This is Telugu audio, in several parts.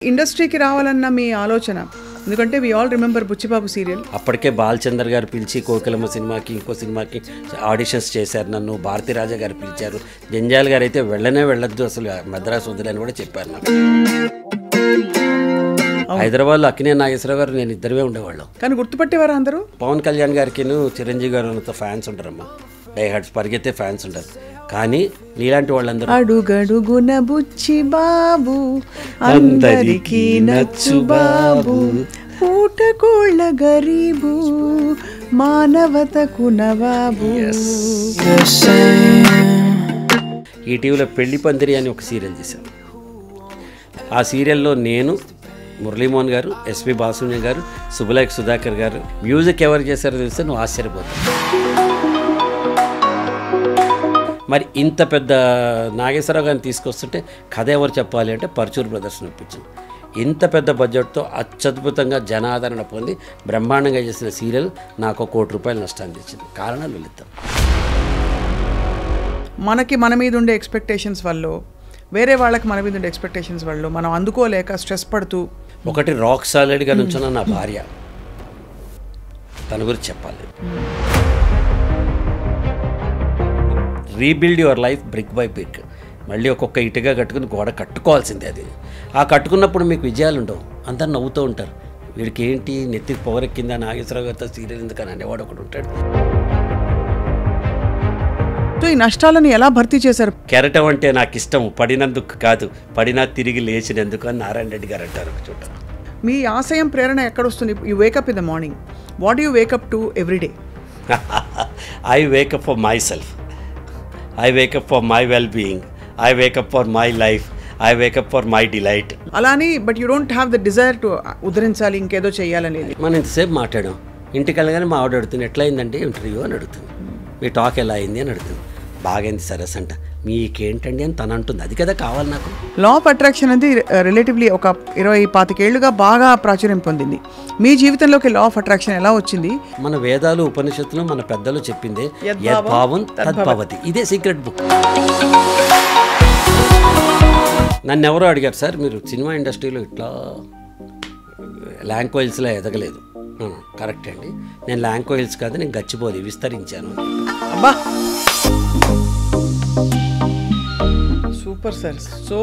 ఇండస్ట్రీకి రావాలన్న మీ ఆలోచన, ఎందుకంటే we all remember Buchibabu serial. అప్పటికే బాలచందర్ గారు పిలిచి కోకిలమ్మ సినిమాకి ఇంకో సినిమాకి ఆడిషన్స్ చేశారు నన్ను. భారతీరాజా గారు పిలిచారు. జంజాల్ గారు అయితే వెళ్ళొద్దు అసలు మద్రాసు వదిలేని కూడా చెప్పారు నాకు. హైదరాబాద్లో అక్కినే నాగేశ్వరరావు గారు నేను ఇద్దరే ఉండేవాళ్ళం. కానీ గుర్తుపట్టేవారు అందరూ. పవన్ కళ్యాణ్ గారికి చిరంజీవి గారు ఫ్యాన్స్ ఉంటారమ్మా, డై హార్ట్స్ పరిగెత్తే ఫ్యాన్స్ ఉంటారు. కానీ నీలాంటి వాళ్ళందరూ అడుగడుగున బుచ్చి బాబు అందరికీ నచ్చు బాబు, పూటకోళ్ళ గరీబు మానవతకు నవాబు. ఈటీవీలో పెళ్లి పందిరి అని ఒక సీరియల్ చేశాను. ఆ సీరియల్లో నేను, మురళీమోహన్ గారు, ఎస్పి బాలసుబ్రహ్మణ్యం గారు, సుబ్బులేఖ సుధాకర్ గారు. మ్యూజిక్ ఎవరు చేశారో తెలిస్తే నువ్వు ఆశ్చర్యపోతావు. మరి ఇంత పెద్ద నాగేశ్వరరావు గారిని తీసుకొస్తుంటే కథ ఎవరు చెప్పాలి అంటే పరచూరు బ్రదర్స్ని ఒప్పించింది. ఇంత పెద్ద బడ్జెట్తో అత్యద్భుతంగా జనాదరణ పొంది బ్రహ్మాండంగా చేసిన సీరియల్ నాకు ₹1 కోటి నష్టాన్ని తెచ్చింది. కారణాలు వెళుతాం. మనకి మన మీద ఉండే ఎక్స్పెక్టేషన్స్ వల్ల, వేరే వాళ్ళకి మన మీద ఉండే ఎక్స్పెక్టేషన్స్ వల్ల మనం అందుకోలేక స్ట్రెస్ పడుతూ. ఒకటి రాక్ సాలిడ్గా నుంచున్న నా భార్య, తన గురించి చెప్పాలి. Rebuild your life brick by brick. మళ్ళీ ఒక్కొక్క ఇటుగా కట్టుకుని గోడ కట్టుకోవాల్సిందే. అది ఆ కట్టుకున్నప్పుడు మీకు విజయాలు ఉండవు, అందరు నవ్వుతూ ఉంటారు. వీడికి ఏంటి నెత్తికి పొగరెక్కిందా నాగేశ్వరరావు గారితో సీరియల్ ఎందుకని అనేవాడు ఒకడు ఉంటాడు. ఈ నష్టాలను ఎలా భర్తీ చేశారు? కెరటం అంటే నాకు ఇష్టం, పడినందుకు కాదు, పడినా తిరిగి లేచినందుకు అని నారాయణ రెడ్డి గారు అంటారు. చూడ మీ ఆశయం ప్రేరణ ఎక్కడొస్తుంది? You wake up in the morning. What you wake up to every day? I wake up for myself, I wake up for my well-being, I wake up for my life, I wake up for my delight. అలాని but you don't have the desire to ఉద్ధరించాలి, ఇంకేదో చేయాలనేది. మనం ఇంతసేపు మాట్లాడాం. ఇంటికి వెళ్ళగానే మా ఆవిడ అడుగుతుంది, ఎట్లా అయిందండి ఇంటర్వ్యూ అని అడుగుతుంది. మీ టాక్ ఎలా అయింది అని అడుగుతుంది. బాగైంది సరస్ అంట. మీకేంటండి అని తను అంటుంది. అది కదా కావాలి నాకు. లా ఆఫ్ అట్రాక్షన్ అనేది రిలేటివ్లీ ఒక 20-25 ఏళ్లుగా బాగా ప్రాచుర్యం పొందింది. మీ జీవితంలోకి లా ఆఫ్ అట్రాక్షన్ ఎలా వచ్చింది? మన వేదాలు ఉపనిషత్తులు మన పెద్దలు చెప్పిందే యద్భావం తద్భవతి. ఇదే సీక్రెట్ బుక్. నన్ను ఎవరో అడిగారు, సార్ మీరు సినిమా ఇండస్ట్రీలో ఇట్లా ల్యాంక్వైల్స్లో ఎదగలేదు. కరెక్ట్ అండి, నేను ల్యాంక్వైల్స్ కాదు, నేను గచ్చిబౌలి విస్తరించాను. అబ్బా super sir, so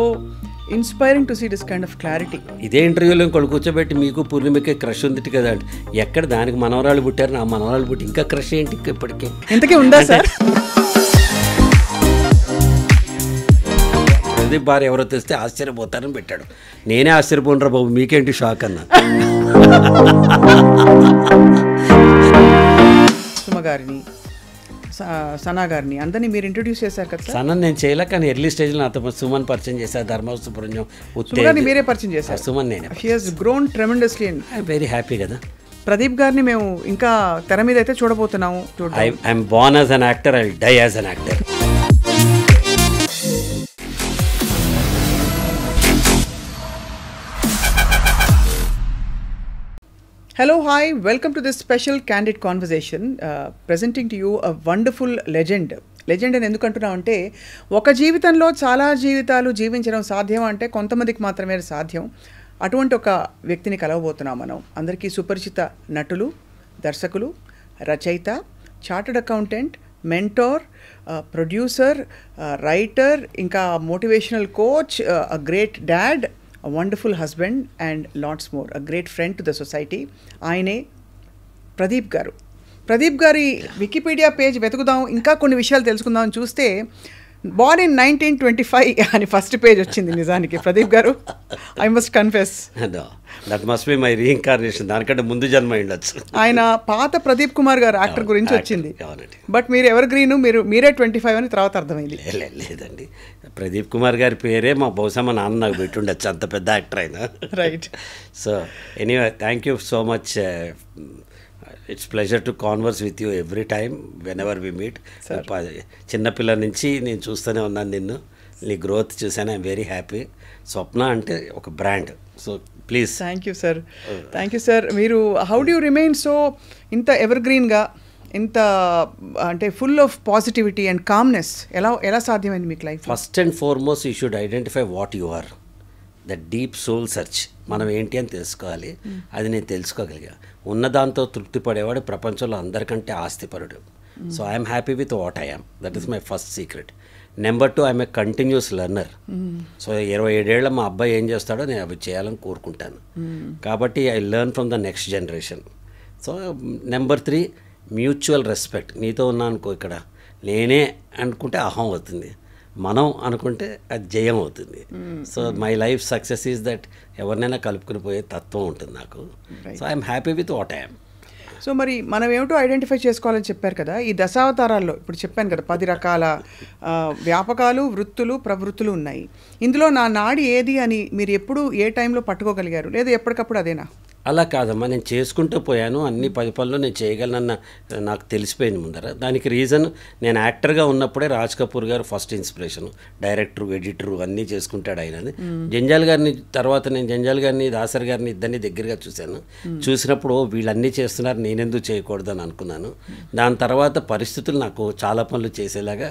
inspiring to see this kind of clarity. ఇదే ఇంటర్వ్యూలో ఇంకోటి కూర్చోబెట్టి మీకు పూర్ణిమకి క్రష్ ఉంది కదా అంటే, ఎక్కడ దానికి మనవరాలు పుట్టారు, నా మనవరాలు పుట్టి ఇంకా క్రష్ ఏంటి ఇప్పటికే? ఇంతకీ ఉందా సార్? ప్రదీప్ భార్య ఎవరో తెస్తే ఆశ్చర్యపోతారని పెట్టాడు. నేనే ఆశ్చర్యపోనరా బాబు, మీకేంటి షాక్ అన్నా. సుమ గారిని, సనా గారిని అందరినీ మీరు ఇంట్రొడ్యూస్ చేశారు కదా? సనా నేను చేయలే, కానీ ఎర్లీ స్టేజ్లో నాతో సుమన్ పరిచయం చేశారు. ధర్మ సుబ్రహ్మణ్యం మీరే పరిచయం చేశారు. సుమన్ నేనే. She has grown tremendously. Very happy కదా. ప్రదీప్ గారిని మేము ఇంకా తెర మీద అయితే చూడబోతున్నాము. I'm born as an actor, I will die as an actor. Hello, hi, welcome to this special candid conversation, presenting to you a wonderful legend. Legend అని ఎందుకు అంటున్నాం అంటే, ఒక జీవితంలో చాలా జీవితాలు జీవించడం సాధ్యం అంటే కొంతమందికి మాత్రమే సాధ్యం. అటువంటి ఒక వ్యక్తిని కలవబోతున్నాం మనం. అందరికీ సుపరిచిత నటులు, దర్శకులు, రచయిత, chartered accountant, mentor, producer, writer, ఇంకా motivational coach, a great dad, a wonderful husband and lots more, a great friend to the society. ఆయనే ప్రదీప్ గారు. ప్రదీప్ గారి వికీపీడియా పేజ్ వెతుకుదాం, ఇంకా కొన్ని విషయాలు తెలుసుకుందాం చూస్తే born in 1925 అని ఫస్ట్ పేజ్ వచ్చింది. నిజానికి ప్రదీప్ గారు, I must confess that must be my reincarnation. దానికంటే ముందు జన్మ ఉండొచ్చు. ఆయన పాత ప్రదీప్ కుమార్ గారు యాక్టర్ గురించి వచ్చింది. బట్ మీరు ఎవర్ గ్రీన్, మీరే 25 అని తర్వాత అర్థమైంది. లేదండి, ప్రదీప్ కుమార్ గారి పేరే బహుశా మా నాన్న నాకు పెట్టి ఉండొచ్చు, అంత పెద్ద యాక్టర్ అయినా. Right. So anyway, thank you so much. It's pleasure to converse with you every time whenever we meet. చిన్నపిల్లల నుంచి నేను చూస్తూనే ఉన్నాను నిన్ను, నీ గ్రోత్ చూసాను. I'm very happy. స్వప్న అంటే ఒక brand. So please. Thank you sir, thank you sir. మీరు హౌ డూ రిమైన్ సో ఇంత ఎవర్ గ్రీన్గా, ఇంత అంటే full of positivity and calmness ఎలా సాధ్యమైంది మీకు life? First and foremost you should identify what you are. The deep soul search. మనం ఏంటి అని తెలుసుకోవాలి. అది నేను తెలుసుకోగలిగా. ఉన్నదాంతో తృప్తి పడేవాడు ప్రపంచంలో అందరికంటే ఆస్తిపరుడు. So I'm happy with what I am. That is my first secret. Number 2, I'm a continuous learner. So 27 ఏళ్ళ మా అబ్బాయి ఏం చేస్తాడో నేను అవి చేయాలని కోరుకుంటాను. కాబట్టి I learn from the next generation. So number 3, mutual respect. నీతో ఉన్నా అనుకో ఇక్కడ, నేనే అనుకుంటే అహం అవుతుంది, మనం అనుకుంటే అది జయం అవుతుంది. So my life success is that ఎవరినైనా కలుపుకుని పోయే తత్వం ఉంటుంది నాకు. So I'm happy with what I'm. So మరి మనం ఏమిటో ఐడెంటిఫై చేసుకోవాలని చెప్పారు కదా, ఈ దశావతారాల్లో ఇప్పుడు చెప్పాను కదా 10 రకాల వ్యాపకాలు, వృత్తులు, ప్రవృత్తులు ఉన్నాయి. ఇందులో నా నాడి ఏది అని మీరు ఎప్పుడు ఏ టైంలో పట్టుకోగలిగారు, లేదా ఎప్పటికప్పుడు అదేనా? అలా కాదమ్మా, నేను చేసుకుంటూ పోయాను. అన్ని 10 పనులు నేను చేయగలనన్న నాకు తెలిసిపోయింది ముందర. దానికి రీజన్, నేను యాక్టర్గా ఉన్నప్పుడే రాజ్ కపూర్ గారు ఫస్ట్ ఇన్స్పిరేషన్. డైరెక్టరు, ఎడిటరు అన్నీ చేసుకుంటాడు ఆయన. జంజాల్ గారిని తర్వాత నేను జంజాల్ గారిని, దాసర్ గారిని ఇద్దరిని దగ్గరగా చూశాను. చూసినప్పుడు వీళ్ళన్నీ చేస్తున్నారు, నేనెందుకు చేయకూడదు అని అనుకున్నాను. దాని తర్వాత పరిస్థితులు నాకు చాలా పనులు చేసేలాగా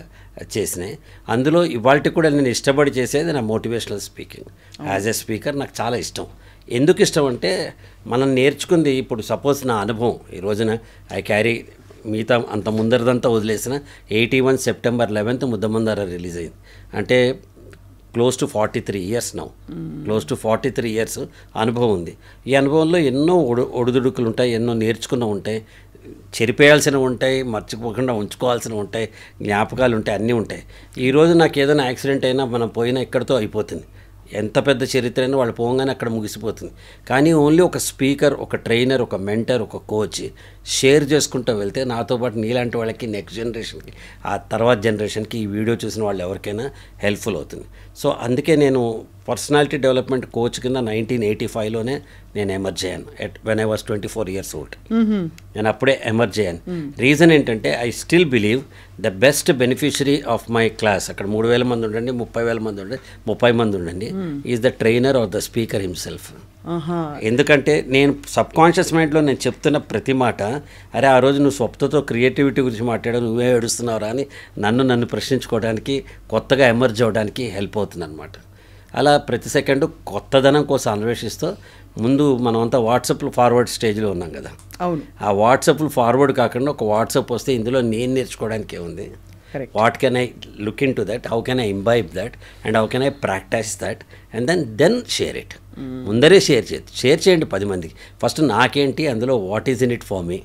చేసినాయి. అందులో ఇవాళ కూడా నేను ఇష్టపడి చేసేది నా motivational speaking. As a speaker నాకు చాలా ఇష్టం. ఎందుకు ఇష్టం అంటే, మనం నేర్చుకుంది ఇప్పుడు సపోజ్ నా అనుభవం ఈ రోజున ఐ క్యారీ, మిగతా అంత ముందరదంతా వదిలేసిన 81 సెప్టెంబర్ 11 ముద్దమందార రిలీజ్ అయింది. అంటే close to 43 years now. Close to 43 years అనుభవం ఉంది. ఈ అనుభవంలో ఎన్నో ఒడిదుడుకులు ఉంటాయి, ఎన్నో నేర్చుకున్న ఉంటాయి, చెరిపేయాల్సినవి ఉంటాయి, మర్చిపోకుండా ఉంచుకోవాల్సినవి ఉంటాయి, జ్ఞాపకాలు ఉంటాయి, అన్నీ ఉంటాయి. ఈరోజు నాకు ఏదైనా యాక్సిడెంట్ అయినా మనం పోయినా ఇక్కడితో అయిపోతుంది. ఎంత పెద్ద చరిత్ర అయినా వాళ్ళు పోగానే అక్కడ ముగిసిపోతుంది. కానీ ఓన్లీ ఒక స్పీకర్, ఒక ట్రైనర్, ఒక మెంటర్, ఒక కోచ్ షేర్ చేసుకుంటూ వెళ్తే నాతో పాటు నీలాంటి వాళ్ళకి, నెక్స్ట్ జనరేషన్కి, ఆ తర్వాత జనరేషన్కి ఈ వీడియో చూసిన వాళ్ళు ఎవరికైనా హెల్ప్ఫుల్ అవుతుంది. సో అందుకే నేను పర్సనాలిటీ డెవలప్మెంట్ కోచ్ కింద 1985లోనే నేను ఎమర్జ్ అయ్యాను. When I was 24 years old. నేను అప్పుడే ఎమర్జ్ అయ్యాను. రీజన్ ఏంటంటే, I still believe the best beneficiary of my class, అక్కడ 3,000 మంది ఉండండి, 30,000 మంది ఉండండి, 30 మంది ఉండండి, is the trainer or the speaker himself. ఎందుకంటే నేను సబ్కాన్షియస్ మైండ్లో నేను చెప్తున్న ప్రతి మాట, అరే ఆ రోజు నువ్వు స్వప్నతో క్రియేటివిటీ గురించి మాట్లాడావు, నువ్వే ఏడుస్తున్నావురా అని నన్ను ప్రశ్నించుకోవడానికి, కొత్తగా ఎమర్జ్ అవ్వడానికి హెల్ప్ అవుతుంది అనమాట. అలా ప్రతి సెకండు కొత్తదనం కోసం అన్వేషిస్తూ, ముందు మనమంతా వాట్సాప్లో ఫార్వర్డ్ స్టేజ్లో ఉన్నాం కదా. అవును. ఆ వాట్సాప్లు ఫార్వర్డ్ కాకుండా ఒక వాట్సాప్ వస్తే ఇందులో నేను నేర్చుకోవడానికే ఉంది. What can I look into that, how can I imbibe that, and how can I practice that, and then share it. ముందరే షేర్ చేయండి 10 మందికి. ఫస్ట్ నాకేంటి అందులో, what is in it for me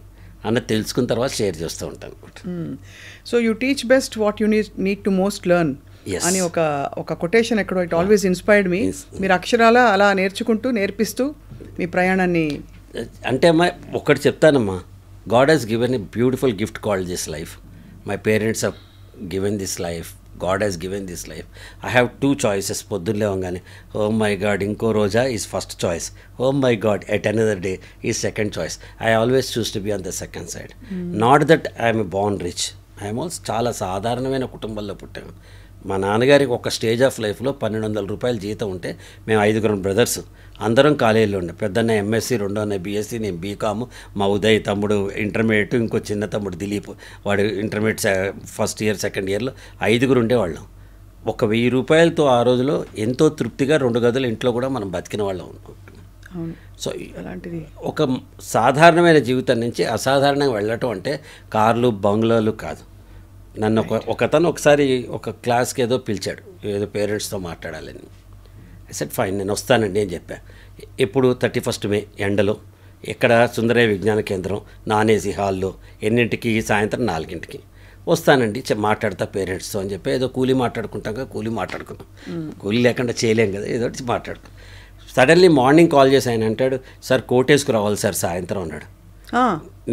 అన్నది తెలుసుకున్న తర్వాత షేర్ చేస్తూ ఉంటాను. So you teach best what you need to most learn అని ఒక కొటేషన్ ఎక్కడో, ఇట్ ఆల్వేస్ ఇన్స్పైర్డ్ మీ. మీరు అక్షరాల అలా నేర్పిస్తూ మీ ప్రయాణాన్ని. అంటే అమ్మా ఒకటి చెప్తానమ్మా, God has given a beautiful gift called this life. My parents have given this life, God has given this life. I have 2 choices. పొద్దున్న లేవగానే, ఓ మై గాడ్ ఇంకో రోజా is first choice, oh my God at another day is second choice. I always choose to be on the second side. Not that I'm born rich, I'm also చాలా సాధారణమైన కుటుంబంలో పుట్టాను. మా నాన్నగారికి ఒక స్టేజ్ ఆఫ్ లైఫ్లో 1,200 రూపాయలు జీతం ఉంటే, మేము 5 బ్రదర్స్, అందరం కాలేజీలో ఉండే. పెద్దన్న ఎంఎస్సి, రెండో అన్న బీఎస్సీ, నేను బీకాము, మా ఉదయ్ తమ్ముడు ఇంటర్మీడియట్, ఇంకో చిన్న తమ్ముడు దిలీప్ వాడు ఇంటర్మీడియట్ ఫస్ట్ ఇయర్, సెకండ్ ఇయర్లో 5 ఉండేవాళ్ళం. 1,000 రూపాయలతో ఆ రోజులో ఎంతో తృప్తిగా 2 గదులు ఇంట్లో కూడా మనం బతికిన వాళ్ళం ఉన్నాం. సో అలాంటిది ఒక సాధారణమైన జీవితం నుంచి అసాధారణంగా వెళ్ళటం అంటే కార్లు, బంగ్లాలు కాదు. నన్ను ఒకతను ఒకసారి ఒక క్లాస్కి ఏదో పిలిచాడు, ఏదో పేరెంట్స్తో మాట్లాడాలని. ఐ సెడ్ ఫైన్, నేను వస్తానండి అని చెప్పా. ఇప్పుడు 31 మే ఎండలో, ఇక్కడ సుందరయ్య విజ్ఞాన కేంద్రం నాన్ ఏసీ హాల్లో, ఎన్నింటికి? సాయంత్రం 4ంటికి వస్తానండి, మాట్లాడతా పేరెంట్స్తో అని చెప్పి, ఏదో కూలీ మాట్లాడుకుంటాం కదా, కూలీ మాట్లాడుకున్నాం. కూలీ లేకుండా చేయలేం కదా, ఏదో మాట్లాడుకున్నాం. సడన్లీ మార్నింగ్ కాల్ చేసి ఆయన అంటాడు, సార్ కోట్ వేసుకు రావాలి సార్ సాయంత్రం అన్నాడు.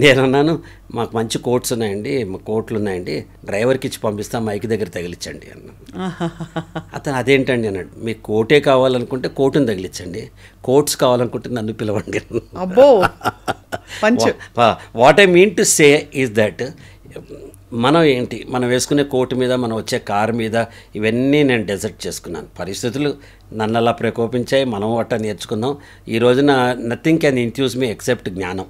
నేను అన్నాను, మాకు మంచి కోట్స్ ఉన్నాయండి, మా కోట్లు ఉన్నాయండి, డ్రైవర్కి ఇచ్చి పంపిస్తా, మైక్ దగ్గర తగిలించండి అన్నాను. అతను అదేంటండి అన్నాడు, మీకు కోటే కావాలనుకుంటే కోటుని తగిలించండి, కోట్స్ కావాలనుకుంటే నన్ను పిలవండి. అబ్బో, what I mean to say is that, మనం ఏంటి, మనం వేసుకునే కోటు మీద, మనం వచ్చే కారు మీద, ఇవన్నీ నేను డెజర్ట్ చేసుకున్నాను. పరిస్థితులు నన్ను అలా ప్రకోపించాయి, మనం వాట నేర్చుకున్నాం. ఈ రోజున నథింగ్ క్యాన్ ఇంట్యూస్ మీ ఎక్సెప్ట్ జ్ఞానం.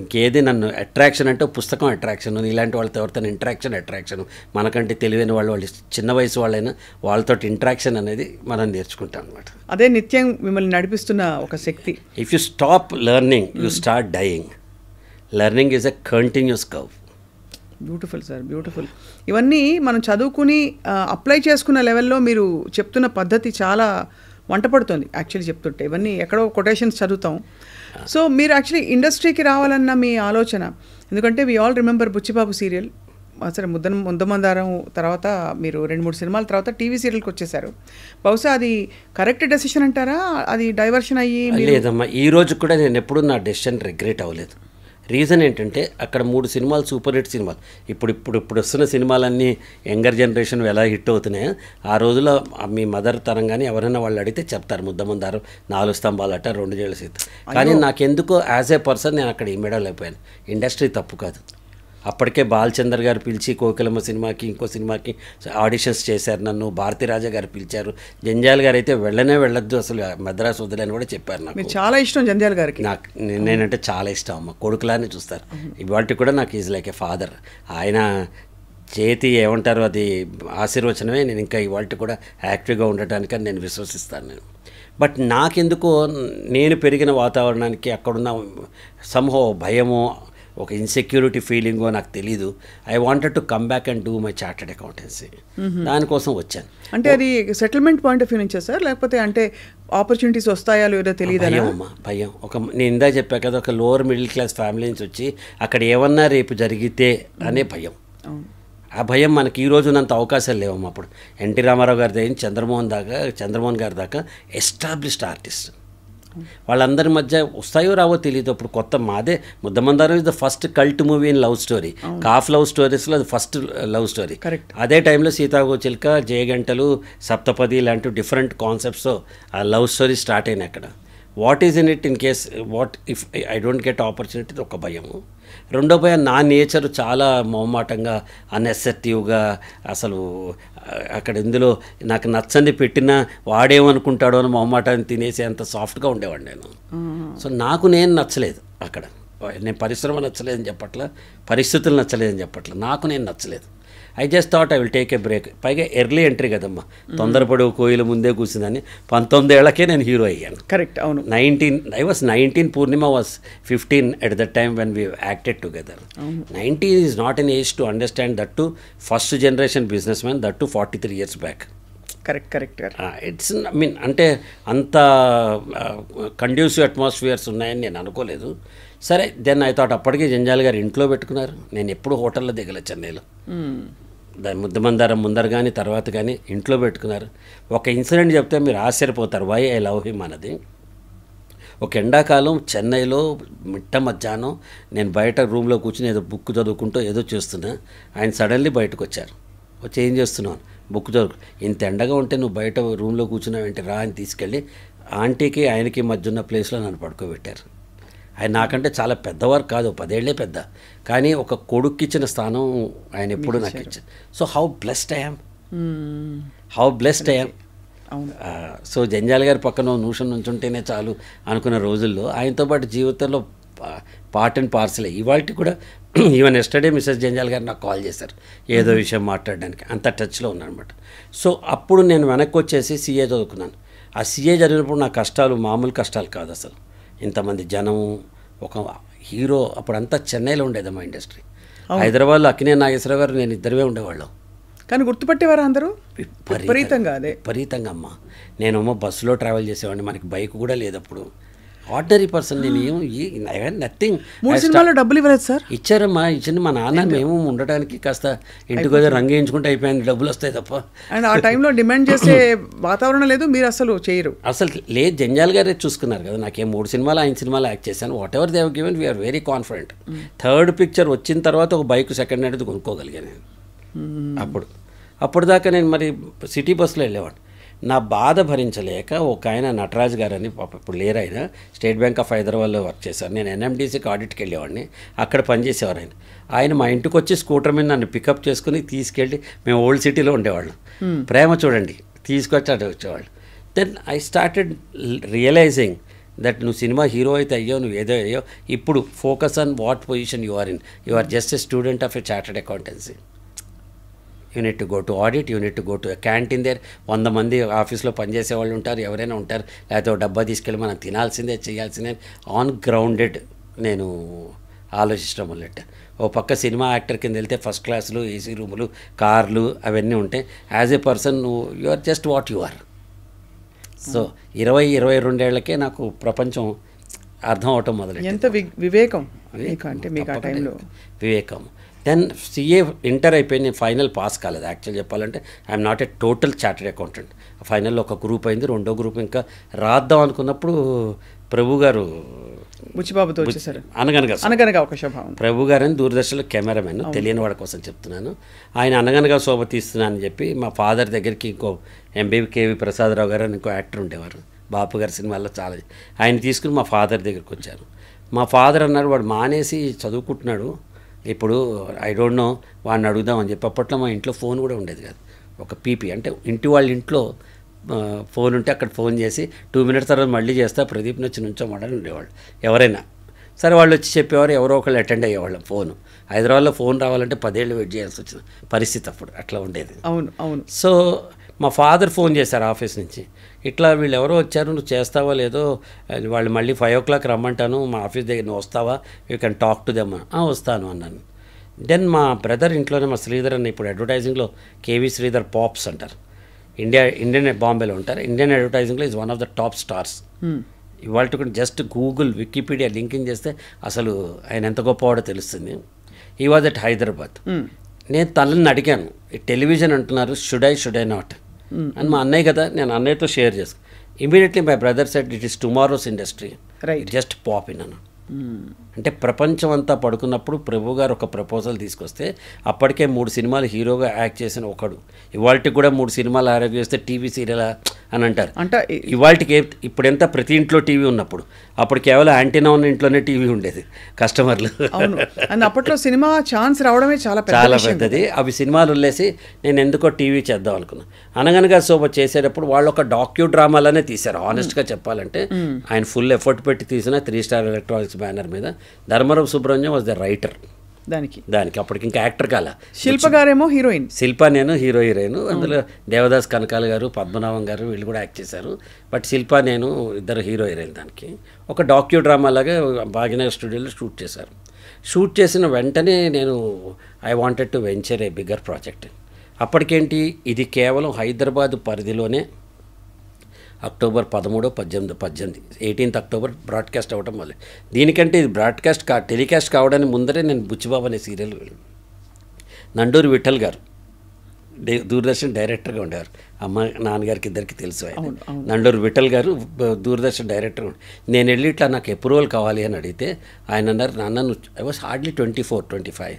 ఇంకేది నన్ను అట్రాక్షన్ అంటే పుస్తకం అట్రాక్షన్, ఇలాంటి వాళ్ళతో ఎవరితో అట్రాక్షన్ మనకంటే తెలివైన వాళ్ళు చిన్న వయసు వాళ్ళైనా వాళ్ళతో ఇంటరాక్షన్ అనేది మనం నేర్చుకుంటాం అనమాట. అదే నిత్యం మిమ్మల్ని నడిపిస్తున్న ఒక శక్తి. If you stop learning you start dying. Learning is a continuous curve. Beautiful sir, beautiful. ఇవన్నీ మనం చదువుకుని అప్లై చేసుకున్న లెవెల్లో మీరు చెప్తున్న పద్ధతి చాలా వంట పడుతుంది యాక్చువల్లీ చెప్తుంటే. ఇవన్నీ ఎక్కడో కొటేషన్స్ చదువుతాం. సో మీరు యాక్చువల్లీ ఇండస్ట్రీకి రావాలన్న మీ ఆలోచన, ఎందుకంటే we all remember Buchibabu serial, సరే ముద్దమందారం తర్వాత మీరు 2-3 సినిమాల తర్వాత టీవీ సీరియల్కి వచ్చేసారు. బహుశా అది కరెక్ట్ డెసిషన్ అంటారా? అది డైవర్షన్ అయ్యి? లేదమ్మా, ఈ రోజు కూడా నేను ఎప్పుడు నా డెసిషన్ రిగ్రెట్ అవ్వలేదు. రీజన్ ఏంటంటే అక్కడ 3 సినిమాలు సూపర్ హిట్ సినిమాలు. ఇప్పుడు వస్తున్న సినిమాలన్నీ యంగర్ జనరేషన్ ఎలా హిట్ అవుతున్నాయో ఆ రోజుల్లో మీ మదర్ తరం కానీ ఎవరైనా వాళ్ళు అడిగితే చెప్తారు ముద్దమందారం, 4 స్తంభాలట, 2 జేళ్ళ సీత. కానీ నాకెందుకో యాజ్ ఏ పర్సన్ నేను అక్కడ ఇమ్మేడలేకపోయాను. ఇండస్ట్రీ తప్పు కాదు. అప్పటికే బాలచందర్ గారు పిలిచి కోకిలమ్మ సినిమాకి ఇంకో సినిమాకి ఆడిషన్స్ చేశారు నన్ను. భారతీరాజా గారు పిలిచారు. జంజాల్ గారు అయితే వెళ్ళొద్దు అసలు మద్రాసు వదిలేని కూడా చెప్పారు. నాకు చాలా ఇష్టం జంజాల్ గారికి. నేనంటే చాలా ఇష్టం అమ్మ. కొడుకులానే చూస్తారు. ఇవాళ కూడా నాకు ఈజ్ లైక్ ఏ ఫాదర్. ఆయన చేతి ఏమంటారు అది ఆశీర్వచనమే నేను ఇంకా ఇవాళ కూడా యాక్టివ్గా ఉండటానికని నేను విశ్వసిస్తాను నేను. బట్ నాకెందుకో నేను పెరిగిన వాతావరణానికి అక్కడున్న సంహో భయమో ఒక ఇన్సెక్యూరిటీ ఫీలింగో నాకు తెలీదు. I wanted to come back and do my chartered accountancy. దానికోసం వచ్చాను. అంటే అది సెటిల్మెంట్ పాయింట్ ఆఫ్ వ్యూ నుంచే సార్, లేకపోతే అంటే ఆపర్చునిటీస్ వస్తాయో లేదో తెలియదు? భయం అమ్మా, భయం. నేను ఇందా చెప్పా కదా, ఒక లోవర్ మిడిల్ క్లాస్ ఫ్యామిలీ నుంచి వచ్చి అక్కడ ఏమన్నా రేపు జరిగితే అనే భయం. ఆ భయం మనకి ఈ రోజునంత అవకాశాలు లేవమ్మా. అప్పుడు ఎన్టీ రామారావు గారి దగ్గర చంద్రమోహన్ గారి దాకా ఎస్టాబ్లిష్డ్ ఆర్టిస్ట్, వాళ్ళందరి మధ్య వస్తాయో రావో తెలియదు. అప్పుడు కొత్త మాదే Muddamandaram is the first cult movie in love story. Calf love స్టోరీస్లో అది ఫస్ట్ లవ్ స్టోరీ. అదే టైంలో సీతాకోచిలుక, జయగంటలు, సప్తపది ఇలాంటి డిఫరెంట్ కాన్సెప్ట్స్ ఆ లవ్ స్టోరీ స్టార్ట్ అయినాయి అక్కడ. What is in it in case what if I don't get opportunity, ఒక భయము. రెండో భయం నా నేచర్ చాలా మొహమాటంగా అన్ఎసెప్టివ్గా, అసలు అక్కడ ఇందులో నాకు నచ్చని పెట్టినా వాడేమనుకుంటాడో అని మొహమాటాన్ని తినేసి అంత సాఫ్ట్గా ఉండేవాడు నేను. సో నాకు నేను నచ్చలేదు అక్కడ. నేను పరిశ్రమ నచ్చలేదని చెప్పట్లా, పరిస్థితులు నచ్చలేదని చెప్పట్లా, నాకు నేను నచ్చలేదు. I just thought I will take a break. పైగా ఎర్లీ ఎంట్రీ కదమ్మా, తొందరపడి కోయిల ముందే కూర్చుందని. 19 ఏళ్లకే నేను హీరో అయ్యాను. కరెక్ట్, అవును. I was 19, Purnima was 15 at that time when we acted together. 19 is not an age to understand that to first generation businessman, that to 43 years back. Correct. It's అంటే అంత కండ్యూసివ్ అట్మాస్ఫియర్స్ ఉన్నాయని నేను అనుకోలేదు. సరే, దెన్ ఐ థాట్ అప్పటికే జంజాల్ గారు ఇంట్లో పెట్టుకున్నారు. నేను ఎప్పుడు హోటల్లో దిగలే చెన్నైలో. దాని ముద్దమందారం ముందర కానీ తర్వాత కానీ ఇంట్లో పెట్టుకున్నారు. ఒక ఇన్సిడెంట్ చెప్తే మీరు ఆశ్చర్యపోతారు, వై ఐ లవ్ హిమ్ అన్నది. ఒక ఎండాకాలం చెన్నైలో మిట్ట మధ్యాహ్నం నేను బయట రూమ్లో కూర్చుని ఏదో బుక్ చదువుకుంటూ ఏదో చేస్తున్నా. ఆయన సడన్లీ బయటకు వచ్చారు. వచ్చి ఏం చేస్తున్నాను, బుక్ చదువు. ఇంత ఎండగా ఉంటే నువ్వు బయట రూమ్లో కూర్చున్నావు ఏంటి రా అని తీసుకెళ్ళి ఆంటీకి ఆయనకి మధ్య ఉన్న ప్లేస్లో నన్ను పడుకోబెట్టారు. ఆయన నాకంటే చాలా పెద్దవారు కాదు, 10 ఏళ్లే పెద్ద, కానీ ఒక కొడుక్కిచ్చిన స్థానం ఆయన ఎప్పుడు నాకు ఇచ్చారు. So how blessed I am. So జంజాల్ గారి పక్కన నిమిషం నుంచుంటేనే చాలు అనుకున్న రోజుల్లో ఆయనతో పాటు జీవితంలో పార్ట్ అండ్ పార్సలే. ఇవాళ కూడా ఈవెన్ ఎస్టర్డే మిసెస్ జంజాల్ గారు నాకు కాల్ చేశారు ఏదో విషయం మాట్లాడడానికి. అంత టచ్లో ఉన్నానమాట. సో అప్పుడు నేను వెనక్కి వచ్చేసి సీఏ చదువుకున్నాను. ఆ సీఏ చదివినప్పుడు నా కష్టాలు మామూలు కష్టాలు కాదు అసలు. ఇంతమంది జనం, ఒక హీరో. అప్పుడంతా చెన్నైలో ఉండేదమ్మా ఇండస్ట్రీ. హైదరాబాద్లో అక్కినే నాగేశ్వరరావు గారు నేను ఇద్దరే ఉండేవాళ్ళం. కానీ గుర్తుపట్టేవారు అందరూ విపరీతంగా. విపరీతంగా అమ్మ. నేనేమో బస్సులో ట్రావెల్ చేసేవాడిని, మనకి బైక్ కూడా లేదు అప్పుడు. ఆర్డినరీ పర్సన్ నేను. నథింగ్. 3 సినిమాల్లో డబ్బులు ఇవ్వలేదు సార్? ఇచ్చారమ్మా, ఇచ్చింది మా నాన్న. మేము ఉండడానికి కాస్త ఇంటికి వచ్చి రంగు వేయించుకుంటే అయిపోయింది, డబ్బులు వస్తాయి తప్ప. అండ్ ఆ టైంలో డిమాండ్ చేసే వాతావరణం లేదు, మీరు అసలు చేయరు. అసలు లేదు, జంజాల్ గారే చూసుకున్నారు కదా. నాకేం 3 సినిమాలు 5 సినిమాలు యాక్ట్ చేశాను. Whatever they have given we are very confident. Third picture వచ్చిన తర్వాత ఒక బైక్ సెకండ్ హ్యాండ్ కొనుక్కోగలిగాను నేను. అప్పుడు దాకా నేను మరి సిటీ బస్సులో వెళ్ళేవాడు. నా బాధ భరించలేక ఒక ఆయన నటరాజ్ గారు అని, ఇప్పుడు లేరు ఆయన, స్టేట్ బ్యాంక్ ఆఫ్ హైదరాబాద్లో వర్క్ చేశారు. నేను ఎన్ఎండిసికి ఆడిట్కి వెళ్ళేవాడిని, అక్కడ పనిచేసేవారు ఆయన. ఆయన మా ఇంటికి వచ్చి స్కూటర్ మీద నన్ను పికప్ చేసుకుని తీసుకెళ్ళి, మేము ఓల్డ్ సిటీలో ఉండేవాళ్ళం, ప్రేమ చూడండి, తీసుకొచ్చి అటు వచ్చేవాళ్ళు. Then I started realizing that నువ్వు సినిమా హీరో అయితే అయ్యో నువ్వు ఏదో అయ్యో, ఇప్పుడు focus on what position you are in. You are just a student of a chartered accountancy. You need to go to audit, you need to go to canteen there. 100 మంది ఆఫీస్లో పనిచేసే వాళ్ళు ఉంటారు, ఎవరైనా ఉంటారు, లేకపోతే ఒక డబ్బా తీసుకెళ్ళి మనం తినాల్సిందే చేయాల్సిందే. ఆన్ గ్రౌండెడ్ నేను ఆలోచించడం మొదలెట్ట. ఓ పక్క సినిమా యాక్టర్ కింద వెళ్తే ఫస్ట్ క్లాసులు, ఏసీ రూములు, కార్లు అవన్నీ ఉంటాయి. యాజ్ ఏ పర్సన్ నువ్వు you are just what you are. So 22 ఏళ్లకే నాకు ప్రపంచం అర్థం అవటం మొదలెట్టింది. ఎంత వివేకం అంటే మీకు ఆ టైంలో వివేకం. దెన్ సిఏ ఇంటర్ అయిపోయింది, నేను ఫైనల్ పాస్ కాలేదు. యాక్చువల్ చెప్పాలంటే I'm not a total chartered accountant. ఫైనల్లో ఒక గ్రూప్ అయింది, రెండో గ్రూప్ ఇంకా రాద్దాం అనుకున్నప్పుడు ప్రభు గారు బుచ్చిబాబుతో వచ్చేసారు. అనగనగా ఒక శోభావం. ప్రభు గారు అని దూరదర్శన్లో కెమెరామెన్, తెలియని వాడి కోసం చెప్తున్నాను. ఆయన అనగనగా శోభ తీస్తున్నానని చెప్పి మా ఫాదర్ దగ్గరికి ఇంకో కేవి ప్రసాదరావు గారు అని ఇంకో యాక్టర్ ఉండేవారు, బాపు గారి సినిమాల్లో చాలా, ఆయన తీసుకుని మా ఫాదర్ దగ్గరికి వచ్చారు. మా ఫాదర్ అన్నారు వాడు మానేసి చదువుకుంటున్నాడు ఇప్పుడు, ఐ డోంట్ నో వాడిని అడుగుదామని చెప్పి. అప్పట్లో మా ఇంట్లో ఫోన్ కూడా ఉండేది కాదు, ఒక పీపీ అంటే ఇంటి వాళ్ళ ఇంట్లో ఫోన్ ఉంటే అక్కడ ఫోన్ చేసి 2 minutes తర్వాత మళ్ళీ చేస్తా ప్రదీప్ని వచ్చి నుంచోమని ఉండేవాళ్ళు ఎవరైనా. సరే వాళ్ళు వచ్చి చెప్పేవారు, ఎవరో ఒకళ్ళు అటెండ్ అయ్యేవాళ్ళం. ఫోను హైదరాబాద్లో ఫోన్ రావాలంటే 10 ఏళ్ళు వెయిట్ చేయాల్సి వచ్చిన పరిస్థితి అప్పుడు అట్లా ఉండేది. అవును. సో మా ఫాదర్ ఫోన్ చేశారు ఆఫీస్ నుంచి, ఇట్లా వీళ్ళు ఎవరో వచ్చారు, నువ్వు చేస్తావా లేదో, వాళ్ళు మళ్ళీ 5 o'clock రమ్మంటాను మా ఆఫీస్ దగ్గర, నువ్వు వస్తావా, you can talk to them. వస్తాను అన్నాను. దెన్ మా బ్రదర్ ఇంట్లోనే మా శ్రీధర్ అన్న, ఇప్పుడు అడ్వర్టైజింగ్లో కేవీ శ్రీధర్ పాప్స్ అంటారు, ఇండియన్ బాంబేలో ఉంటారు. Indian అడ్వర్టైజింగ్లో is one of the top stars. ఇవాళ జస్ట్ గూగుల్ వికీపీడియా లింకింగ్ చేస్తే అసలు ఆయన ఎంత గొప్పవాడో తెలుస్తుంది. ఈ వాజ్ అట్ హైదరాబాద్. నేను తనని అడిగాను, టెలివిజన్ అంటున్నారు, షుడ్ ఐ నాట్ అని. మా అన్నయ్య కదా, నేను అన్నయ్యతో షేర్ చేసుకున్నాను. Immediately my brother said it is tomorrow's industry, just pop in అన్న. అంటే ప్రపంచం అంతా పడుకున్నప్పుడు ప్రభు గారు ఒక ప్రపోజల్ తీసుకొస్తే, అప్పటికే 3 సినిమాలు హీరోగా యాక్ట్ చేసిన ఒకడు ఇవాళకి కూడా 3 సినిమాలు ఆరోగ్య చేస్తే టీవీ సీరియల్ అని అంటారు. అంటే ఇవాళకి ఇప్పుడు ఎంత ప్రతి ఇంట్లో టీవీ ఉన్నప్పుడు, అప్పుడు కేవలం యాంటీనా ఉన్న ఇంట్లోనే టీవీ ఉండేది కస్టమర్లు. అప్పట్లో సినిమా ఛాన్స్ రావడమే చాలా పెద్దది. అవి సినిమాలు వదిలేసి నేను ఎందుకో టీవీ చేద్దాం అనుకున్నాను. అనగనగా శోభ చేసేటప్పుడు వాళ్ళు ఒక డాక్యూ డ్రామాలనే తీశారు. ఆనెస్ట్గా చెప్పాలంటే ఆయన ఫుల్ ఎఫర్ట్ పెట్టి తీసిన 3 Star ఎలక్ట్రానిక్స్ బ్యానర్ మీద. Dharma Rao Subrahmanyam was the writer దానికి. అప్పటికి ఇంకా యాక్టర్ కాల. శిల్ప గారేమో హీరోయిన్, శిల్ప నేను హీరోయిన్. అందులో దేవదాస్ కనకాల గారు, పద్మనాభం గారు వీళ్ళు కూడా యాక్ట్ చేశారు. బట్ శిల్ప నేను ఇద్దరు హీరోయిన్. దానికి ఒక డాక్యూ డ్రామా లాగా భాగ్యనగర్ స్టూడియోలో షూట్ చేశారు. షూట్ చేసిన వెంటనే నేను I wanted to venture a bigger project. అప్పటికేంటి, ఇది కేవలం హైదరాబాద్ పరిధిలోనే అక్టోబర్ 13, 18, 18th October బ్రాడ్కాస్ట్ అవ్వటం వల్ల. దీనికంటే ఇది టెలికాస్ట్ కావడానికి ముందరే నేను బుచ్చిబాబు అనే సీరియల్, నండూరి విఠల్ గారు దూరదర్శన్ డైరెక్టర్గా ఉండేవారు. నాన్నగారికి ఇద్దరికి తెలుసు ఆయన. నండూరి విఠల్ గారు దూరదర్శన్ డైరెక్టర్. నేను వెళ్ళి ఇట్లా నాకు అప్రూవల్ కావాలి అని అడిగితే ఆయన అన్నారు, నాన్న నువ్వు ఐ వాస్ హార్డ్లీ 24, 25,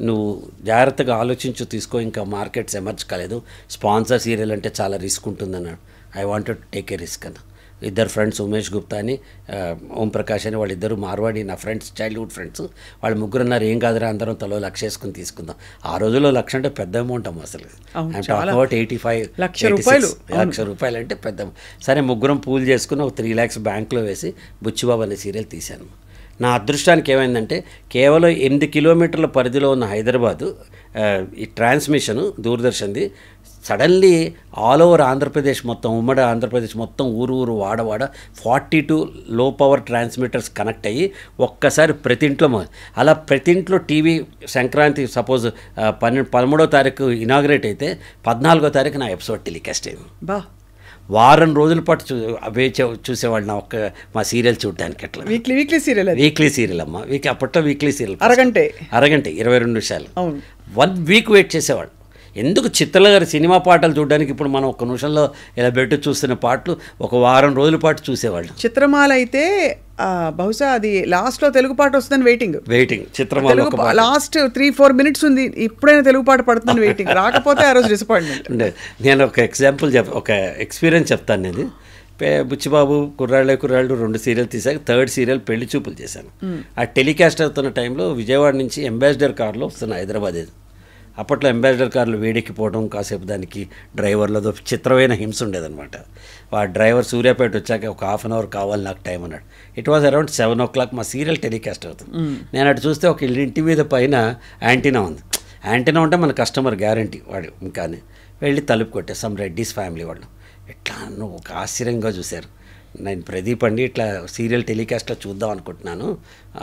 నువ్వు జాగ్రత్తగా ఆలోచించు తీసుకో, ఇంకా మార్కెట్స్ ఎమర్జ్ కాలేదు, స్పాన్సర్ సీరియల్ అంటే చాలా రిస్క్ ఉంటుందన్నాడు. I wanted to take a risk అన్న. ఇద్దరు ఫ్రెండ్స్, ఉమేష్ గుప్తా అని, ఓం ప్రకాష్ అని, వాళ్ళిద్దరు మార్వాడి నా ఫ్రెండ్స్, చైల్డ్హుడ్ ఫ్రెండ్స్. వాళ్ళు ముగ్గురు అన్నారు, ఏం కాదురా అందరం తలో 1,00,000 వేసుకుని తీసుకుందాం. ఆ రోజుల్లో 1,00,000 అంటే పెద్ద అమౌంట్ అమ్మ అసలు. అబౌట్ 85 లక్ష రూపాయలు అంటే పెద్ద. సరే ముగ్గురం పూల్ చేసుకుని ఒక 3 lakhs బ్యాంక్లో వేసి బుచ్చిబాబు అనే సీరియల్ తీశాను. నా అదృష్టానికి ఏమైందంటే, కేవలం 8 kilometers పరిధిలో ఉన్న హైదరాబాదు ఈ ట్రాన్స్మిషను దూరదర్శన్ది సడన్లీ ఆల్ ఓవర్ ఆంధ్రప్రదేశ్ మొత్తం, ఉమ్మడి ఆంధ్రప్రదేశ్ మొత్తం, ఊరు వాడ 42 లో పవర్ ట్రాన్స్మిటర్స్ కనెక్ట్ అయ్యి ఒక్కసారి ప్రతి ఇంట్లో, అలా ప్రతి ఇంట్లో టీవీ సంక్రాంతి సపోజ్ 13వ తారీఖు ఇనాగ్రేట్ అయితే 14వ తారీఖు నా ఎపిసోడ్ టెలికాస్ట్ అయింది. వారం రోజుల పాటు చూసేవాళ్ళు నా మా సీరియల్ చూడడానికి. అట్లా వీక్లీ సీరియల్ అమ్మ, అప్పట్లో వీక్లీ సీరియల్ అరగంట 22 నిమిషాలు 1 week వెయిట్ చేసేవాళ్ళు. ఎందుకు చిత్రల గారి సినిమా పాటలు చూడడానికి ఇప్పుడు మనం 1 నిమిషంలో ఇలా పెట్టి చూస్తున్న పాటలు ఒక వారం రోజుల పాటు చూసేవాళ్ళు. చిత్రమాల అయితే బహుశా అది లాస్ట్లో తెలుగు పాట వస్తుందని వెయిటింగ్. చిత్రమాల లాస్ట్ 3-4 minutes ఉంది, ఇప్పుడైనా తెలుగు పాట పడుతుందని వెయిటింగ్, రాకపోతే ఆ రోజు డిసప్పాయింట్మెంట్. నేను ఒక ఎగ్జాంపుల్ ఒక ఎక్స్పీరియన్స్ చెప్తాను. నేను బుచ్చిబాబు కుర్రాళ్ళు 2 సీరియల్ తీసాక 3rd సీరియల్ పెళ్లి చూపులు చేశాను. ఆ టెలికాస్ట్ అవుతున్న టైంలో విజయవాడ నుంచి అంబాసిడర్ కార్లో వస్తున్న హైదరాబాద్. అప్పట్లో అంబాసిడర్ కార్లు వేడెక్కిపోవడం, కాసేపు దానికి డ్రైవర్లతో చిత్రమైన హింస ఉండేదన్నమాట. ఆ డ్రైవర్ సూర్యాపేట వచ్చాక ఒక హాఫ్ అన్ అవర్ కావాలి నాకు టైం అన్నాడు. ఇట్ వాజ్ అరౌండ్ 7 o'clock మా సీరియల్ టెలికాస్ట్ అవుతుంది. నేను అటు చూస్తే ఒక ఇంటి మీద పైన యాంటీనా ఉంది. యాంటీనా ఉంటే మన కస్టమర్ గ్యారంటీ వాడు. ఇంకా వెళ్ళి తలుపు కొట్టే సమ్ రెడ్డీస్ ఫ్యామిలీ వాళ్ళు ఎట్లా ఒక ఆశ్చర్యంగా చూశారు. నేను ప్రదీప్ అండి ఇట్లా సీరియల్ టెలికాస్ట్లో చూద్దాం అనుకుంటున్నాను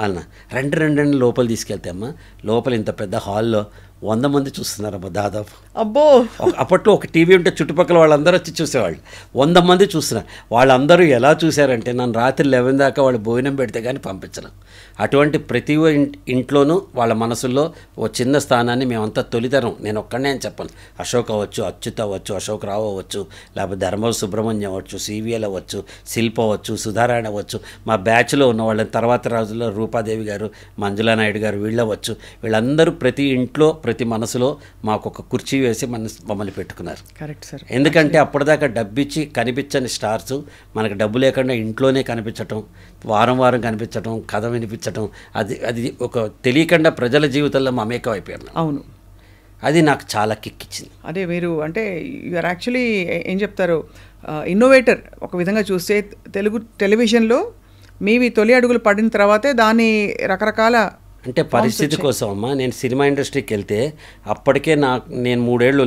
అన్న. రెండు లోపల తీసుకెళ్తే అమ్మ లోపల ఇంత పెద్ద హాల్లో 100 మంది చూస్తున్నారమ్మా దాదాపు. అబ్బో, అప్పట్లో ఒక టీవీ ఉంటే చుట్టుపక్కల వాళ్ళందరూ వచ్చి చూసేవాళ్ళు. 100 మంది చూస్తున్నారు. వాళ్ళందరూ ఎలా చూశారంటే నన్ను రాత్రి 11 దాకా వాళ్ళు భోజనం పెడితే కానీ పంపించను. అటువంటి ప్రతి ఇంట్లోనూ వాళ్ళ మనసుల్లో ఓ చిన్న స్థానాన్ని మేమంతా తొలితరం, నేను ఒక్కడనే అని చెప్పను. అశోక్ అవ్వచ్చు, అచ్యుత్ అవ్వచ్చు, అశోక్ రావు అవ్వచ్చు, లేకపోతే ధర్మవరం సుబ్రహ్మణ్యం అవ్వచ్చు, సివిఎల్ అవ్వచ్చు, శిల్ప అవ్వచ్చు, సుధారాయణ అవ్వచ్చు, మా బ్యాచ్లో ఉన్న వాళ్ళని తర్వాత రోజుల్లో రూపాదేవి గారు, మంజులా నాయుడు గారు వీళ్ళవచ్చు. వీళ్ళందరూ ప్రతి ఇంట్లో ప్రతి మనసులో మాకు ఒక కుర్చీ వేసి మమ్మల్ని పెట్టుకున్నారు. Correct sir. ఎందుకంటే అప్పటిదాకా డబ్బిచ్చి కనిపించని స్టార్స్ మనకు డబ్బు లేకుండా ఇంట్లోనే కనిపించటం, వారం వారం కనిపించటం, కథ వినిపించటం, అది ఒక తెలియకుండా ప్రజల జీవితంలో మమేకం అయిపోయాను. అవును, అది నాకు చాలా కిక్కిచ్చింది. అదే మీరు అంటే యూఆర్ యాక్చువల్లీ ఏం చెప్తారు, ఇన్నోవేటర్. ఒక విధంగా చూస్తే తెలుగు టెలివిజన్లో మీవి తొలి అడుగులు పడిన తర్వాతే దాన్ని రకరకాల అంటే పరిస్థితి కోసం అమ్మ నేను సినిమా ఇండస్ట్రీకి వెళ్తే అప్పటికే నేను 3 ఏళ్ళు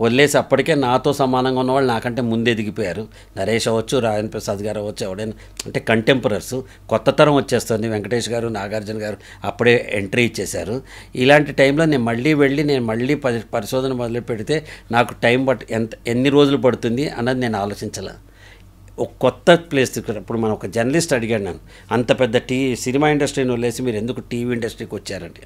వదిలేసి అప్పటికే నాతో సమానంగా ఉన్నవాళ్ళు నాకంటే ముందు ఎదిగిపోయారు. నరేష్ అవ్వచ్చు, రాజన్ ప్రసాద్ గారు అవ్వచ్చు, ఎవడైనా అంటే కంటెంపరర్స్. కొత్త తరం వచ్చేస్తుంది. వెంకటేష్ గారు, నాగార్జున గారు అప్పుడే ఎంట్రీ ఇచ్చేశారు. ఇలాంటి టైంలో నేను మళ్ళీ పరిశోధన మొదలు పెడితే నాకు టైం ఎన్ని రోజులు పడుతుంది అన్నది నేను ఆలోచించాల. ఒక కొత్త ప్లేస్. ఇప్పుడు మనం ఒక జర్నలిస్ట్ అడిగాడు నన్ను, అంత పెద్ద సినిమా ఇండస్ట్రీని వదిలేసి మీరు ఎందుకు టీవీ ఇండస్ట్రీకి వచ్చారంటే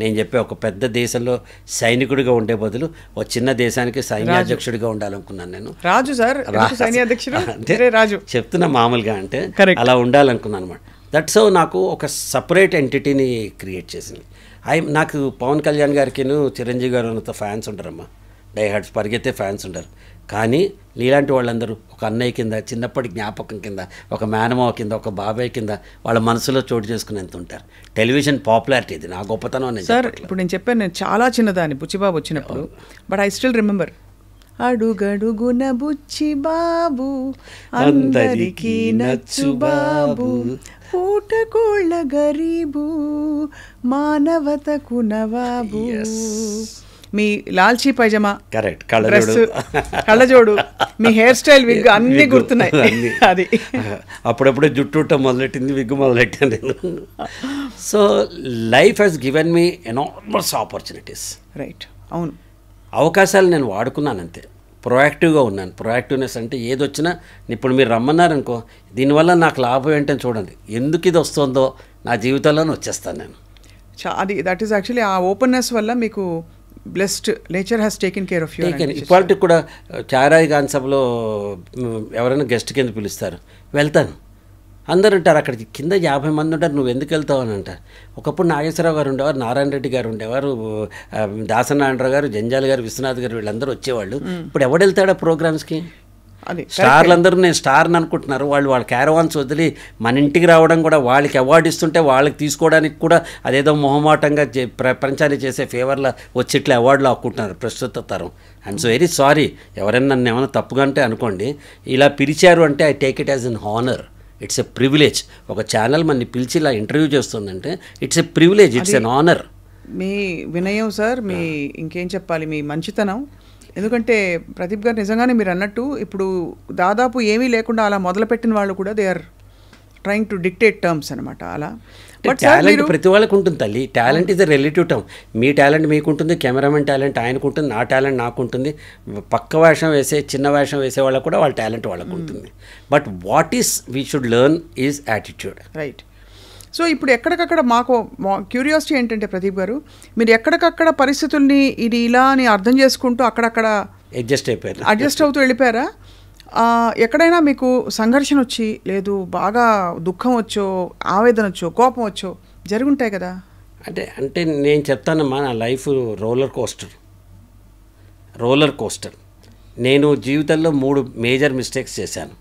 నేను చెప్పే ఒక పెద్ద దేశంలో సైనికుడిగా ఉండే బదులు ఒక చిన్న దేశానికి సైన్యాధ్యక్షుడిగా ఉండాలనుకున్నాను నేను. రాజు సార్ సైన్యాధ్యక్షుడు అంటే రాజు చెప్తున్నా మామూలుగా అంటే అలా ఉండాలనుకున్నాను అనమాట. దట్స్ హౌ నాకు ఒక సపరేట్ ఎంటిటీని క్రియేట్ చేసింది. నాకు పవన్ కళ్యాణ్ గారికి చిరంజీవి గారు అంత ఫ్యాన్స్ ఉంటారమ్మా, డై హార్డ్స్ పరిగెత్తే ఫ్యాన్స్ ఉంటారు. కానీ నీలాంటి వాళ్ళందరూ ఒక అన్నయ్య కింద, చిన్నప్పటి జ్ఞాపకం కింద, ఒక మేనమావ కింద, ఒక బాబాయ్ కింద వాళ్ళ మనసులో చోటు చేసుకునేంత ఉంటారు. టెలివిజన్ పాపులారిటీ ఇది నా గొప్పతనం అని సార్. ఇప్పుడు నేను చెప్పాను, నేను చాలా చిన్నదాన్ని బుచ్చిబాబు వచ్చినప్పుడు, బట్ ఐ స్టిల్ రిమెంబర్. అడుగడుగున బుచ్చిబాబు అందరికీ నచ్చు బాబు, పూటకోళ్ళ గరీబు మానవతకు నవాబు. మీ లాల్చీ పైజమా, కరెక్ట్, కళ్ళజోడు, మీ హెయిర్ స్టైల్, విగ్ అన్నీ గుర్తున్నాయి. అది అప్పుడప్పుడే జుట్టు మొదలెట్టింది, విగ్గు మొదలెట్టాను నేను. So life has given me enormous opportunities. Right, అవును. అవకాశాలు నేను వాడుకున్నాను అంతే. ప్రొయాక్టివ్గా ఉన్నాను. ప్రొయాక్టివ్నెస్ అంటే ఏదొచ్చినా ఇప్పుడు మీరు రమ్మన్నారనుకో, దీనివల్ల నాకు లాభం ఏంటని చూడండి, ఎందుకు ఇది వస్తుందో నా జీవితంలోనే వచ్చేస్తాను నేను. అది దట్ ఈస్ యాక్చువల్లీ ఆ ఓపెన్నెస్ వల్ల మీకు blessed nature has taken care of you. ఇప్పటికి కూడా చారాయి గాన్ సభలో ఎవరైనా గెస్ట్ కింద పిలుస్తారు, వెళ్తాను. అందరు ఉంటారు అక్కడికి, కింద 50 మంది ఉంటారు, నువ్వు ఎందుకు వెళ్తావు అని అంటారు. ఒకప్పుడు నాగేశ్వరరావు గారు ఉండేవారు, నారాయణ రెడ్డి గారు ఉండేవారు, దాసనారాయణరావు గారు, జంజాల గారు, విశ్వనాథ్ గారు, వీళ్ళందరూ వచ్చేవాళ్ళు. ఇప్పుడు ఎవడు వెళ్తాడా ప్రోగ్రామ్స్కి? స్టార్లందరూ నేను స్టార్ని అనుకుంటున్నారు. వాళ్ళ క్యారవాన్స్ వదిలి మన ఇంటికి రావడం కూడా, వాళ్ళకి అవార్డు ఇస్తుంటే వాళ్ళకి తీసుకోవడానికి కూడా అదేదో మొహమాటంగా ప్రపంచాన్ని చేసే ఫేవర్లా వచ్చి ఇట్లా అవార్డులు ఆక్కుంటున్నారు ప్రస్తుత తరం. ఐఎమ్ సో వెరీ సారీ, ఎవరైనా నన్ను ఏమైనా తప్పుగా అంటే అనుకోండి. ఇలా పిలిచారు అంటే I take it as an honour. It's a privilege. ఒక ఛానల్ మనని పిలిచి ఇలా ఇంటర్వ్యూ చేస్తుందంటే it's a privilege, it's an honour. మీ వినయం సార్, మీ ఇంకేం చెప్పాలి, మీ మంచితనం. ఎందుకంటే ప్రదీప్ గారు నిజంగానే మీరు అన్నట్టు ఇప్పుడు దాదాపు ఏమీ లేకుండా అలా మొదలుపెట్టిన వాళ్ళు కూడా they are trying to dictate terms అనమాట. అలా టాలెంట్ ప్రతి వాళ్ళకు ఉంటుంది తల్లి. Talent is a relative term. మీ టాలెంట్ మీకుంటుంది, కెమెరామెన్ టాలెంట్ ఆయనకు ఉంటుంది, నా టాలెంట్ నాకు ఉంటుంది, పక్క వేషం వేసే చిన్న వేషం వేసే వాళ్ళకు కూడా వాళ్ళ టాలెంట్ వాళ్ళకు ఉంటుంది. But what is we should learn is attitude. Right. So ఇప్పుడు ఎక్కడికక్కడ మాకు క్యూరియాసిటీ ఏంటంటే ప్రదీప్ గారు, మీరు ఎక్కడికక్కడ పరిస్థితుల్ని ఇది ఇలా అని అర్థం చేసుకుంటూ అక్కడక్కడ అడ్జస్ట్ అవుతూ వెళ్ళిపోయారా? ఎక్కడైనా మీకు సంఘర్షణ వచ్చి, లేదు బాగా దుఃఖం వచ్చో, ఆవేదన వచ్చో, కోపం వచ్చో జరుగుంటాయి కదా? అంటే నేను చెప్తానమ్మా, నా లైఫ్ రోలర్ కోస్టర్. నేను జీవితంలో 3 మేజర్ మిస్టేక్స్ చేశాను.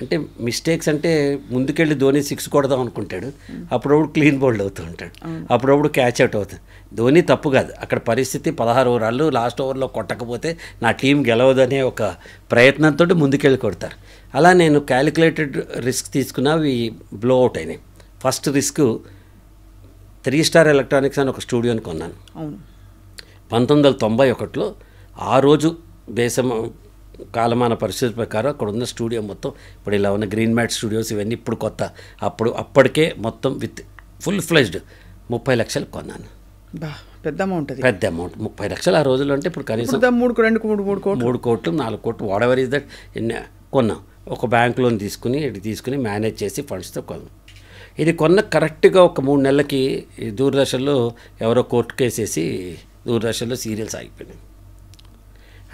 అంటే మిస్టేక్స్ అంటే ముందుకెళ్ళి ధోని 6 కొడదాం అనుకుంటాడు, అప్పుడప్పుడు క్లీన్ బౌల్డ్ అవుతూ ఉంటాడు, అప్పుడప్పుడు క్యాచ్ అవుట్ అవుతుంది. ధోని తప్పు కాదు, అక్కడ పరిస్థితి 16 ఓవర్లు లాస్ట్ ఓవర్లో కొట్టకపోతే నా టీం గెలవదనే ఒక ప్రయత్నంతో ముందుకెళ్ళి కొడతారు. అలా నేను క్యాలిక్యులేటెడ్ రిస్క్ తీసుకున్నా, అవి బ్లో అవుట్ అయినాయి. ఫస్ట్ రిస్క్ 3 స్టార్ ఎలక్ట్రానిక్స్ అని ఒక స్టూడియోని కొన్నాను 1991లో. ఆ రోజు దేశం కాలమాన పరిస్థితి ప్రకారం అక్కడ ఉన్న స్టూడియో మొత్తం ఇప్పుడు ఇలా ఉన్న గ్రీన్ మ్యాట్ స్టూడియోస్ ఇవన్నీ ఇప్పుడు కొత్త, అప్పటికే మొత్తం విత్ ఫుల్ ఫ్లెజ్డ్ 30 లక్షలు కొన్నాను. పెద్ద అమౌంట్, పెద్ద అమౌంట్ 30 లక్షలు ఆ రోజుల్లో. అంటే ఇప్పుడు కనీసం 3 కోట్లు 4 కోట్లు వాట్ ఎవర్ ఇస్ దట్ కొన్నాం. ఒక బ్యాంక్ లోన్ తీసుకుని మేనేజ్ చేసి ఫండ్స్తో కొన్నాం. ఇది కొన్న కరెక్ట్గా ఒక 3 నెలలకి దూరదర్శన్లో ఎవరో కోర్టు కేసేసి దూరదర్శన్లో సీరియల్స్ ఆగిపోయినాయి.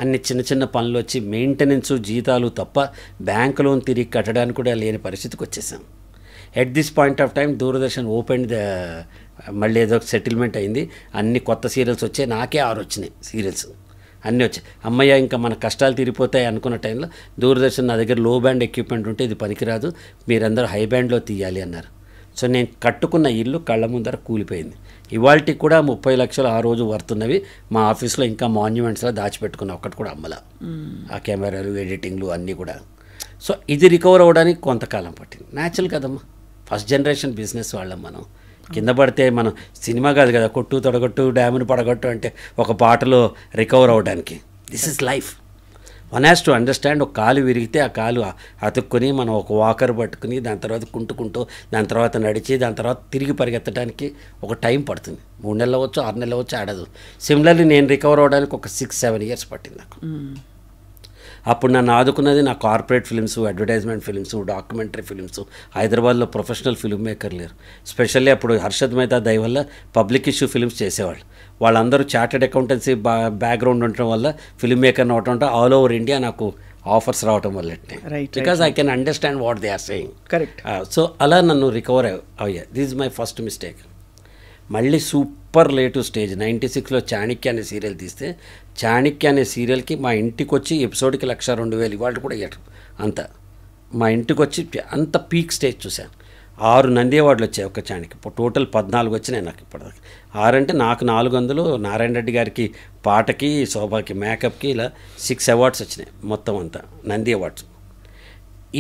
అన్ని చిన్న చిన్న పనులు వచ్చి మెయింటెనెన్స్ జీతాలు తప్ప బ్యాంక్ లోన్ తిరిగి కట్టడానికి కూడా లేని పరిస్థితికి వచ్చేసాం. At this point of time Doordarshan open మళ్ళీ ఏదో సెటిల్మెంట్ అయింది, అన్ని కొత్త సీరియల్స్ వచ్చాయి. నాకే 6 వచ్చినాయి సీరియల్స్, అన్నీ వచ్చాయి. అమ్మయ్య ఇంకా మన కష్టాలు తీరిపోతాయి అనుకున్న టైంలో దూరదర్శన్ నా దగ్గర లో బ్యాండ్ ఎక్విప్మెంట్ ఉంటే ఇది పనికిరాదు, మీరందరూ హై బ్యాండ్లో తీయాలి అన్నారు. సో నేను కట్టుకున్న ఇల్లు కళ్ళ ముందర కూలిపోయింది. ఇవాళకి కూడా 30 లక్షలు ఆ రోజు వర్తున్నవి మా ఆఫీస్లో ఇంకా మాన్యుమెంట్స్లో దాచిపెట్టుకున్న, ఒక్కటి కూడా అమ్మలా. ఆ కెమెరాలు ఎడిటింగ్లు అన్నీ కూడా. సో ఇది రికవర్ అవ్వడానికి కొంతకాలం పట్టింది. న్యాచురల్ కదమ్మా, ఫస్ట్ జనరేషన్ బిజినెస్ వాళ్ళం మనం. కింద పడితే మనం సినిమా కాదు కదా, కొట్టు తొడగొట్టు డ్యామును పడగొట్టు అంటే ఒక పాటలో రికవర్ అవ్వడానికి. This is life. One has to understand. ఒక కాలు విరిగితే ఆ కాలు అతుక్కుని మనం ఒక వాకర్ పట్టుకుని దాని తర్వాత కుంటుకుంటూ దాని తర్వాత నడిచి దాని తర్వాత తిరిగి పరిగెత్తడానికి ఒక టైం పడుతుంది. 3 నెలలు అవ్వచ్చు, 6 నెలలు అవ్వచ్చు, ఆడదు. సిమిలర్లీ నేను రికవర్ అవ్వడానికి ఒక 6-7 ఇయర్స్ పట్టింది నాకు. అప్పుడు నన్ను ఆదుకున్నది నా corporate films, advertisement films, documentary films. హైదరాబాద్లో ప్రొఫెషనల్ ఫిల్మ్ మేకర్ లేరు. స్పెషల్లీ అప్పుడు హర్షద్ మెహతా దయ వల్ల పబ్లిక్ ఇష్యూ ఫిల్మ్స్ చేసేవాళ్ళు. వాళ్ళందరూ చార్టెడ్ అకౌంటెన్సీ బ్యాక్గ్రౌండ్ ఉండటం వల్ల ఫిల్మ్ మేకర్ని అవటం అంటే ఆల్ ఓవర్ ఇండియా నాకు ఆఫర్స్ రావటం వల్ల, because I can understand what they are saying. Correct. So అలా నన్ను రికవర్ అయ్యా. This is my first mistake. మళ్ళీ సూపర్ లేటు స్టేజ్ 96లో చాణక్య అనే సీరియల్ తీస్తే, చాణక్య అనే సీరియల్కి మా ఇంటికి వచ్చి ఎపిసోడ్కి 1,02,000 ఇవాళ కూడా ఇవ్వటం అంత. మా ఇంటికి వచ్చి అంత పీక్ స్టేజ్ చూశాను. 6 నంది అవార్డులు వచ్చాయి ఒక చాణక్య. టోటల్ 14 వచ్చినాయి నాకు ఇప్పటిదాకా. 6 అంటే నాకు 400, నారాయణ రెడ్డి గారికి పాటకి, శోభాకి మేకప్కి ఇలా 6 అవార్డ్స్ వచ్చినాయి మొత్తం అంతా నంది అవార్డ్స్.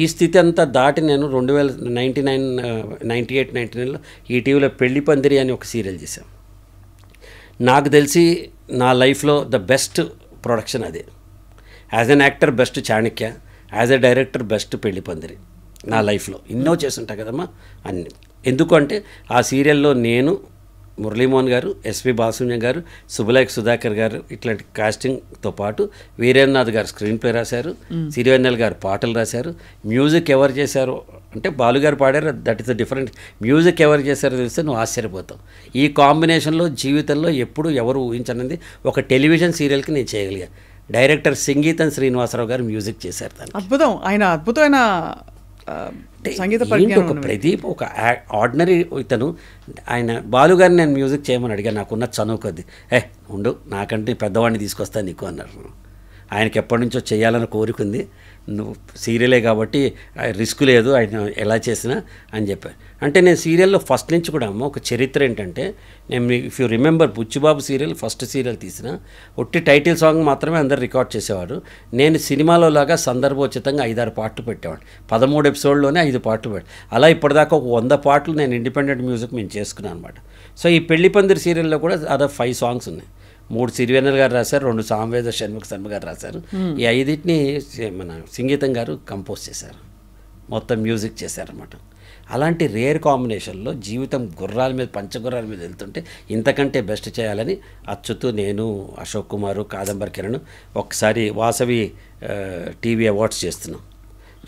ఈ స్థితి అంతా దాటి నేను 98-99లో ఈటీవీలో పెళ్లి పందిరి అని ఒక సీరియల్ చేశాను. నాకు తెలిసి నా లైఫ్లో ద బెస్ట్ ప్రొడక్షన్ అదే. As an actor best Chanakya, as a director best పెళ్లి పందిరి. నా లైఫ్లో ఎన్నో చేస్తుంటా కదమ్మా అన్ని. ఎందుకంటే ఆ సీరియల్లో నేను, మురళీమోహన్ గారు, ఎస్పి బాలసుబ్రహ్మణ్యం గారు, సుబ్బలైక్ సుధాకర్ గారు ఇట్లాంటి కాస్టింగ్తో పాటు వీరేంద్రనాథ్ గారు స్క్రీన్ ప్లే రాశారు, సిరివెన్నెల గారు పాటలు రాశారు. మ్యూజిక్ ఎవరు చేశారు అంటే బాలుగారు పాడారు, that is the different. Music ఎవరు చేశారో తెలిస్తే నువ్వు ఆశ్చర్యపోతావు. ఈ కాంబినేషన్లో జీవితంలో ఎప్పుడు ఎవరు ఊహించనిది ఒక టెలివిజన్ సీరియల్కి నేను చేయగలిగా. డైరెక్టర్ సంగీతం శ్రీనివాసరావు గారు మ్యూజిక్ చేశారు. దాన్ని అద్భుతం. ఆయన అద్భుతమైన సంగీత ఒక ప్రదీప్, ఒక ఆర్డినరీ ఇతను. ఆయన బాలుగారిని నేను మ్యూజిక్ చేయమని అడిగాను, నాకున్న చనువు కొద్ది. ఉండు నాకంటే పెద్దవాడిని తీసుకొస్తాను నీకు అన్నారు. ఆయనకి ఎప్పటి నుంచో చేయాలని కోరికుంది, నువ్వు సీరియలే కాబట్టి రిస్క్ లేదు ఆయన ఎలా చేసినా అని చెప్పారు. అంటే నేను సీరియల్లో ఫస్ట్ నుంచి కూడా అమ్మ ఒక చరిత్ర ఏంటంటే, నేను if you remember Buchibabu serial first serial తీసిన ఒట్టి టైటిల్ సాంగ్ మాత్రమే అందరు రికార్డ్ చేసేవారు. నేను సినిమాలో లాగా సందర్భోచితంగా 5-6 పాటలు పెట్టేవాడు. 13 ఎపిసోడ్లోనే 5 పాటలు పెట్టాను. అలా ఇప్పటిదాకా ఒక 100 పాటలు నేను ఇండిపెండెంట్ మ్యూజిక్ మేము చేసుకున్నాను అనమాట. సో ఈ పెళ్లి పందిరి సీరియల్లో కూడా అదే 5 సాంగ్స్ ఉన్నాయి. 3 సిరివెన్నెల గారు రాశారు, 2 సామవేద షణ్ముఖ శర్మ గారు రాశారు. ఈ 5టిని మన సంగీతం గారు కంపోజ్ చేశారు, మొత్తం మ్యూజిక్ చేశారన్నమాట. అలాంటి రేర్ కాంబినేషన్లో జీవితం గుర్రాల మీద, పంచగుర్రాల మీద వెళ్తుంటే ఇంతకంటే బెస్ట్ చేయాలని అచ్యుత్, నేను, అశోక్ కుమారు, కాదంబరి కిరణ్ ఒకసారి వాసవి టీవీ అవార్డ్స్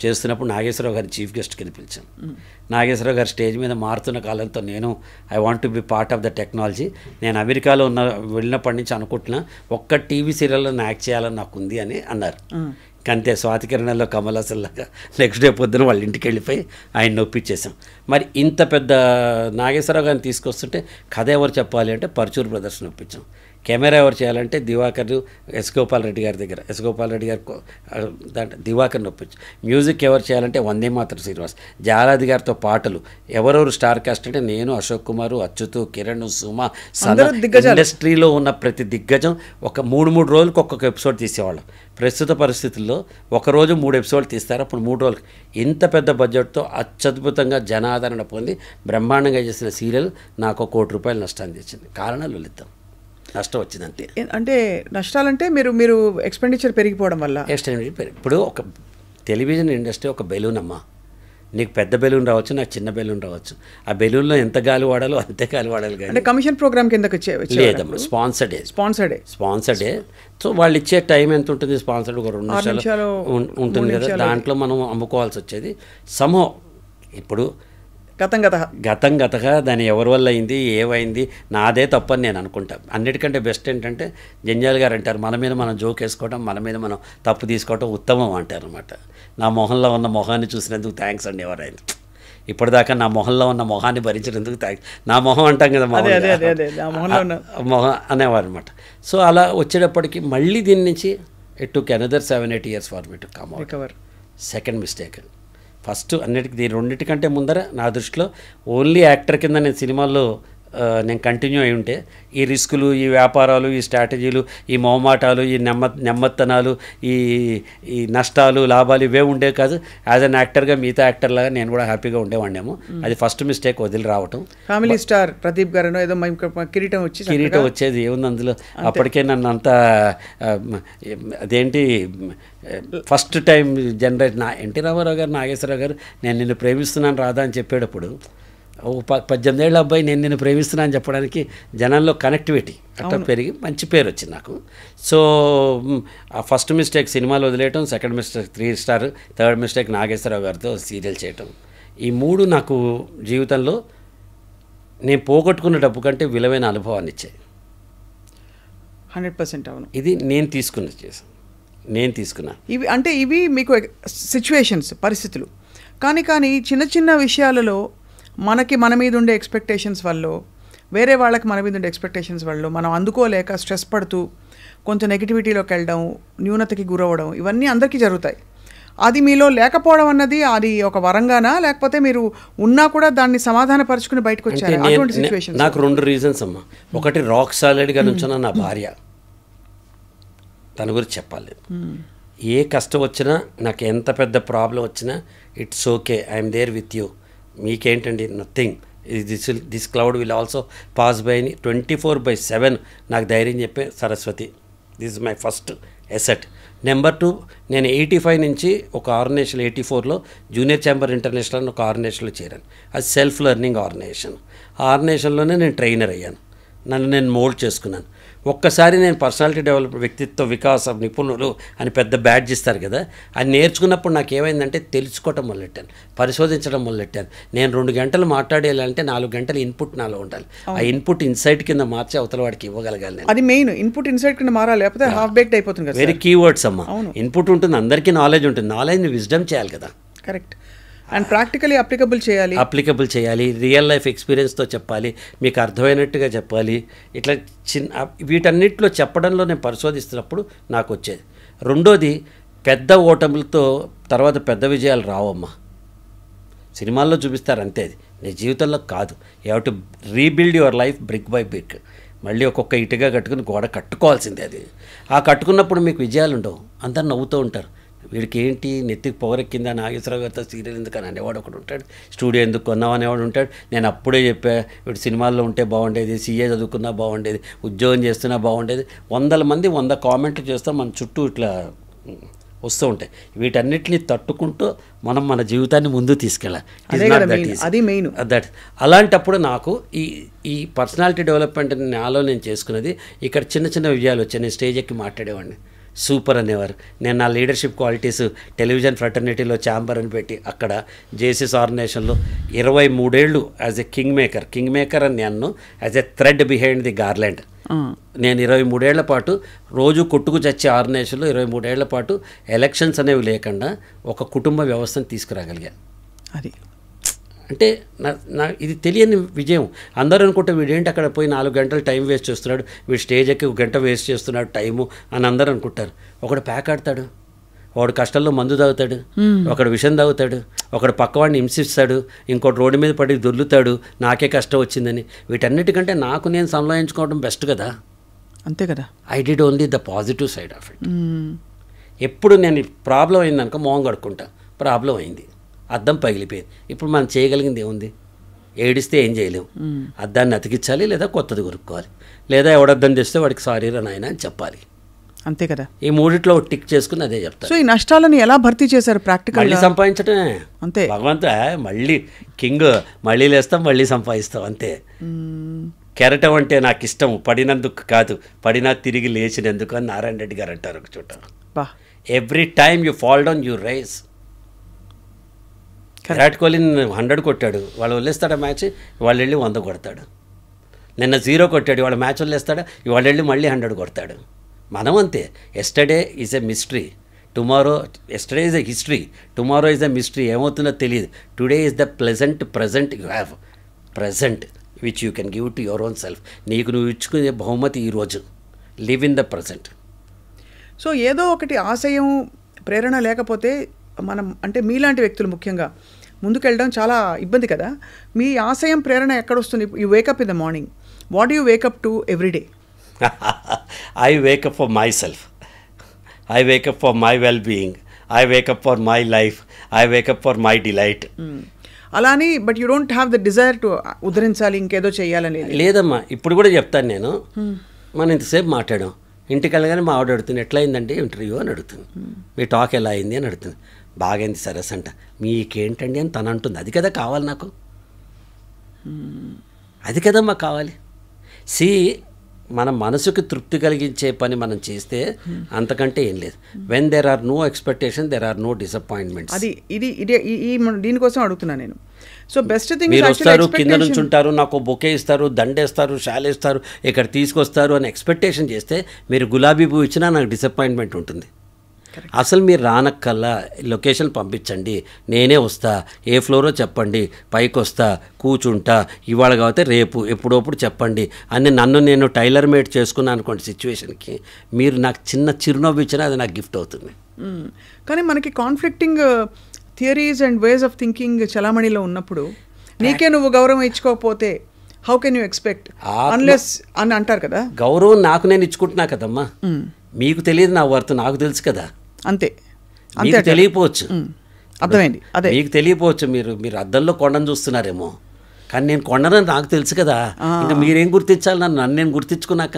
చేస్తున్నప్పుడు నాగేశ్వరరావు గారిని చీఫ్ గెస్ట్ కింద పిలిచాం. నాగేశ్వరరావు గారు స్టేజ్ మీద మారుతున్న కాలంతో నేను I want to be part of the technology, నేను అమెరికాలో వెళ్ళినప్పటి నుంచి అనుకుంటున్నా ఒక్క టీవీ సీరియల్లో యాక్ట్ చేయాలని నాకు ఉంది అని అన్నారు. అంతే, స్వాతికిరణంలో కమల్ హాసన్ లాగా నెక్స్ట్ డే పొద్దున వాళ్ళ ఇంటికి వెళ్ళిపోయి ఆయన నొప్పించేసాం. మరి ఇంత పెద్ద నాగేశ్వరరావు గారిని తీసుకొస్తుంటే కథ ఎవరు చెప్పాలి అంటే పరుచూరు బ్రదర్స్ నొప్పించాం. కెమెరా ఎవరు చేయాలంటే దివాకర్ ఎస్ గోపాల్ రెడ్డి గారి దగ్గర, ఎస్ గోపాల్ రెడ్డి గారు దాంట్లో దివాకర్ని ఒప్పించు. మ్యూజిక్ ఎవరు చేయాలంటే వందే మాతరం శ్రీనివాస్. జాలాది గారితో పాటలు ఎవరెవరు స్టార్ కాస్ట్ అంటే నేను, అశోక్ కుమారు, అచ్యుతు, కిరణ్, సుమ, ఇండస్ట్రీలో ఉన్న ప్రతి దిగ్గజం ఒక 3 రోజులకు ఒక్కొక్క ఎపిసోడ్ తీసేవాళ్ళం. ప్రస్తుత పరిస్థితుల్లో ఒకరోజు 3 ఎపిసోడ్లు తీస్తారు. అప్పుడు 3 రోజులు ఇంత పెద్ద బడ్జెట్తో అత్యద్భుతంగా జనాదరణ పొంది బ్రహ్మాండంగా చేసిన సీరియల్ నాకు ₹1 కోటి నష్టాన్ని తెచ్చింది. కారణాలు వెళిద్దాం, నష్టం వచ్చింది అంతే. అంటే నష్టాలంటే మీరు ఎక్స్పెండిచర్ పెరిగిపోవడం వల్ల. ఇప్పుడు ఒక టెలివిజన్ ఇండస్ట్రీ ఒక బెలూన్ అమ్మా. నీకు పెద్ద బెలూన్ రావచ్చు, నాకు చిన్న బెలూన్ రావచ్చు. ఆ బెలూన్లో ఎంత గాలి వాడాలో అంతే గాలి వాడాలి. కానీ కమిషన్ ప్రోగ్రామ్ కిందకి లేదమ్మా, స్పాన్సర్డే. సో వాళ్ళు ఇచ్చే టైం ఎంత ఉంటుంది? స్పాన్సర్డ్ ఒక 2 నిమిషాలు ఉంటుంది కదా, దాంట్లో మనం అమ్ముకోవాల్సి వచ్చేది. సమో ఇప్పుడు గతంగా దాని ఎవరి వల్ల అయింది, ఏమైంది, నాదే తప్పని నేను అనుకుంటాను. అన్నిటికంటే బెస్ట్ ఏంటంటే జంజాల్ గారు అంటారు, మన మీద మనం జోక్ వేసుకోవడం, మన మీద మనం తప్పు తీసుకోవడం ఉత్తమం అంటారు అనమాట. నా మొహంలో ఉన్న మొహాన్ని చూసినందుకు థ్యాంక్స్ అండి ఎవరైనా. ఇప్పటిదాకా నా మొహంలో ఉన్న మొహాన్ని భరించినందుకు థ్యాంక్స్. నా మొహం అంటాం కదా, మొహం అనేవారు అనమాట. సో అలా వచ్చేటప్పటికి మళ్ళీ దీని నుంచి it took another 7-8 years for me to come out. Second mistake. First అన్నిటికీ రెండింటికంటే ముందర నా దృష్టిలో ఓన్లీ యాక్టర్ కింద నేను సినిమాల్లో నేను కంటిన్యూ అయి ఉంటే ఈ రిస్కులు, ఈ వ్యాపారాలు, ఈ స్ట్రాటజీలు, ఈ మొహమాటాలు, ఈ నెమ్మత్తనాలు, ఈ నష్టాలు, లాభాలు ఇవే ఉండే కాదు. యాజ్ అన్ యాక్టర్గా మిగతా యాక్టర్లాగా నేను కూడా హ్యాపీగా ఉండేవాడినేమో. అది ఫస్ట్ మిస్టేక్, వదిలి రావటం. ఫ్యామిలీ స్టార్ ప్రదీప్ గారు ఏదో కిరీటం వచ్చేది ఏముంది అందులో. అప్పటికే నన్ను అంతా అదేంటి first time generation NT Rama Rao గారు, నాగేశ్వరరావు గారు నేను నిన్ను ప్రేమిస్తున్నాను రాదా అని చెప్పేటప్పుడు 18 ఏళ్ళ అబ్బాయి నేను నిన్ను ప్రేమిస్తున్నా అని చెప్పడానికి జనాల్లో కనెక్టివిటీ అట్లా పెరిగి మంచి పేరు వచ్చింది నాకు. సో ఆ ఫస్ట్ మిస్టేక్ సినిమాలు వదిలేయటం, second mistake 3 star, third mistake Nageswara Rao గారితో సీరియల్ చేయటం. ఈ 3 నాకు జీవితంలో నేను పోగొట్టుకున్న డబ్బు కంటే విలువైన అనుభవాన్ని ఇచ్చాయి. 100% అవును. ఇది నేను తీసుకున్నా. ఇవి మీకు సిచ్యువేషన్స్, పరిస్థితులు. కానీ చిన్న చిన్న విషయాలలో మన మీద ఉండే ఎక్స్పెక్టేషన్స్ వల్ల, వేరే వాళ్ళకి మన మీద ఉండే ఎక్స్పెక్టేషన్స్ వల్ల మనం అందుకోలేక స్ట్రెస్ పడుతూ కొంచెం నెగిటివిటీలోకి వెళ్ళడం, న్యూనతకి గురవడం, ఇవన్నీ అందరికీ జరుగుతాయి. అది మీలో లేకపోవడం అన్నది అది ఒక వరంగానా, లేకపోతే మీరు ఉన్నా కూడా దాన్ని సమాధానపరుచుకుని బయటకు వచ్చారు? అటువంటి సిచ్యువేషన్ నాకు 2 రీజన్స్ అమ్మా. ఒకటి రాక్ సాలిడ్గా నుంచున్న నా భార్య, తన గురించి చెప్పాలి. ఏ కష్టం వచ్చినా, నాకు ఎంత పెద్ద ప్రాబ్లం వచ్చినా, it's okay, I'm there with you. మీకేంటండి, nothing, this cloud will also pass by అని 24/7 నాకు ధైర్యం చెప్పే Saraswati. This is my first asset. Number 2, నేను 85 నుంచి ఒక ఆర్గనైజేషన్ 84లో జూనియర్ ఛాంబర్ ఇంటర్నేషనల్ అని ఒక ఆర్గనైజేషన్లో చేరాను. అది సెల్ఫ్ లెర్నింగ్ ఆర్గనైజేషన్. ఆ ఆర్గనైజేషన్లోనే నేను ట్రైనర్ అయ్యాను. నన్ను నేను మోల్డ్ చేసుకున్నాను. ఒక్కసారి నేను పర్సనాలిటీ డెవలప్మెంట్, వ్యక్తిత్వ వికాసం నిపుణులు అని పెద్ద బ్యాడ్జ్ ఇస్తారు కదా, అది నేర్చుకున్నప్పుడు నాకు ఏమైందంటే తెలుసుకోవటం మొదలెట్టాను, పరిశోధించడం మొదలెట్టాను. నేను 2 గంటలు మాట్లాడేయాలంటే 4 గంటలు ఇన్పుట్ నాలో ఉండాలి. ఆ ఇన్పుట్ ఇన్సైట్ కింద మార్చి అవతల వాడికి ఇవ్వగలగాలి. అది మెయిన్, ఇన్పుట్ ఇన్సైట్ కింద మారాలి, లేకపోతే హాఫ్ బేక్డ్ అయిపోతుంది కదా. వెరీ కీవర్డ్స్ అమ్మా. ఇన్పుట్ ఉంటుంది, అందరికీ నాలెడ్జ్ ఉంటుంది, నాలెడ్జ్ని విజ్డమ్ చేయాలి కదా. కరెక్ట్. అండ్ ప్రాక్టికలీ అప్లికబుల్ చేయాలి, రియల్ లైఫ్ ఎక్స్పీరియన్స్తో చెప్పాలి, మీకు అర్థమైనట్టుగా చెప్పాలి. ఇట్లా వీటన్నిటిలో చెప్పడంలో నేను పరిశోధిస్తున్నప్పుడు నాకు వచ్చేది. రెండోది, పెద్ద ఓటములతో తర్వాత పెద్ద విజయాలు రావమ్మా. సినిమాల్లో చూపిస్తారు అంతే, అది నీ జీవితంలో కాదు. You have to rebuild your life brick by brick. మళ్ళీ ఒక్కొక్క ఇటుగా కట్టుకుని గోడ కట్టుకోవాల్సిందే. అది ఆ కట్టుకున్నప్పుడు మీకు విజయాలు ఉండవు, అందరు నవ్వుతూ ఉంటారు. వీడికి ఏంటి నెత్తికి పొగరెక్కిందా, నాగేశ్వరరావు గారితో సీరియల్ ఎందుకని అనేవాడు ఒకడు ఉంటాడు, స్టూడియో ఎందుకు కొన్నావు అనేవాడు ఉంటాడు. నేను అప్పుడే చెప్పా, వీడు సినిమాల్లో ఉంటే బాగుండేది, సీఏ చదువుకున్నా బాగుండేది, ఉద్యోగం చేస్తున్నా బాగుండేది. 100 మంది 100 కామెంట్లు చేస్తాం, మన చుట్టూ ఇట్లా వస్తూ ఉంటాయి. వీటన్నిటిని తట్టుకుంటూ మనం మన జీవితాన్ని ముందు తీసుకెళ్ళాలి. అలాంటప్పుడు నాకు ఈ పర్సనాలిటీ డెవలప్మెంట్ నాలో నేను చేసుకున్నది. ఇక్కడ చిన్న చిన్న విజయాలు వచ్చాయి. నేను స్టేజ్ ఎక్కి మాట్లాడేవాడిని, సూపర్ అనేవారు. నేను నా లీడర్షిప్ క్వాలిటీస్ టెలివిజన్ ఫ్రటర్నిటీలో ఛాంబర్ అని పెట్టి అక్కడ జేసీఎస్ ఆర్గనైజేషన్లో 23 ఏళ్ళు యాజ్ ఎ కింగ్ మేకర్ అని నేను as a thread behind the garland. నేను 23 ఏళ్ల పాటు రోజు కొట్టుకు చచ్చే ఆర్గనైజేషన్లో 23 ఏళ్ల పాటు ఎలక్షన్స్ అనేవి లేకుండా ఒక కుటుంబ వ్యవస్థను తీసుకురాగలిగాను. అంటే నా ఇది తెలియని విజయం. అందరూ అనుకుంటే వీడేంటి అక్కడ పోయి 4 గంటలు టైం వేస్ట్ చేస్తున్నాడు, వీడు స్టేజ్ ఎక్కి 1 గంట వేస్ట్ చేస్తున్నాడు టైము అని అందరూ అనుకుంటారు. ఒకడు ప్యాక్ ఆడతాడు, ఒకడు కష్టంలో మందు తాగుతాడు, ఒకడు విషం తాగుతాడు, ఒకడు పక్కవాడిని హింసిస్తాడు, ఇంకోటి రోడ్డు మీద పడి దొర్లుతాడు నాకే కష్టం వచ్చిందని. వీటన్నిటికంటే నాకు నేను సంలాయించుకోవడం బెస్ట్ కదా. అంతే కదా. I did only the positive side of it. ఎప్పుడు నేను ప్రాబ్లం అయిందనుకో మొహం కడుక్కుంటా, ప్రాబ్లం అయింది, అద్దం పగిలిపోయింది, ఇప్పుడు మనం చేయగలిగింది ఏముంది? ఏడిస్తే ఏం చేయలేము, అద్దాన్ని అతికించాలి లేదా కొత్తది కొనుక్కోవాలి, లేదా ఎవడద్దం చేస్తే వాడికి సారీ రా నాయన అని చెప్పాలి. అంతే కదా. ఈ మూడిట్లో టిక్ చేసుకుని అదే చెప్తాను. సో ఈ నష్టాలను ఎలా భర్తీ చేశారు ప్రాక్టికల్? మళ్ళీ సంపాదించడమే. అంతే. భగవంత మళ్ళీ కింగ్, మళ్ళీ లేస్తాం మళ్ళీ సంపాదిస్తాం అంతే. కెరటం అంటే నాకు ఇష్టం, పడినందుకు కాదు, పడినా తిరిగి లేచినందుకు అని నారాయణ రెడ్డి గారు అంటారు ఒక చోట. Every time you fall down you rise. Virat Kohli 100 కొట్టాడు, వాళ్ళు వదిలేస్తాడా మ్యాచ్, వాళ్ళు వెళ్ళి 100 కొడతాడు. నిన్న 0 కొట్టాడు, వాళ్ళ మ్యాచ్ వదిలేస్తాడా, వాళ్ళు వెళ్ళి మళ్ళీ 100 కొడతాడు. మనం అంతే. Yesterday is a mystery, tomorrow, yesterday is a history, tomorrow is a mystery, ఏమవుతుందో తెలియదు. Today is the pleasant present you have, present which you can give to your own self. నీకు నువ్వు ఇచ్చుకునే బహుమతి ఈరోజు. Live in the present. So ఏదో ఒకటి ఆశయం, ప్రేరణ లేకపోతే మనం, అంటే మీలాంటి వ్యక్తులు ముఖ్యంగా ముందుకెళ్ళడం చాలా ఇబ్బంది కదా. మీ ఆశయం, ప్రేరణ ఎక్కడొస్తుంది? You wake up in the morning, what you wake up to every day? I wake up for myself. I wake up for my well-being. I wake up for my life. I wake up for my delight. అలా అని but you don't have the desire to ఉద్ధరించాలి, ఇంకేదో చేయాలని లేదమ్మా. ఇప్పుడు కూడా చెప్తాను నేను. మనం ఇంతసేపు మాట్లాడాం, ఇంటికి వెళ్ళగానే మా ఆవిడ అడుగుతుంది ఎట్లా అయిందండి ఇంటర్వ్యూ అని అడుగుతుంది, మీ టాక్ ఎలా అయింది అని అడుగుతుంది. బాగైంది సరస్ అంట. మీకేంటండి అని తను అంటుంది. అది కదా కావాలి నాకు, అది కదమ్మా కావాలి. మన మనసుకు తృప్తి కలిగించే పని మనం చేస్తే అంతకంటే ఏం లేదు. When there are no expectation there are no disappointments. అది దీనికోసం అడుగుతున్నా నేను. సో బెస్ట్ థింగ్, మీరు వస్తారు, కింద నుంచి ఉంటారు, నాకు బొకే ఇస్తారు, దండేస్తారు, షాల్ ఇస్తారు, ఇక్కడ తీసుకొస్తారు అని ఎక్స్పెక్టేషన్ చేస్తే మీరు గులాబీ పువ్వు ఇచ్చినా నాకు డిసప్పాయింట్మెంట్ ఉంటుంది. అసలు మీరు రానక్కల్లా లొకేషన్ పంపించండి, నేనే వస్తా, ఏ ఫ్లోరో చెప్పండి, పైకి వస్తా, కూర్చుంటా, ఇవాళ కాకపోతే రేపు, ఎప్పుడోప్పుడు చెప్పండి అని నన్ను నేను టైలర్ మేడ్ చేసుకున్నాను అనుకోండి సిచ్యువేషన్కి, మీరు నాకు చిన్న చిరునవ్వు ఇచ్చినా అది నాకు గిఫ్ట్ అవుతుంది. కానీ మనకి conflicting theories and ways of thinking చలామణిలో ఉన్నప్పుడు నీకే నువ్వు గౌరవం ఇచ్చుకోకపోతే how can you expect unless అని అంటారు కదా. గౌరవం నాకు నేను ఇచ్చుకుంటున్నా కదమ్మా, మీకు తెలియదు నా వర్త్ నాకు తెలుసు కదా. అంతే, మీకు తెలియపోవచ్చు, అర్థమైంది. అదే మీకు తెలియపోవచ్చు, మీరు అద్దంలో కొండను చూస్తున్నారేమో, కానీ నేను కొండనని నాకు తెలుసు కదా. ఇంకా మీరేం గుర్తించాలి నన్ను నేను గుర్తించుకున్నాక.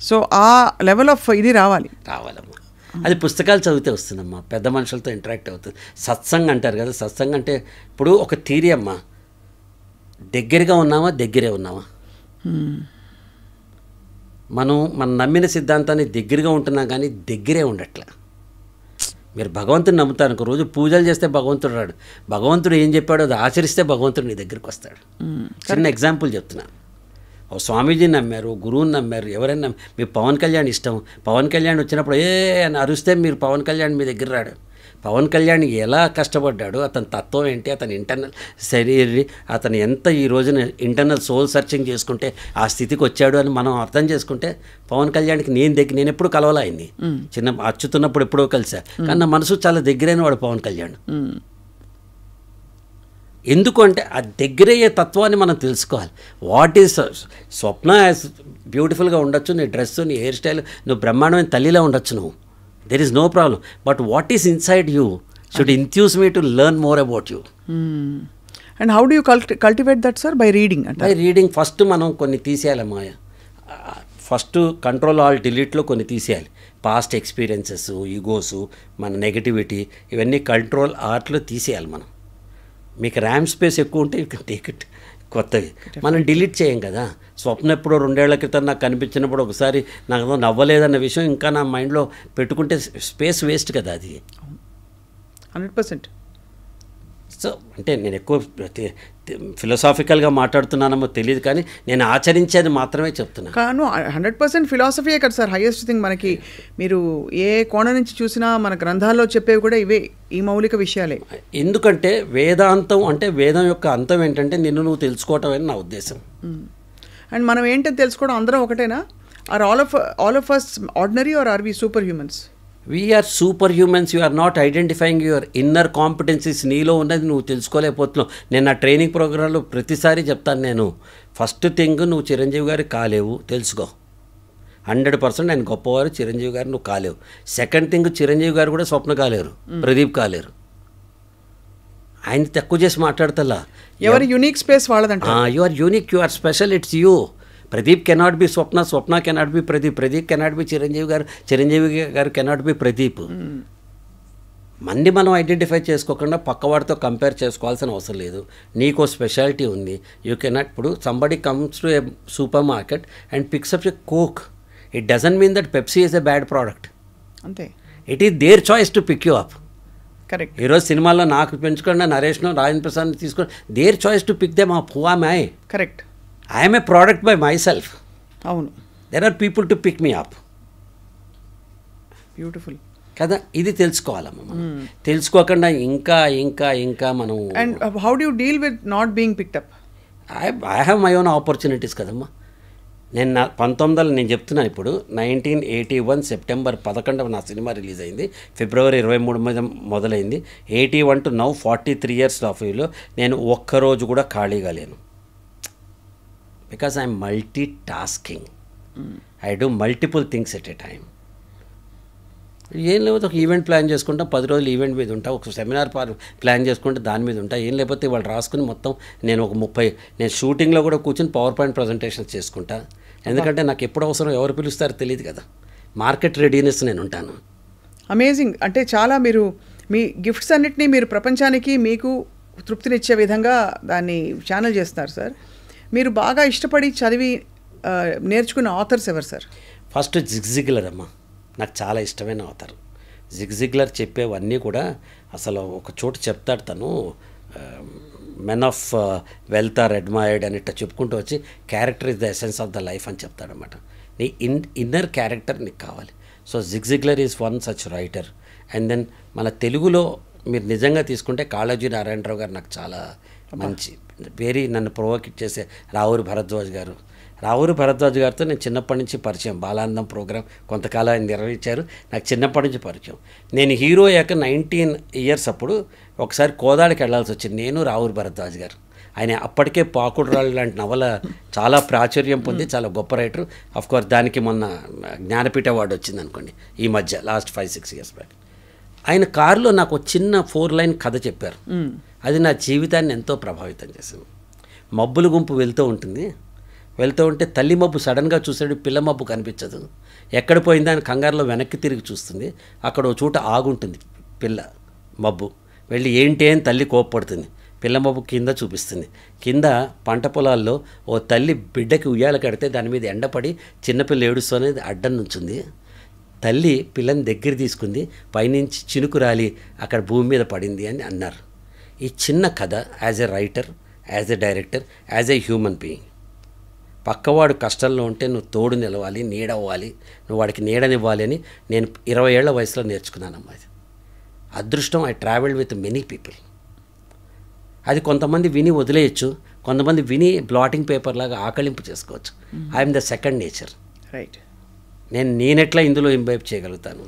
సో ఆ లెవెల్ ఆఫ్ ఇది రావాలమ్మా. అది పుస్తకాలు చదివితే వస్తుందమ్మా, పెద్ద మనుషులతో ఇంటరాక్ట్ అవుతుంది. సత్సంగ్ అంటారు కదా, సత్సంగ్ అంటే ఇప్పుడు ఒక థియరీ అమ్మా, దగ్గరగా ఉన్నామా దగ్గరే ఉన్నామా. మనం నమ్మిన సిద్ధాంతాన్ని దగ్గరగా ఉంటున్నాం కానీ దగ్గరే ఉండట్లే. మీరు భగవంతుని నమ్ముతారు, ఒక రోజు పూజలు చేస్తే భగవంతుడు రాడు, భగవంతుడు ఏం చెప్పాడో అది ఆచరిస్తే భగవంతుడు నీ దగ్గరికి వస్తాడు. చిన్న ఎగ్జాంపుల్ చెప్తున్నాను. ఓ స్వామీజీని నమ్మారు, గురువుని నమ్మారు, ఎవరైనా మీ పవన్ కళ్యాణ్ ఇష్టం, పవన్ కళ్యాణ్ వచ్చినప్పుడు అని అరిస్తే మీరు పవన్ కళ్యాణ్ మీ దగ్గర రాడు. పవన్ కళ్యాణ్ ఎలా కష్టపడ్డాడు, అతని తత్వం ఏంటి, అతని ఇంటర్నల్ శరీరం, అతను ఎంత ఈ రోజున ఇంటర్నల్ సోల్ సర్చింగ్ చేసుకుంటే ఆ స్థితికి వచ్చాడు అని మనం అర్థం చేసుకుంటే, పవన్ కళ్యాణ్కి నేను ఎప్పుడు కలవాలా అయింది, చిన్న అచ్చుతున్నప్పుడు ఎప్పుడో కలిసా, కానీ నా మనసు చాలా దగ్గరైన వాడు పవన్ కళ్యాణ్. ఎందుకు అంటే ఆ దగ్గరయ్యే తత్వాన్ని మనం తెలుసుకోవాలి. వాట్ ఈస్ స్వప్న బ్యూటిఫుల్గా ఉండొచ్చు, నీ డ్రెస్, నీ హెయిర్ స్టైల్, నువ్వు బ్రహ్మాండమైన తల్లిలా ఉండొచ్చు, నువ్వు, there is no problem, but what is inside you should enthuse me to learn more about you. And how do you cultivate that, sir? By reading. By reading. First మనం కొన్ని తీసేయాలమ్మా. ఫస్ట్ కంట్రోల్ ఆల్ డిలీట్లో కొన్ని తీసేయాలి. పాస్ట్ ఎక్స్పీరియన్సెస్, ఈగోస్, మన నెగటివిటీ, ఇవన్నీ కంట్రోల్ ఆర్ట్లో తీసేయాలి మనం. మీకు ర్యామ్ స్పేస్ ఎక్కువ ఉంటే యూ కెన్ టేక్ ఇట్. కొత్తవి మనం డిలీట్ చేయం కదా. స్వప్న ఎప్పుడో 2 ఏళ్ల క్రితం నాకు కనిపించినప్పుడు ఒకసారి నాకు నవ్వలేదన్న విషయం ఇంకా నా మైండ్లో పెట్టుకుంటే స్పేస్ వేస్ట్ కదా. అది 100%. సో అంటే నేను ఎక్కువ ఫిలాసాఫికల్గా మాట్లాడుతున్నానేమో తెలియదు, కానీ నేను ఆచరించేది మాత్రమే చెప్తున్నాను. కాను 100% ఫిలాసఫీయే కదా సార్ హైయెస్ట్ థింగ్. మనకి మీరు ఏ కోణం నుంచి చూసినా మన గ్రంథాల్లో చెప్పేవి కూడా ఇవే, ఈ మౌలిక విషయాలే. ఎందుకంటే వేదాంతం అంటే వేదం యొక్క అంతం ఏంటంటే నిన్ను నువ్వు తెలుసుకోవటం అని నా ఉద్దేశం. అండ్ మనం ఏంటని తెలుసుకోవడం అందరం ఒకటేనా? Are all of us ordinary or are we super humans? We are super humans. You are not identifying your inner competencies. నీలో ఉన్నది నువ్వు తెలుసుకోలేకపోతున్నావు. నేను నా ట్రైనింగ్ ప్రోగ్రాంలో ప్రతిసారి చెప్తాను, నేను ఫస్ట్ థింగ్ నువ్వు చిరంజీవి గారు కాలేవు తెలుసుకో. 100% ఆయన గొప్పవారు, చిరంజీవి గారు నువ్వు కాలేవు. సెకండ్ థింగ్, చిరంజీవి గారు కూడా స్వప్న కాలేరు, ప్రదీప్ కాలేరు. ఆయన తక్కువ చేసి మాట్లాడతల్లా. ఎవరి యూనిక్ స్పేస్ వాళ్ళదంట. You are unique, you are special, it's you. Pradeep cannot be Swapna, Swapna cannot be Pradeep, Pradeep cannot be Chiranjeevi garu, Chiranjeevi garu cannot be Pradeep. మంది మనం ఐడెంటిఫై చేసుకోకుండా పక్కవాడితో కంపేర్ చేసుకోవాల్సిన అవసరం లేదు. నీకో స్పెషాలిటీ ఉంది. You cannot. ఇప్పుడు somebody comes to a supermarket and picks up a coke, it doesn't mean that Pepsi is a bad product. అంతే. It is their choice to pick you up. Correct. ఈరోజు సినిమాలో నాకు పెంచుకున్న నరేష్ను, రాజేంద్ర ప్రసాద్ని తీసుకొని their choice to pick them up. Who am I? Correct. I am a product by myself. అవును. There are people to pick me up. Beautiful కదా, ఇది తెలుసుకోవాలమ్మా మనం. తెలుసుకోకుండా ఇంకా ఇంకా ఇంకా మనం. And how do you deal with not being picked up? I have my own opportunities కదమ్మా. నేను 1900 నేను చెప్తున్నాను ఇప్పుడు 1981 సెప్టెంబర్ 11 నా సినిమా రిలీజ్ అయింది. ఫిబ్రవరి 23 మీద మొదలైంది. 81 టు నౌ 43 years ఆఫ్ వ్యూలో నేను ఒక్కరోజు కూడా ఖాళీగా లేను. Because I am multitasking. I do multiple things at a time. ఏం లేకపోతే ఒక ఈవెంట్ ప్లాన్ చేసుకుంటా, 10 రోజులు ఈవెంట్ మీద ఉంటా, ఒక సెమినార్ ప్లాన్ చేసుకుంటే దాని మీద ఉంటా. ఏం లేకపోతే వాళ్ళు రాసుకుని మొత్తం నేను ఒక 30 నేను షూటింగ్లో కూడా కూర్చొని పవర్ పాయింట్ ప్రజెంటేషన్స్ చేసుకుంటా. ఎందుకంటే నాకు ఎప్పుడు అవసరం, ఎవరు పిలుస్తారో తెలియదు కదా. మార్కెట్ రెడీనెస్ నేను ఉంటాను. అమేజింగ్. అంటే చాలా మీరు మీ గిఫ్ట్స్ అన్నిటినీ మీరు ప్రపంచానికి మీకు తృప్తినిచ్చే విధంగా దాన్ని ఛానల్ చేస్తున్నారు సార్. మీరు బాగా ఇష్టపడి చదివి నేర్చుకున్న ఆథర్స్ ఎవరు సార్? ఫస్ట్ జిగ్ జిగ్లర్ అమ్మ, నాకు చాలా ఇష్టమైన ఆథర్. జిగ్ జిగ్లర్ చెప్పేవన్నీ కూడా అసలు ఒక చోట చెప్తాడు తను. Men of wealth are admired అని ఇట్లా చెప్పుకుంటూ వచ్చి character is the essence of the life అని చెప్తాడనమాట. నీ ఇన్నర్ క్యారెక్టర్ నీకు కావాలి. So Zig Ziglar is one such writer. And then మన తెలుగులో మీరు నిజంగా తీసుకుంటే కాళోజీ నారాయణరావు గారు నాకు చాలా మంచి, నన్ను ప్రొవోకేట్ చేసే రావూరి భరద్వాజ్ గారు. రావూరి భరద్వాజ్ గారితో నేను చిన్నప్పటి నుంచి పరిచయం. బాలానందం ప్రోగ్రాం కొంతకాలం ఆయన నిర్వహించారు, నాకు చిన్నప్పటి నుంచి పరిచయం. నేను హీరో అయ్యాక 19 years అప్పుడు ఒకసారి కోదాడికి వెళ్ళాల్సి వచ్చింది, నేను రావూరి భరద్వాజ్ గారు. ఆయన అప్పటికే పాకుడురాళ్ళు లాంటి నవల చాలా ప్రాచుర్యం పొంది చాలా గొప్ప రైటర్. అఫ్కోర్స్ దానికి మొన్న జ్ఞానపీఠ అవార్డు వచ్చింది అనుకోండి ఈ మధ్య, లాస్ట్ 5-6 years బ్యాక్. ఆయన కారులో నాకు చిన్న 4-line కథ చెప్పారు. అది నా జీవితాన్ని ఎంతో ప్రభావితం చేసింది. మబ్బుల గుంపు వెళ్తూ ఉంటుంది, వెళ్తూ ఉంటే తల్లి మబ్బు సడన్గా చూసాడు, పిల్ల మబ్బు కనిపించదు. ఎక్కడ పోయిందా అని కంగారులో వెనక్కి తిరిగి చూస్తుంది. అక్కడ ఓ చోట ఆగుంటుంది పిల్ల మబ్బు. వెళ్ళి ఏంటి అని తల్లి కోప్పడుతుంది. పిల్ల మబ్బు కింద చూపిస్తుంది. కింద పంట పొలాల్లో ఓ తల్లి బిడ్డకి ఉయ్యాల కడితే దాని మీద ఎండపడి చిన్నపిల్ల ఏడుస్తూనేది అడ్డం నుంచుంది. తల్లి పిల్లని దగ్గర తీసుకుంది, పైనుంచి చినుకు రాలి అక్కడ భూమి మీద పడింది అని అన్నారు. ఈ చిన్న కథ as a writer, as a director, as a human being, పక్కవాడు కష్టంలో ఉంటే నువ్వు తోడు నిలవాలి, నీడవ్వాలి, నువ్వు వాడికి నీడనివ్వాలి అని నేను 20 ఏళ్ల వయసులో నేర్చుకున్నానమ్మా. అది అదృష్టం. I travelled with many people. అది కొంతమంది విని వదిలేయచ్చు, కొంతమంది విని బ్లాటింగ్ పేపర్ లాగా ఆకలింపు చేసుకోవచ్చు. I'm the second nature. Right. నేనెట్లా ఇందులో ఇంబైబ్ చేయగలుగుతాను,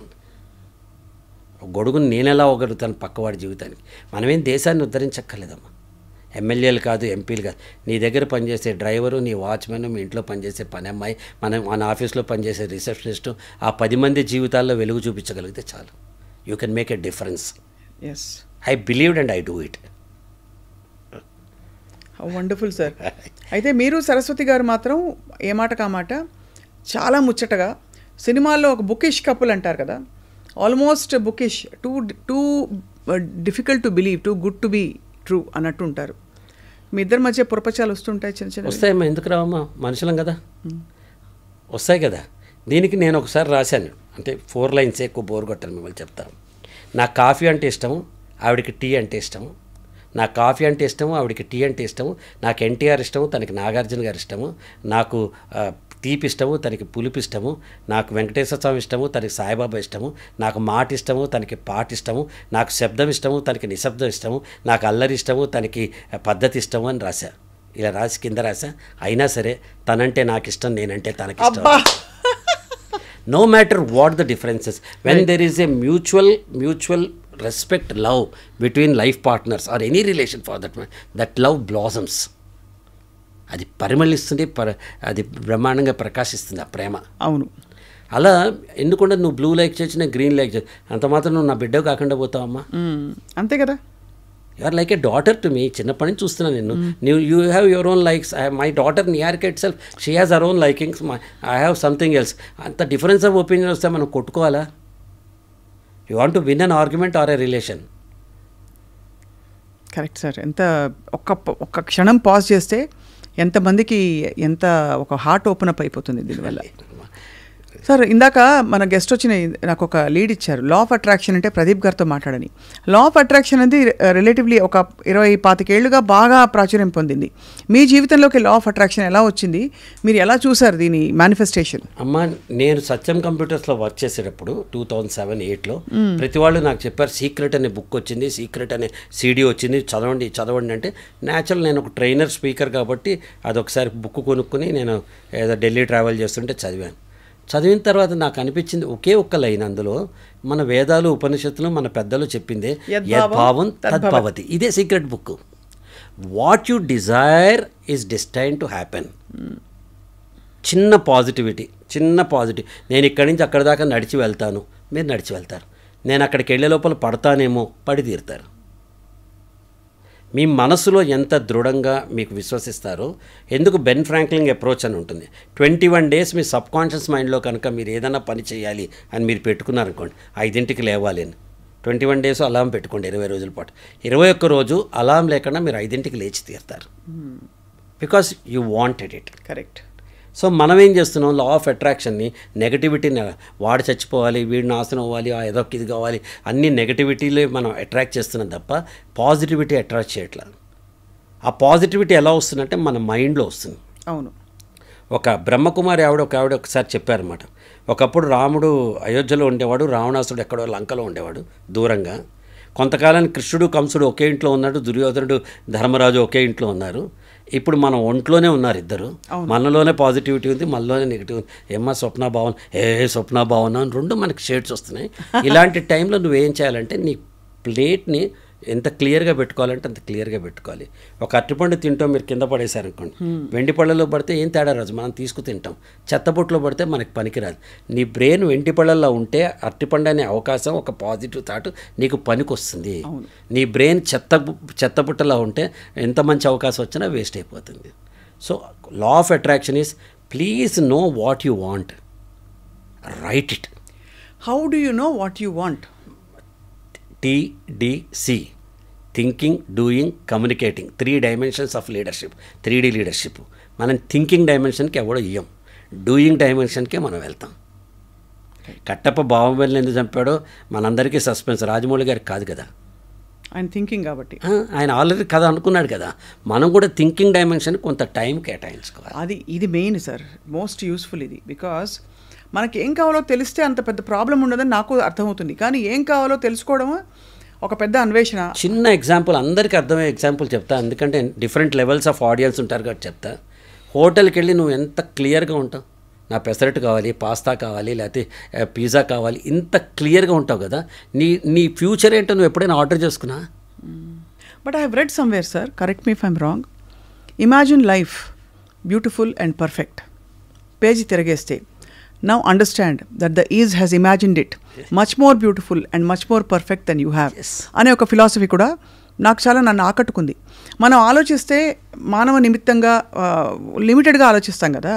గొడుగును నేనెలా అవ్వగలుగుతాను పక్కవాడి జీవితానికి. మనమేం దేశాన్ని ఉద్ధరించక్కర్లేదమ్మా. ఎమ్మెల్యేలు కాదు, ఎంపీలు కాదు. నీ దగ్గర పనిచేసే డ్రైవరు, నీ వాచ్మెన్, మీ ఇంట్లో పనిచేసే పని అమ్మాయి, మన ఆఫీస్లో పనిచేసే రిసెప్షనిస్టు, ఆ 10 మంది జీవితాల్లో వెలుగు చూపించగలిగితే చాలు. You can make a difference. Yes, I believed and I do it. Wonderful sir. అయితే మీరు సరస్వతి గారు మాత్రం ఏ మాట కామాట చాలా ముచ్చటగా సినిమాల్లో ఒక బుకిష్ కపుల్ అంటారు కదా, almost bookish, too difficult to believe, too good to be true అన్నట్టు ఉంటారు. మీ ఇద్దరి మధ్య పురపచాలు వస్తుంటాయి, చిన్న చిన్న వస్తాయమ్మా. ఎందుకు రావమ్మా, మనుషులం కదా, వస్తాయి కదా. దీనికి నేను ఒకసారి రాశాను, అంటే 4 lines ఎక్కువ బోర్ కొట్టాను మిమ్మల్ని చెప్తాను. నాకు కాఫీ అంటే ఇష్టము, ఆవిడకి టీ అంటే ఇష్టము. నాకు కాఫీ అంటే ఇష్టము, ఆవిడకి టీ అంటే ఇష్టము. నాకు ఎన్టీఆర్ ఇష్టము, తనకి నాగార్జున గారు ఇష్టము. నాకు తీపి ఇష్టము, తనకి పులుపు ఇష్టము. నాకు వెంకటేశ్వర స్వామి ఇష్టము, తనకి సాయిబాబా ఇష్టము. నాకు మాట ఇష్టము, తనకి పాట ఇష్టము. నాకు శబ్దం ఇష్టము, తనకి నిశ్శబ్దం ఇష్టము. నాకు అల్లరి ఇష్టము, తనకి పద్ధతి ఇష్టము అని రాశా. ఇలా రాసి కింద రాశా. అయినా సరే తనంటే నాకు ఇష్టం, నేనంటే తనకి ఇష్టం. No matter what the differences, when there is a mutual respect, love between life partners or any relation for that matter, that love blossoms. అది పరిమళిస్తుంది, అది బ్రహ్మాండంగా ప్రకాశిస్తుంది ఆ ప్రేమ. అవును. అలా ఎందుకంటే నువ్వు బ్లూ లైక్ చేసి నేను గ్రీన్ లైక్ చేసి అంత మాత్రం నువ్వు నా బిడ్డ కాకుండా పోతావమ్మా. అంతే కదా. You are like a daughter to me. చిన్నప్పటి నుంచి చూస్తున్నాను నేను. You have your own likes. My daughter Niharika itself, she has her own likings, I have something else. అంత డిఫరెన్స్ ఆఫ్ ఒపీనియన్ వస్తే మనం కొట్టుకోవాలా? You want to win an argument or a relation. Correct sir. ఎంత ఒక్క క్షణం పాజ్ చేస్తే ఎంతమందికి ఎంత ఒక హార్ట్ ఓపెన్ అప్ అయిపోతుంది దీనివల్ల. సార్, ఇందాక మన గెస్ట్ వచ్చిన నాకు ఒక లీడ్ ఇచ్చారు, లా ఆఫ్ అట్రాక్షన్ అంటే ప్రదీప్ గారితో మాట్లాడని. లా ఆఫ్ అట్రాక్షన్ అనేది రిలేటివ్లీ ఒక 20-25 ఏళ్లుగా బాగా ప్రాచుర్యం పొందింది. మీ జీవితంలోకి లా ఆఫ్ అట్రాక్షన్ ఎలా వచ్చింది? మీరు ఎలా చూసారు దీని మేనిఫెస్టేషన్? అమ్మ, నేను సత్యం కంప్యూటర్స్లో వర్క్ చేసేటప్పుడు 2007-8లో ప్రతి వాళ్ళు నాకు చెప్పారు, సీక్రెట్ అనే బుక్ వచ్చింది, సీక్రెట్ అనే సీడీ వచ్చింది, చదవండి అంటే న్యాచురల్ నేను ఒక ట్రైనర్ స్పీకర్ కాబట్టి అదొకసారి బుక్ కొనుక్కుని నేను ఏదో ఢిల్లీ ట్రావెల్ చేస్తుంటే చదివిన తర్వాత నాకు అనిపించింది ఒకే ఒక్క లైన్ అందులో, మన వేదాలు ఉపనిషత్తులు మన పెద్దలు చెప్పిందే, యద్భావం తద్భవతి. ఇదే secret book. What you Dzire is destined to happen. చిన్న పాజిటివిటీ. నేను ఇక్కడి నుంచి అక్కడి దాకా నడిచి వెళ్తాను, మీరు నడిచి వెళ్తారు. నేను అక్కడికి వెళ్ళే లోపల పడతానేమో, పడి తీరుతారు. మీ మనసులో ఎంత దృఢంగా మీకు విశ్వసిస్తారో, ఎందుకు బెన్ ఫ్రాంక్లిన్ అప్రోచ్ అని ఉంటుంది. 21 days మీ సబ్ కాన్షియస్ మైండ్లో కనుక మీరు ఏదైనా పని చేయాలి అని మీరు పెట్టుకున్నారనుకోండి, 5ంటికి లేవాలి అని 21 days అలారం పెట్టుకోండి 20 రోజుల పాటు. 21 రోజు అలారం లేకుండా మీరు 5ంటికి లేచి తీరుతారు. Because you wanted it. Correct. So మనం ఏం చేస్తున్నాం, లా ఆఫ్ అట్రాక్షన్ని నెగటివిటీని, వాడు చచ్చిపోవాలి, వీడు నాశనం అవ్వాలి, ఏదో ఇది కావాలి, అన్ని నెగటివిటీలే మనం అట్రాక్ట్ చేస్తున్నాం తప్ప పాజిటివిటీ అట్రాక్ట్ చేయట్లేదు. ఆ పాజిటివిటీ ఎలా వస్తుందంటే మన మైండ్లో వస్తుంది. అవును. ఒక బ్రహ్మకుమారి ఆవిడ ఒకసారి చెప్పారన్నమాట. ఒకప్పుడు రాముడు అయోధ్యలో ఉండేవాడు, రావణాసుడు ఎక్కడో లంకలో ఉండేవాడు దూరంగా. కొంతకాలానికి కృష్ణుడు కంసుడు ఒకే ఇంట్లో ఉన్నాడు, దుర్యోధనుడు ధర్మరాజు ఒకే ఇంట్లో ఉన్నారు. ఇప్పుడు మనం ఒంట్లోనే ఉన్నారు ఇద్దరు. మనలోనే పాజిటివిటీ ఉంది, మనలోనే నెగిటివ్ ఉంది. ఏమ్మా స్వప్న భావన, స్వప్న భావన అని 2 మనకి షేడ్స్ వస్తున్నాయి. ఇలాంటి టైంలో నువ్వేం చేయాలంటే నీ ప్లేట్ని ఎంత క్లియర్గా పెట్టుకోవాలంటే అంత క్లియర్గా పెట్టుకోవాలి. ఒక అరటిపండు తింటాం, మీరు కింద పడేశారనుకోండి, వెండి పళ్ళలో పడితే ఏం తేడా రాదు, మనం తీసుకు తింటాం. చెత్తబుట్టలో పడితే మనకి పనికిరాదు. నీ బ్రెయిన్ వెండి పళ్ళల్లో ఉంటే అరటిపండు అనే అవకాశం, ఒక పాజిటివ్ థాట్ నీకు పనికి వస్తుంది. నీ బ్రెయిన్ చెత్తబుట్టలో ఉంటే ఎంత మంచి అవకాశం వచ్చినా వేస్ట్ అయిపోతుంది. So law of attraction is, please know what you want, right it. How do you know what you want? TDC, thinking, doing, communicating. 3 dimensions of leadership, 3D leadership. మనం థింకింగ్ డైమెన్షన్కి ఎవడో ఇయ్యం, డూయింగ్ డైమెన్షన్కే మనం వెళ్తాం. కట్టప్ప బాహుబలిని ఎందుకు చంపాడో మనందరికీ సస్పెన్స్, రాజమౌళి గారికి కాదు కదా. ఆయన థింకింగ్ కాబట్టి ఆయన ఆల్రెడీ కథ అనుకున్నాడు కదా. మనం కూడా థింకింగ్ డైమెన్షన్ కొంత టైం కేటాయించుకోవాలి. ఇది మెయిన్ సార్, మోస్ట్ యూస్ఫుల్ ఇది. బికాస్ మనకి ఏం కావాలో తెలిస్తే అంత పెద్ద ప్రాబ్లం ఉండదని నాకు అర్థమవుతుంది. కానీ ఏం కావాలో తెలుసుకోవడం ఒక పెద్ద అన్వేషణ. చిన్న ఎగ్జాంపుల్, అందరికీ అర్థమయ్యే ఎగ్జాంపుల్ చెప్తా, ఎందుకంటే డిఫరెంట్ లెవెల్స్ ఆఫ్ ఆడియన్స్ ఉంటారు కాబట్టి చెప్తా. హోటల్కి వెళ్ళి నువ్వు ఎంత క్లియర్గా ఉంటావు, నా పెసరట్టు కావాలి, పాస్తా కావాలి, లేకపోతే పిజ్జా కావాలి, ఇంత క్లియర్గా ఉంటావు కదా. నీ ఫ్యూచర్ ఏంటో నువ్వు ఎప్పుడైనా ఆర్డర్ చేసుకున్నా? But I have read somewhere sir, correct me if I'm wrong, imagine life beautiful and perfect. Page తిరగేస్తే, now understand that the ease has imagined it much more beautiful and much more perfect than you have. అనే ఒక ఫిలాసఫీ కూడా నాకు చాలా నన్ను ఆకట్టుకుంది. మనం ఆలోచిస్తే మానవ నిమిత్తంగా లిమిటెడ్గా ఆలోచిస్తాం కదా.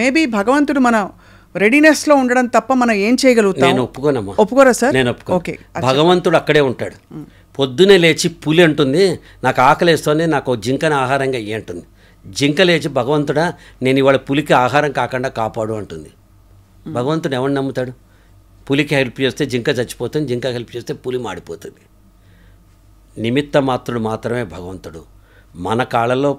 మేబీ భగవంతుడు మన రెడీనెస్లో ఉండడం తప్ప మనం ఏం చేయగలుగుతాం? నేను ఒప్పుకోనమ్మా. ఒప్పుకోరా సార్? నేను ఒప్పుకో. ఓకే, భగవంతుడు అక్కడే ఉంటాడు. పొద్దునే లేచి పులి అంటుంది, నాకు ఆకలి వేస్తుంది, నాకు జింకని ఆహారంగా ఇయ్యి అంటుంది. జింక లేచి, భగవంతుడా నేను ఇవాళ పులికి ఆహారం కాకుండా కాపాడు అంటుంది. భగవంతుడు ఎవరిని నమ్ముతాడు? పులికి హెల్ప్ చేస్తే జింక చచ్చిపోతుంది, జింక హెల్ప్ చేస్తే పులి మాడిపోతుంది. నిమిత్త మాత్రుడు మాత్రమే భగవంతుడు. మన కాళ్ళలో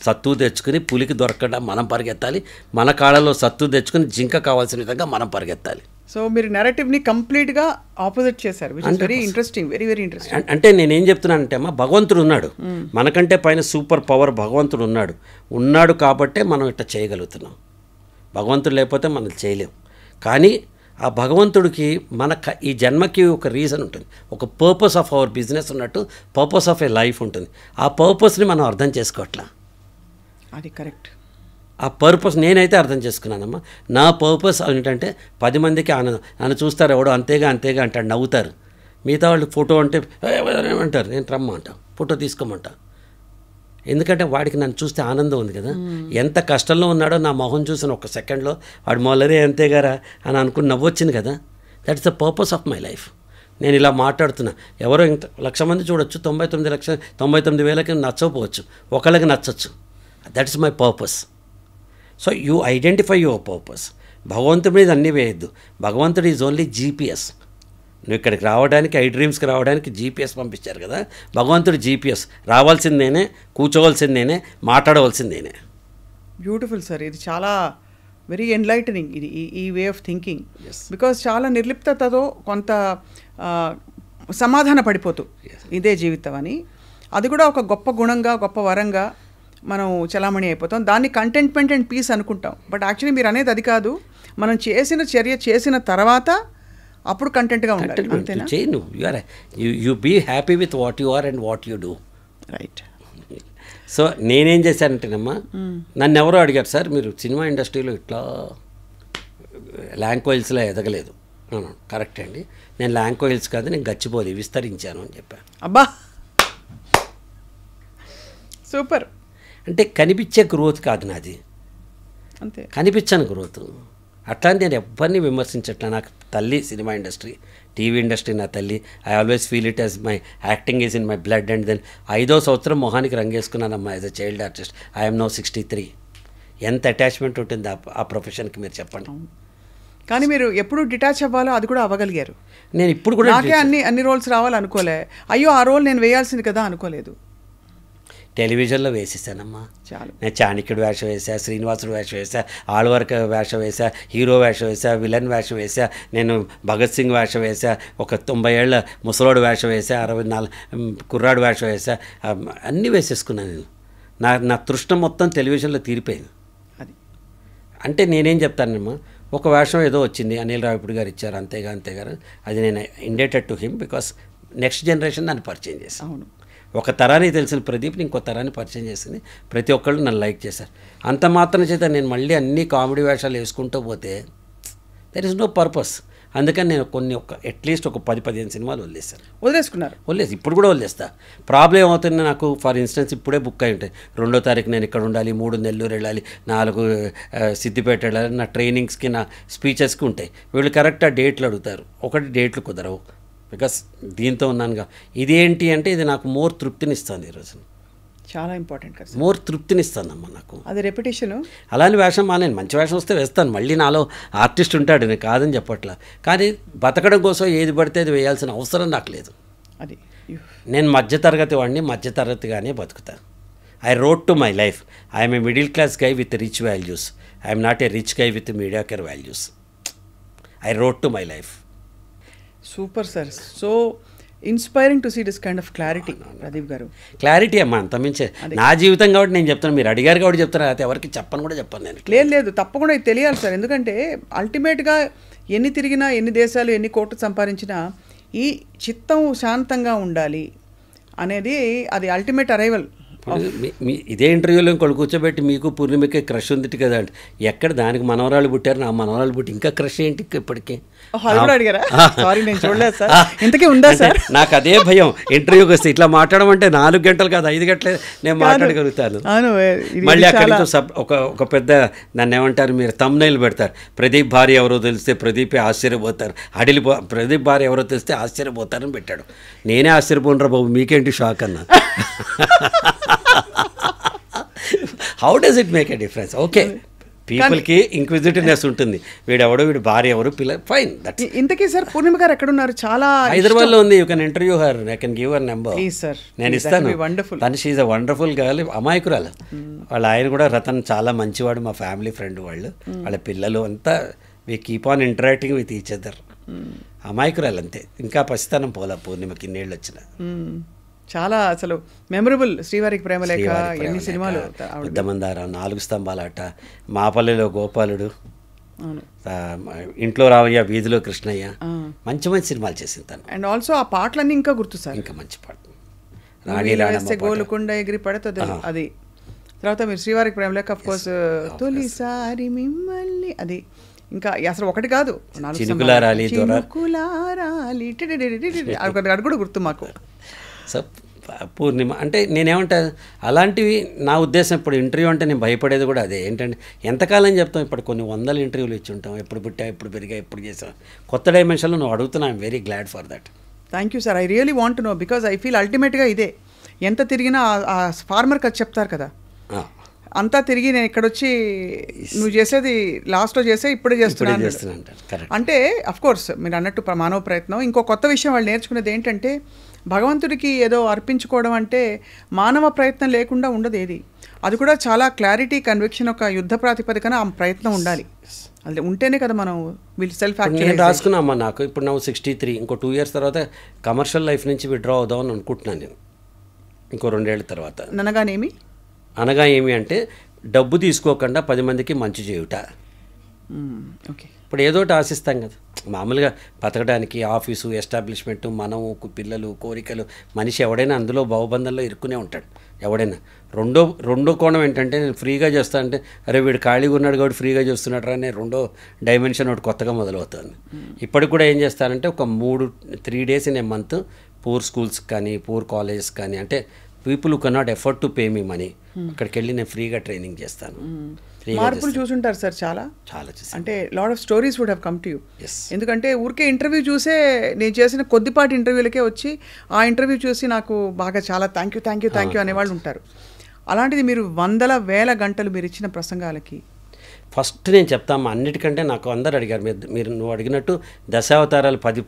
సత్తు తెచ్చుకుని పులికి దొరకకుండా మనం పరిగెత్తాలి, మన కాళ్ళలో సత్తు తెచ్చుకుని జింక కావాల్సిన విధంగా మనం పరిగెత్తాలి. సో మీరు నెరేటివ్ని కంప్లీట్గా ఆపోజిట్ చేశారు, which is very interesting, very very interesting. అంటే నేనేం చెప్తున్నానంటే అమ్మా, భగవంతుడు ఉన్నాడు, మనకంటే పైన సూపర్ పవర్ భగవంతుడు ఉన్నాడు కాబట్టే మనం ఇట్లా చేయగలుగుతున్నాం. భగవంతుడు లేకపోతే మనం చేయలేం. కానీ ఆ భగవంతుడికి ఈ జన్మకి ఒక రీజన్ ఉంటుంది, ఒక పర్పస్ ఆఫ్ అవర్ బిజినెస్ ఉన్నట్టు పర్పస్ ఆఫ్ ఏ లైఫ్ ఉంటుంది. ఆ పర్పస్ని మనం అర్థం చేసుకోవట్లా. అది కరెక్ట్. ఆ పర్పస్ నేనైతే అర్థం చేసుకున్నానమ్మా. నా పర్పస్ ఏంటంటే 10 మందికి ఆనందం. నన్ను చూస్తారు, ఎవడో అంతేగా అంటాడు, నవ్వుతారు. మిగతా వాళ్ళు ఫోటో అంటే ఏమంటారు, నేను రమ్మంటా, ఫోటో తీసుకోమంటా. ఎందుకంటే వాడికి నన్ను చూస్తే ఆనందం ఉంది కదా. ఎంత కష్టంలో ఉన్నాడో నా మొహం చూసిన ఒక సెకండ్లో వాడు మొల్లరే అంతేగారా అని అనుకుని నవ్వొచ్చింది కదా. That is the purpose of my life. నేను ఇలా మాట్లాడుతున్నా, ఎవరో ఇంత 1,00,000 మంది చూడొచ్చు, 99,99,000కి నచ్చకపోవచ్చు, ఒకళ్ళకి నచ్చచ్చు. That is my purpose. So you identify your purpose. భగవంతుడి మీద అన్నీ వేయద్దు. భగవంతుడు ఈజ్ ఓన్లీ జీపీఎస్. నువ్వు ఇక్కడికి రావడానికి, ఐ డ్రీమ్స్కి రావడానికి జీపీఎస్ పంపించారు కదా. భగవంతుడు జీపీఎస్. రావాల్సిందేనే, కూర్చోవలసిందేనే, మాట్లాడవలసిందేనే. Beautiful sir. ఇది చాలా వెరీ ఎన్లైటనింగ్ ఇది, ఈ వే ఆఫ్ థింకింగ్. బికాజ్ చాలా నిర్లిప్తతతో కొంత సమాధాన పడిపోతూ ఇదే జీవితం అని, అది కూడా ఒక గొప్ప గుణంగా, గొప్ప వరంగా మనం చలామణి అయిపోతాం. దాన్ని కంటెంట్మెంట్ అండ్ పీస్ అనుకుంటాం. బట్ యాక్చువల్లీ మీరు అనేది అది కాదు. మనం చేసిన చర్య చేసిన తర్వాత అప్పుడు కంటెంట్గా ఉండాలి, అంతేనా? You be happy with what you are and what you do. Right. So నేనేం చేశానంటేనమ్మా, నన్ను ఎవరో అడిగారు, సార్ మీరు సినిమా ఇండస్ట్రీలో ఇట్లా ల్యాంక్వైల్స్లో ఎదగలేదు. కరెక్ట్ అండి, నేను ల్యాంక్వైల్స్ కాదు, నేను గచ్చిబౌలి విస్తరించాను అని చెప్పాను. అబ్బా సూపర్. అంటే కనిపించే గ్రోత్ కాదు నాది, అంతే, కనిపించని గ్రోత్. అట్లా నేను ఎవరిని విమర్శించట్లా. నాకు తల్లి సినిమా ఇండస్ట్రీ, టీవీ ఇండస్ట్రీ నా తల్లి. I always feel it as my acting is in my blood. And then 5వ సంవత్సరం మొహానికి రంగేసుకున్నానమ్మా as a child artist. I'm now 63. ఎంత అటాచ్మెంట్ ఉంటుంది ఆ ప్రొఫెషన్కి మీరు చెప్పండి. కానీ మీరు ఎప్పుడు డిటాచ్ అవ్వాలో అది కూడా అవ్వగలిగారు. నేను ఇప్పుడు కూడా నాకే అన్ని రోల్స్ రావాలనుకోలే, అయ్యో ఆ రోల్ నేను వేయాల్సింది కదా అనుకోలేదు. టెలివిజన్లో వేసేసానమ్మా. చాలు. నేను చాణక్యుడు వేషం వేసా, శ్రీనివాసుడు వేషం వేసా, ఆళ్వార్క వేషం వేసా, హీరో వేషం వేసా, విలన్ వేషం వేసా, నేను భగత్ సింగ్ వేషం వేసా, ఒక 90 ఏళ్ల ముసలోడు వేషం వేసా, 64 కుర్రాడు వేషం వేసా, అన్నీ వేసేసుకున్నాను నేను. నా తృష్ణ మొత్తం టెలివిజన్లో తీరిపోయింది. అది అంటే నేనేం చెప్తానమ్మా, ఒక వేషం ఏదో వచ్చింది, అనిల్ రావిపూడి గారు ఇచ్చారు, అంతేగారు. అది నేను indebted to him because next generation నన్ను పరిచయం చేశాను. అవును. ఒక తరానికి తెలిసిన ప్రదీప్ని ఇంకో తరాన్ని పరిచయం చేసింది. ప్రతి ఒక్కళ్ళు నన్ను లైక్ చేశారు. అంత మాత్రం చేత నేను మళ్ళీ అన్ని కామెడీ వేషాలు వేసుకుంటూ పోతే దెర్ ఇస్ నో పర్పస్. అందుకని నేను అట్లీస్ట్ ఒక 10-15 సినిమాలు వదిలేసుకున్నారు. ఇప్పుడు కూడా వదిలేస్తా. ప్రాబ్లం ఏమవుతుంది నాకు, ఫర్ ఇన్స్టెన్స్ ఇప్పుడే బుక్ అయి ఉంటాయి. 2వ తారీఖు నేను ఇక్కడ ఉండాలి, 3 నెల్లూరు వెళ్ళాలి, 4 సిద్దిపేట వెళ్ళాలి. నా ట్రైనింగ్స్కి, నా స్పీచెస్కి ఉంటాయి. వీళ్ళు కరెక్ట్ ఆ డేట్లు అడుగుతారు, ఒకటి డేట్లు కుదరవు. బికాస్ దీంతో ఉన్నానుగా. ఇదేంటి అంటే ఇది నాకు మోర్ తృప్తినిస్తుంది. ఈరోజు చాలా ఇంపార్టెంట్ కదా, మోర్ తృప్తినిస్తుందమ్మా నాకు. అది రెపిటేషను. అలాంటి వేషం నేను మంచి వేషం వస్తే వేస్తాను. మళ్ళీ నాలో ఆర్టిస్ట్ ఉంటాడు, నేను కాదని చెప్పట్లా. కానీ బతకడం కోసం ఏది పడితే అది వేయాల్సిన అవసరం నాకు లేదు. అది నేను మధ్యతరగతి వాడిని, మధ్యతరగతిగానే బతుకుతాను. I road to my life. I'm a middle class guy with rich values. I'm not a rich guy with mediocre values. I road to my life. Super sir. So inspiring to see this kind of clarity Pradeep garu. Clarity అమ్మా, అంతమించే నా జీవితం కాబట్టి నేను చెప్తాను. మీరు అడిగారు కాబట్టి చెప్తాను, అయితే ఎవరికి చెప్పను కూడా చెప్పాను నేను. లేదు తప్పకుండా ఇది తెలియాలి సార్. ఎందుకంటే అల్టిమేట్గా ఎన్ని తిరిగినా, ఎన్ని దేశాలు, ఎన్ని కోట్లు సంపాదించినా ఈ చిత్తం శాంతంగా ఉండాలి అనేది అది అల్టిమేట్ అరైవల్. ఇదే ఇంటర్వ్యూలో ఇంకోళ్ళు కూర్చోబెట్టి మీకు పూర్ణిమకి క్రష్ ఉంది కదా అంటే, ఎక్కడ దానికి మనవరాలు పుట్టారు, నా మనవరాలు పుట్టి ఇంకా క్రష్ ఏంటి ఇప్పటికే ఉందా సార్? నాకు అదే భయం. ఇంటర్వ్యూకి వస్తే ఇట్లా మాట్లాడమంటే 4 గంటలు కాదు 5 గంటలే నేను మాట్లాడగలుగుతాను. మళ్ళీ అక్కడి నుంచి ఒక పెద్ద నన్ను ఏమంటారు, మీరు థంబ్నైల్ పెడతారు, ప్రదీప్ భార్య ఎవరో తెలిస్తే ప్రదీపే ఆశ్చర్యపోతారు, ప్రదీప్ భార్య ఎవరో తెలిస్తే ఆశ్చర్యపోతారని పెట్టాడు. నేనే ఆశ్చర్యపోనరా బాబు, మీకేంటి షాక్ అన్నా. How does it make a difference? Okay, పీపుల్కి ఇంక్విజిటివ్నెస్ ఉంటుంది, వీడెవడు, వీడు భార్య ఎవరు, పిల్లలు, ఫైన్. ఇంతకీ సార్ పూర్ణిమ గారు ఎక్కడున్నారు? చాలా హైదరాబాద్లో ఉంది. You can interview her, I can give her number. Sir నేను ఇస్తాను. వండర్ఫుల్. తను షీఈ్ అ వండర్ఫుల్ గర్ల్, అమాయకురాలు. వాళ్ళ ఆయన కూడా రతన్ చాలా మంచివాడు, మా ఫ్యామిలీ ఫ్రెండ్. వాళ్ళు వాళ్ళ పిల్లలు అంతా we keep on interacting with each other. అమాయకురాలు అంతే, ఇంకా పసితనం పోలా పూర్ణిమకి ఇన్నేళ్ళు వచ్చిన. చాలా అసలు మెమరబుల్. శ్రీవారికి ప్రేమలేఖ, ఎన్ని సినిమాలు, ఉద్దమందార, 4 స్తంభాలాట, మాపల్లిలో గోపాలుడు, ఇంట్లో రావయ్య, వీధిలో కృష్ణయ్య, మంచి మంచి సినిమాలు చేసింది తను. అండ్ ఆల్సో ఆ పాటలన్నీ ఇంకా గుర్తు సార్. ఇంకా మంచి పాట గోలుకొండ ఎగిరి పడుతుంది అది. తర్వాత మీరు శ్రీవారికి ప్రేమలేఖ, ఆఫ్ కోర్స్ తొలిసారి మిమ్మల్ని, అది ఇంకా అసలు ఒకటి కాదు, చినుకులారాలి అది కూడా గుర్తు మాకు. సో పూర్ణిమ అంటే నేనేమంటా, అలాంటివి నా ఉద్దేశం. ఇప్పుడు ఇంటర్వ్యూ అంటే నేను భయపడేది కూడా అదే. ఏంటంటే ఎంతకాలం చెప్తాం, ఇప్పుడు కొన్ని 100 ఇంటర్వ్యూలు ఇచ్చి ఉంటాం, ఎప్పుడు పుట్టా, ఎప్పుడు పెరిగా, ఎప్పుడు చేసాం, కొత్త డైమెన్షన్లో నువ్వు అడుగుతున్నా. I'm very glad for that. Thank you sir. I really want to know, because I feel అల్టిమేట్గా ఇదే. ఎంత తిరిగినా ఆ ఫార్మర్కి అది చెప్తారు కదా, అంతా తిరిగి నేను ఇక్కడ వచ్చి నువ్వు చేసేది లాస్ట్లో చేసే ఇప్పుడే చేస్తున్నాను అంటే, అఫ్ కోర్స్ మీరు అన్నట్టు మానవ ప్రయత్నం. ఇంకో కొత్త విషయం వాళ్ళు నేర్చుకునేది ఏంటంటే, భగవంతుడికి ఏదో అర్పించుకోవడం అంటే మానవ ప్రయత్నం లేకుండా ఉండదు ఏది. అది కూడా చాలా క్లారిటీ, కన్విక్షన్, ఒక యుద్ధ ప్రాతిపదికన ఆ ప్రయత్నం ఉండాలి. అది ఉంటేనే కదా మనం సెల్ఫ్ నేను రాసుకున్నా అమ్మా. నాకు ఇప్పుడు నాకు 63, ఇంకో 2 years తర్వాత కమర్షియల్ లైఫ్ నుంచి విత్డ్రా అవుదామని అనుకుంటున్నాను నేను, ఇంకో 2 ఏళ్ల తర్వాత. అనగా ఏమి అంటే, డబ్బు తీసుకోకుండా 10 మందికి మంచి చేయుట. ఓకే. ఇప్పుడు ఏదోటి ఆశిస్తాం కదా మామూలుగా బతకడానికి, ఆఫీసు, ఎస్టాబ్లిష్మెంటు, మనము, పిల్లలు, కోరికలు. మనిషి ఎవడైనా అందులో భావబంధంలో ఇరుక్కునే ఉంటాడు ఎవడైనా. రెండో కోణం ఏంటంటే, నేను ఫ్రీగా చేస్తా అంటే, అరే వీడు ఖాళీగా ఉన్నాడు కాబట్టి ఫ్రీగా చేస్తున్నాడు అనే రెండో డైమెన్షన్ ఒకటి కొత్తగా మొదలవుతుంది. ఇప్పటికి కూడా ఏం చేస్తానంటే, ఒక 3 days in a month poor schools కానీ, పూర్ కాలేజెస్ కానీ, అంటే people who cannot afford to pay me money, అక్కడికి వెళ్ళి నేను ఫ్రీగా ట్రైనింగ్ చేస్తాను. మార్పులు చూసుంటారు సార్ చాలా చూసి, అంటే lot of stories would have come to you. ఎందుకంటే ఊరికే ఇంటర్వ్యూ చూసే, నేను చేసిన కొద్దిపాటి ఇంటర్వ్యూలకే వచ్చి ఆ ఇంటర్వ్యూ చూసి నాకు బాగా చాలా థ్యాంక్ యూ అనేవాళ్ళు ఉంటారు. అలాంటిది మీరు 100,000 గంటలు మీరు ఇచ్చిన ప్రసంగాలకి ఫస్ట్ నేను చెప్తామా, అన్నిటికంటే నాకు అందరు అడిగారు, మీరు నువ్వు అడిగినట్టు దశావతారాలు 10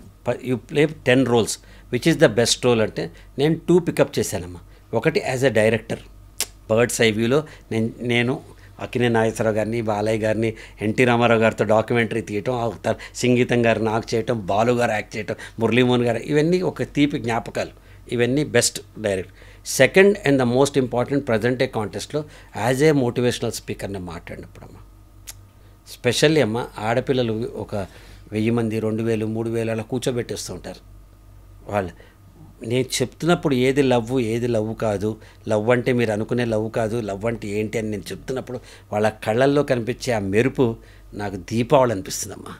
you play 10 roles, which is the best role అంటే నేను 2 పికప్ చేశానమ్మా. ఒకటి as a director, bird's eye వ్యూలో నేను అక్కినేని నాగేశ్వరరావు గారిని, బాలయ్య గారిని, ఎన్టీ రామారావు గారితో డాక్యుమెంటరీ తీయటం, సంగీతం గారు నాకు చేయటం, బాలు గారు యాక్ట్ చేయటం, మురళీమోహన్ గారు, ఇవన్నీ ఒక తీపి జ్ఞాపకాలు. ఇవన్నీ best direct. Second and the most important, present day కాంటెస్ట్లో యాజ్ ఏ మోటివేషనల్ స్పీకర్ని మాట్లాడినప్పుడు అమ్మ, స్పెషల్లీ అమ్మ, ఆడపిల్లలు ఒక 1000 మంది, 2000, 3000 అలా కూర్చోబెట్టేస్తూ ఉంటారు. వాళ్ళు నేను చెప్తున్నప్పుడు ఏది లవ్ కాదు, లవ్ అంటే మీరు అనుకునే లవ్ కాదు, లవ్ అంటే ఏంటి అని నేను చెప్తున్నప్పుడు వాళ్ళ కళ్ళల్లో కనిపించే ఆ మెరుపు నాకు దీపావళి అనిపిస్తుందమ్మా.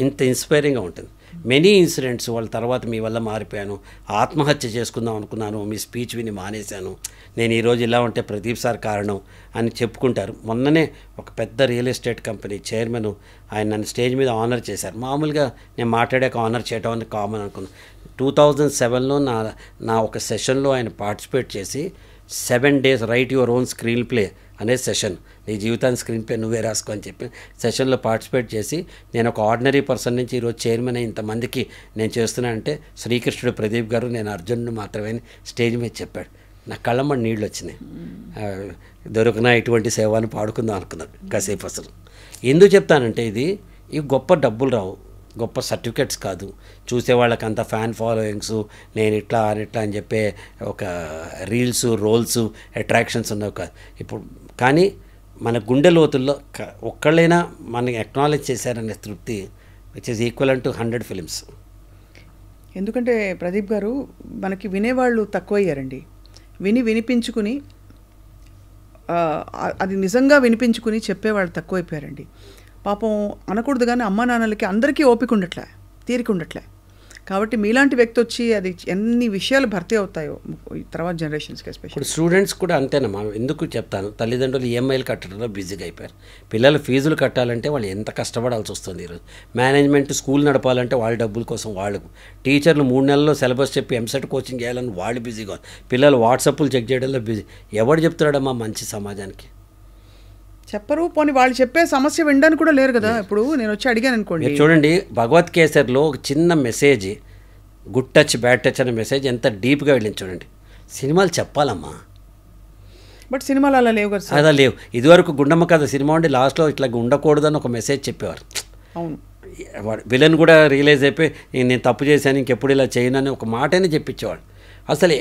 ఇంత ఇన్స్పైరింగ్గా ఉంటుంది. మెనీ ఇన్సిడెంట్స్, వాళ్ళ తర్వాత మీ వల్ల మారిపోయాను, ఆత్మహత్య చేసుకుందాం అనుకున్నాను, మీ స్పీచ్ విని మానేశాను, నేను ఈరోజు ఇలా ఉంటే ప్రదీప్ సార్ కారణం అని చెప్పుకుంటారు. మొన్ననే ఒక పెద్ద రియల్ ఎస్టేట్ కంపెనీ చైర్మన్ ఆయన నన్ను స్టేజ్ మీద ఆనర్ చేశారు. మామూలుగా నేను మాట్లాడాక ఆనర్ చేయడం అని కామన్ అనుకున్నాను. 2007లో నా ఒక సెషన్లో ఆయన పార్టిసిపేట్ చేసి 7 days right your own screen play అనే సెషన్, నీ జీవితాన్ని స్క్రీన్ ప్లే నువ్వే రాసుకో అని చెప్పి సెషన్లో పార్టిసిపేట్ చేసి, నేను ఒక ఆర్డినరీ పర్సన్ నుంచి ఈరోజు చైర్మన్ ఇంతమందికి నేను చేస్తున్నానంటే శ్రీకృష్ణుడు ప్రదీప్ గారు, నేను అర్జునుడు మాత్రమే స్టేజ్ మీద చెప్పాడు. నా కళ్ళమ్మ నీళ్ళు వచ్చినాయి. దొరికినా ఇటువంటి సేవను పాడుకుందాం అనుకున్నాను కాసేపు. అసలు ఎందుకు చెప్తానంటే, ఇవి గొప్ప డబ్బులు రావు, గొప్ప సర్టిఫికెట్స్ కాదు, చూసేవాళ్ళకి అంత ఫ్యాన్ ఫాలోయింగ్స్, నేను ఇట్లా అని చెప్పే ఒక రీల్స్, రోల్స్, అట్రాక్షన్స్ ఉన్నవి కాదు ఇప్పుడు. కానీ మన గుండె లోతుల్లో ఒక్కళ్ళైనా మనకి అక్నాలెడ్జ్ చేశారనే తృప్తి, which is equal to 100 films. ఎందుకంటే ప్రదీప్ గారు, మనకి వినేవాళ్ళు తక్కువయ్యారండి. వినిపించుకుని అది నిజంగా వినిపించుకుని చెప్పేవాళ్ళు తక్కువైపోయారండి. పాపం అనకూడదు కానీ అమ్మా నాన్నలకి అందరికీ ఓపిక ఉండట్లే, తీరిక ఉండట్లే. కాబట్టి మీలాంటి వ్యక్తి వచ్చి అది ఎన్ని విషయాలు భర్తీ అవుతాయో తర్వాత జనరేషన్స్కి ఎస్పెషల్లీ. ఇప్పుడు స్టూడెంట్స్ కూడా అంతేనమ్మా. ఎందుకు చెప్తాను, తల్లిదండ్రులు ఈఎంఐలు కట్టడంలో బిజీగా అయిపోయారు. పిల్లలు ఫీజులు కట్టాలంటే వాళ్ళు ఎంత కష్టపడాల్సి వస్తుంది ఈరోజు. మేనేజ్మెంట్ స్కూల్ నడపాలంటే వాళ్ళ డబ్బుల కోసం వాళ్ళకు, టీచర్లు 3 నెలల్లో సిలబస్ చెప్పి ఎంసెట్ కోచింగ్ చేయాలని వాళ్ళు బిజీగా, పిల్లలు వాట్సాప్లు చెక్ చేయడంలో బిజీ. ఎవడు చెప్తున్నాడమ్మా మంచి సమాజానికి? చెప్పరు. పోనీ వాళ్ళు చెప్పే సమస్య వినడానికి కూడా లేరు కదా. ఇప్పుడు నేను వచ్చి అడిగాను అనుకోండి, మీరు చూడండి భగవత్ కేసర్లో ఒక చిన్న message, good touch bad touch అనే మెసేజ్ ఎంత డీప్గా వెళ్ళింది చూడండి. సినిమాలు చెప్పాలమ్మా, బట్ సినిమాలు అలా లేవు కదా సార్. అలా లేవు. ఇదివరకు గుండమ్మ కథ సినిమా ఉండి లాస్ట్లో ఇట్లా ఉండకూడదని ఒక మెసేజ్ చెప్పేవారు. అవును, విలన్ కూడా రియలైజ్ అయిపోయి నేను తప్పు చేశాను ఇంకెప్పుడు ఇలా చేయను అని ఒక మాటనే చెప్పించేవాడు. అసలు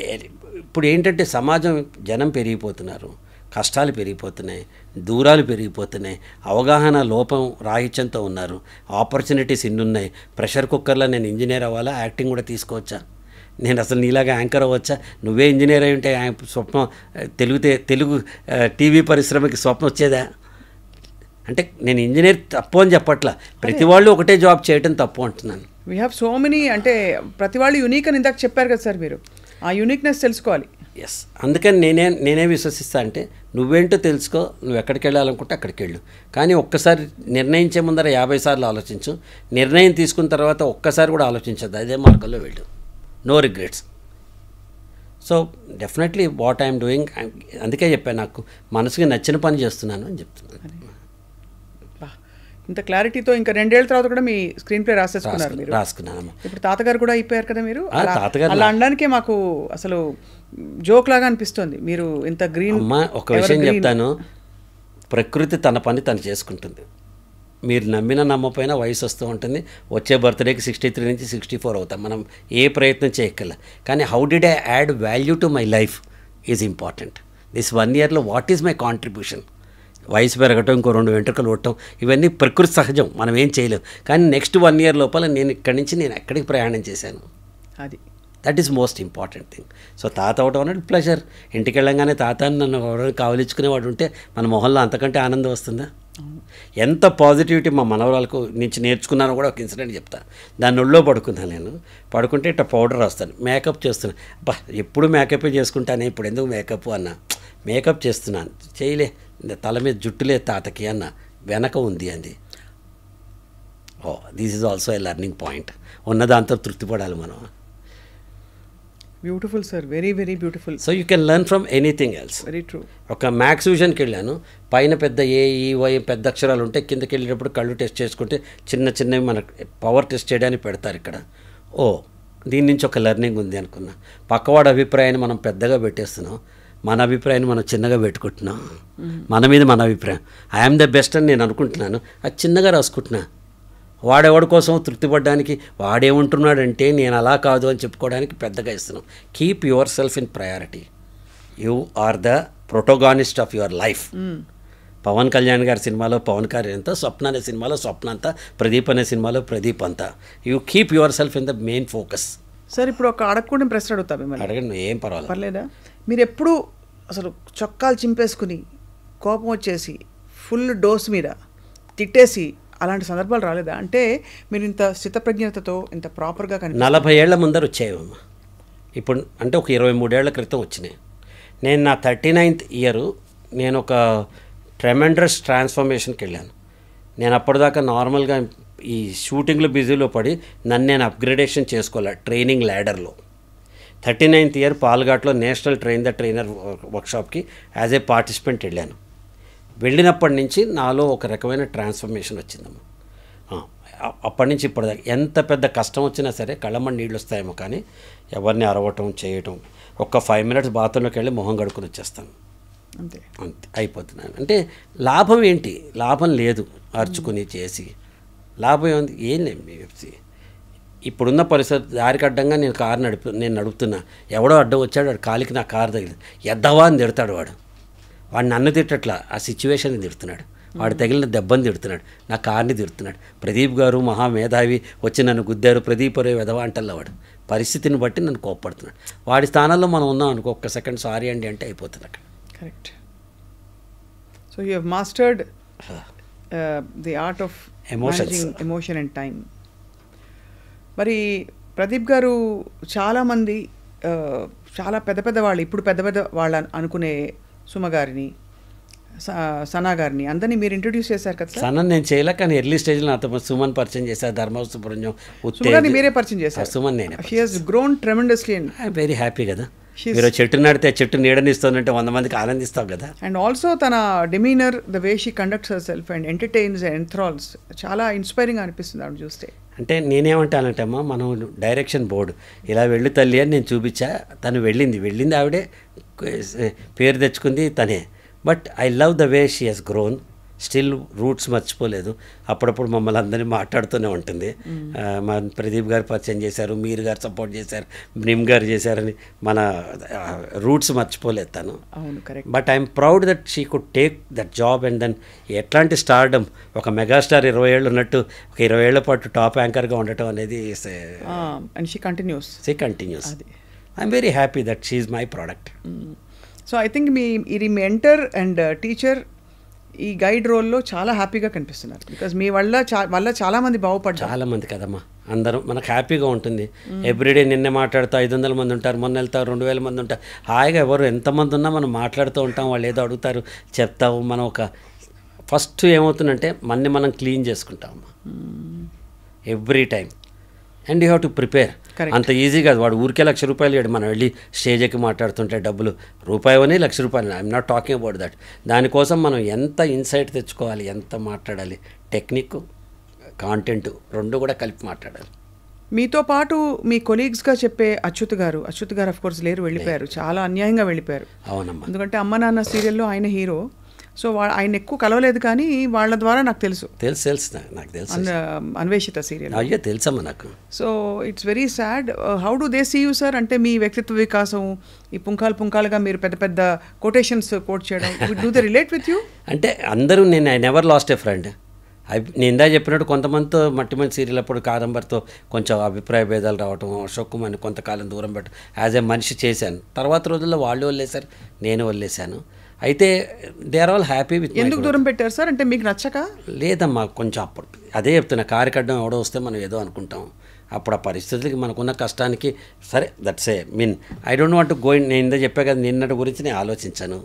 ఇప్పుడు ఏంటంటే సమాజం జనం పెరిగిపోతున్నారు, కష్టాలు పెరిగిపోతున్నాయి, దూరాలు పెరిగిపోతున్నాయి, అవగాహన లోపం రాహిత్యంతో ఉన్నారు, ఆపర్చునిటీస్ ఇన్ని ఉన్నాయి. ప్రెషర్ కుక్కర్లో నేను ఇంజనీర్ అవ్వాలా, యాక్టింగ్ కూడా తీసుకోవచ్చా, నేను అసలు నీలాగా యాంకర్ అవ్వచ్చా, నువ్వే ఇంజనీర్ అయి ఉంటే స్వప్నం తెలుగు టీవీ పరిశ్రమకి స్వప్నం వచ్చేదా? అంటే నేను ఇంజనీర్ తప్పు అని చెప్పట్లా, ప్రతి వాళ్ళు ఒకటే జాబ్ చేయటం తప్పు అంటున్నాను. వీ హ్యావ్ సో మెనీ, అంటే ప్రతి వాళ్ళు యూనిక్ అని ఇందాక చెప్పారు కదా సార్, మీరు ఆ యూనిక్నెస్ తెలుసుకోవాలి. ఎస్, అందుకని నేనే విశ్వసిస్తా అంటే నువ్వేంటో తెలుసుకో, నువ్వు ఎక్కడికి వెళ్ళాలనుకుంటే అక్కడికి వెళ్ళు, కానీ ఒక్కసారి నిర్ణయించే ముందర 50 సార్లు ఆలోచించు, నిర్ణయం తీసుకున్న తర్వాత ఒక్కసారి కూడా ఆలోచించద్దు, అదే మార్గంలో వెళ్ళు, no regrets. So definitely what I'm doing, అందుకే చెప్పాను నాకు మనసుకి నచ్చిన పని చేస్తున్నాను అని చెప్తున్నాను. ఇంత క్లారిటీతో ఇంకా 2 ఏళ్ల తర్వాత కూడా మీ స్క్రీన్ ప్లే రాసేసుకున్నారు మీరు. రాసుకున్నాను. ఇప్పుడు తాతగారు కూడా అయిపోయారు కదా మీరు. తాతగారు అలా అనడానికే మాకు అసలు జోక్ లాగా అనిపిస్తుంది. మీరు ఇంత గ్రీన్. అమ్మ ఒక విషయం చెప్తాను, ప్రకృతి తన పని తను చేసుకుంటుంది. మీరు నమ్మిన నమ్మపోయినా వయసు వస్తూ ఉంటుంది. వచ్చే బర్త్డేకి 63 నుంచి 64 అవుతాం. మనం ఏ ప్రయత్నం చేయక్కల, కానీ how did I add value to my life is important. This 1 ఇయర్లో వాట్ ఈజ్ మై కాంట్రిబ్యూషన్? వయసు పెరగటం, ఇంకో 2 వెంట్రుకలు కొట్టడం, ఇవన్నీ ప్రకృతి సహజం, మనం ఏం చేయలేం. కానీ నెక్స్ట్ 1 ఇయర్ లోపల నేను ఇక్కడి నుంచి నేను ఎక్కడికి ప్రయాణం చేశాను, అది that is most important thing. So తాత అవటం అనేది ప్లెజర్. ఇంటికి వెళ్ళంగానే తాత అని నన్ను ఎవరైనా కావలించుకునేవాడు ఉంటే మన మొహంలో అంతకంటే ఆనందం వస్తుందా? ఎంత పాజిటివిటీ మా మనవరాలకు నుంచి నేర్చుకున్నానో కూడా ఒక ఇన్సిడెంట్ చెప్తా. దాని ఒళ్ళో పడుకున్నాను నేను. పడుకుంటే ఇట్లా పౌడర్ రాస్తాను, మేకప్ చేస్తున్నాను. అబ్బా ఎప్పుడు మేకప్ చేసుకుంటానే, ఇప్పుడు ఎందుకు మేకప్ అన్నా, మేకప్ చేస్తున్నాను, చేయలే, తల మీద జుట్టులే తాతకి అన్న, వెనక ఉంది అంది. Oh this is also a learning point. ఉన్నదాంతో తృప్తిపడాలి మనం. Beautiful sir, very very beautiful. So you can learn from anything else. Very true. ఒక మ్యాథ్స్ విజన్కి వెళ్ళాను, పైన పెద్ద ఏఈవై పెద్ద అక్షరాలు ఉంటాయి, కిందకి వెళ్ళేటప్పుడు కళ్ళు టెస్ట్ చేసుకుంటే చిన్న చిన్నవి మన పవర్ టెస్ట్ చేయడానికి పెడతారు ఇక్కడ. ఓ దీని నుంచి ఒక లెర్నింగ్ ఉంది అనుకున్నా. పక్కవాడి అభిప్రాయాన్ని మనం పెద్దగా పెట్టేస్తున్నాం, మన అభిప్రాయాన్ని మనం చిన్నగా పెట్టుకుంటున్నాం. మన మీద మన అభిప్రాయం ఐఎమ్ ద బెస్ట్ అని నేను అనుకుంటున్నాను, అది చిన్నగా రాసుకుంటున్నా. వాడెవడి కోసం తృప్తిపడడానికి, వాడేమంటున్నాడంటే నేను అలా కాదు అని చెప్పుకోవడానికి పెద్దగా ఇస్తున్నాం. Keep yourself in priority. You are the protagonist of your life. Pavan Kalyan గారి సినిమాలో పవన్ కళ్యాణ్ అంతా, స్వప్న అనే సినిమాలో స్వప్న అంతా, ప్రదీప్ అనే సినిమాలో ప్రదీప్ అంతా. You keep yourself in the main focus. Sir ఇప్పుడు ఒక అడగకుండా ప్రశ్న అడుగుతా మిమ్మల్ని. అడగండి, ఏం పర్లేదా? మీరు ఎప్పుడు అసలు చొక్కాలు చింపేసుకుని కోపం వచ్చేసి ఫుల్ డోస్ మీద తిట్టేసి అలాంటి సందర్భాలు రాలేదా? అంటే మీరు ఇంత స్థితప్రజ్ఞతతో ఇంత ప్రాపర్గా 40 ఏళ్ల ముందర వచ్చాయమ్మా. ఇప్పుడు అంటే ఒక 23 ఏళ్ల క్రితం వచ్చినాయి. నేను నా 39th ఇయర్ నేను ఒక ట్రెమెండస్ ట్రాన్స్ఫర్మేషన్కి వెళ్ళాను. నేను అప్పటిదాకా నార్మల్గా ఈ షూటింగ్లో బిజీలో పడి నన్ను నేను అప్గ్రేడేషన్ చేసుకోవాలి ట్రైనింగ్ ల్యాడర్లో. 39th ఇయర్ పాల్ఘాట్లో నేషనల్ ట్రైనర్ వర్క్షాప్కి యాజ్ ఏ పార్టిసిపెంట్ వెళ్ళాను. వెళ్ళినప్పటి నుంచి నాలో ఒక రకమైన ట్రాన్స్ఫర్మేషన్ వచ్చిందమ్మా. అప్పటి నుంచి ఇప్పటిదాకా ఎంత పెద్ద కష్టం వచ్చినా సరే కళ్ళమ్మని నీళ్ళు వస్తాయేమో కానీ ఎవరిని అరవటం చేయటం, ఒక్క 5 minutes బాత్రూంలోకి వెళ్ళి మొహం కడుక్కుని వచ్చేస్తాను, అంతే అయిపోతున్నాను. అంటే లాభం ఏంటి? లాభం లేదు. అరుచుకుని చేసి లాభం ఏముంది? ఏం లేదు. ఇప్పుడున్న పరిస్థితి దారికి అడ్డంగా నేను నడుపుతున్నా, ఎవడో అడ్డం వచ్చాడు, వాడు కాలికి నా కారు తగిలింది, ఎద్దవా అని తిడతాడు వాడు. వాడు నన్ను తిట్టట్లా, ఆ సిచ్యువేషన్ని తిడుతున్నాడు. వాడు తగిలిన దెబ్బని తిడుతున్నాడు, నా కార్ని తిడుతున్నాడు. ప్రదీప్ గారు మహామేధావి వచ్చి నన్ను గుద్దారు, ప్రదీప్ అరే వెధవా అంటల్లా వాడు. పరిస్థితిని బట్టి నన్ను కోప్పడుతున్నాడు. వాడి స్థానంలో మనం ఉన్నాం అనుకో, ఒక్క సెకండ్ సారీ అండి అంటే అయిపోతుంది అక్కడ. Correct. So you have mastered the art of emotion and time. మరి ప్రదీప్ గారు చాలామంది చాలా పెద్ద వాళ్ళు, ఇప్పుడు పెద్ద వాళ్ళు అనుకునే సుమ గారిని, సనా గారిని అందరినీ మీరు ఇంట్రొడ్యూస్ చేశారు కదా? సనా నేను చేయలే, కానీ ఎర్లీ స్టేజ్లో నాతో సుమన్ పరిచయం చేశారు, ధర్మ సుబ్రహ్మణ్యం మీరే పరిచయం చేశారు. సుమన్ నేను. She has grown tremendously. I'm very happy కదా. మీరు చెట్టు నాడితే చెట్టు నీడనిస్తుందంటే 100 మందికి ఆనందిస్తాం కదా. అండ్ ఆల్సో తన demeanour, the way she conducts herself and entertains and enthrals చాలా ఇన్స్పైరింగ్ అనిపిస్తుంది ఆవిడ చూస్తే. అంటే నేనేమంటానంటే అమ్మా, మనం డైరెక్షన్ బోర్డు ఇలా వెళ్ళు తల్లి అని నేను చూపించా, తను వెళ్ళింది ఆవిడే, పేరు తెచ్చుకుంది తనే. But I love the way she has grown, still roots మర్చిపోలేదు. అప్పుడప్పుడు మమ్మల్ని అందరినీ మాట్లాడుతూనే ఉంటుంది. మా ప్రదీప్ గారు పరిచయం చేశారు, మీరు గారు సపోర్ట్ చేశారు, నిమ్ గారు చేశారని మన రూట్స్ మర్చిపోలేదు తను. అవును, correct. But I'm proud that she could take that job and then ఎట్లాంటి స్టార్డమ్, ఒక మెగాస్టార్ 20 ఏళ్ళు ఉన్నట్టు ఒక 20 ఏళ్ల పాటు టాప్ యాంకర్గా ఉండటం అనేది and she continuous. I'm very happy that she is my product. So I think ఇది మెంటర్ అండ్ టీచర్ ఈ గైడ్ రోల్లో చాలా హ్యాపీగా కనిపిస్తున్నారు. బికాజ్ మీ వల్ల చాలామంది బాగుపడ్డారు. చాలామంది కదమ్మా, అందరూ మనకు హ్యాపీగా ఉంటుంది. ఎవ్రీడే నిన్నే మాట్లాడుతూ 500 మంది ఉంటారు, మొన్న వెళ్తారు 2000 మంది ఉంటారు. హాయిగా ఎవరు ఎంతమంది ఉన్నా మనం మాట్లాడుతూ ఉంటాం. వాళ్ళు ఏదో అడుగుతారు, చెప్తాము. మనం ఒక ఫస్ట్ ఏమవుతుందంటే మనం క్లీన్ చేసుకుంటామమ్మా every time. And you have to prepare. అంత ఈజీ కాదు. వాడు ఊరికే ₹1,00,000 ఇవ్వడు. మనం వెళ్ళి స్టేజ్ ఎక్కి మాట్లాడుతుంటే డబ్బులు రూపాయని ₹1,00,000. I'm not talking about that. దానికోసం మనం ఎంత ఇన్సైట్ తెచ్చుకోవాలి, ఎంత మాట్లాడాలి, టెక్నిక్, కాంటెంట్ రెండు కూడా కలిపి మాట్లాడాలి. మీతో పాటు మీ కొలీగ్స్గా చెప్పే అచ్యుత్ గారు ఆఫ్ కోర్స్ లేరు, వెళ్ళిపోయారు. చాలా అన్యాయంగా వెళ్ళిపోయారు. అవునమ్మా. ఎందుకంటే అమ్మ నాన్న సీరియల్లో ఆయన హీరో. సో ఆయన ఎక్కువ కలవలేదు, కానీ వాళ్ళ ద్వారా నాకు తెలుసు నాకు తెలుసు అన్వేషిత సీరియల్. అయ్యో తెలుసమ్మా నాకు. So it's very sad. How do they see you sir? అంటే మీ వ్యక్తిత్వ వికాసం, ఈ పుంఖాలుగా మీరు పెద్ద పెద్ద కొటేషన్స్ కోట్ చేయడం, do they relate with you? అంటే అందరూ I never lost a friend. నేను ఇందా చెప్పినట్టు కొంతమందితో మట్టి సీరియల్ అప్పుడు కాదంబరితో కొంచెం అభిప్రాయ భేదాలు రావటం, అశోక్ కుమార్ని కొంతకాలం దూరం పెట్టడం యాజ్ ఏ మనిషి చేశాను. తర్వాత రోజుల్లో వాళ్ళు వదిలేశారు, నేను వదిలేశాను. అయితే they are all happy with. ఎందుకు దూరం పెట్టారు సార్? అంటే మీకు నచ్చక? లేదమ్మా, కొంచెం అప్పుడు అదే చెప్తున్నా, కారికడ్డం ఎవడో వస్తే మనం ఏదో అనుకుంటాం. అప్పుడు ఆ పరిస్థితులకి మనకున్న కష్టానికి సరే that's A I don't want to go in. నేను ఇందా చెప్పా కదా, నిన్నటి గురించి నేను ఆలోచించాను.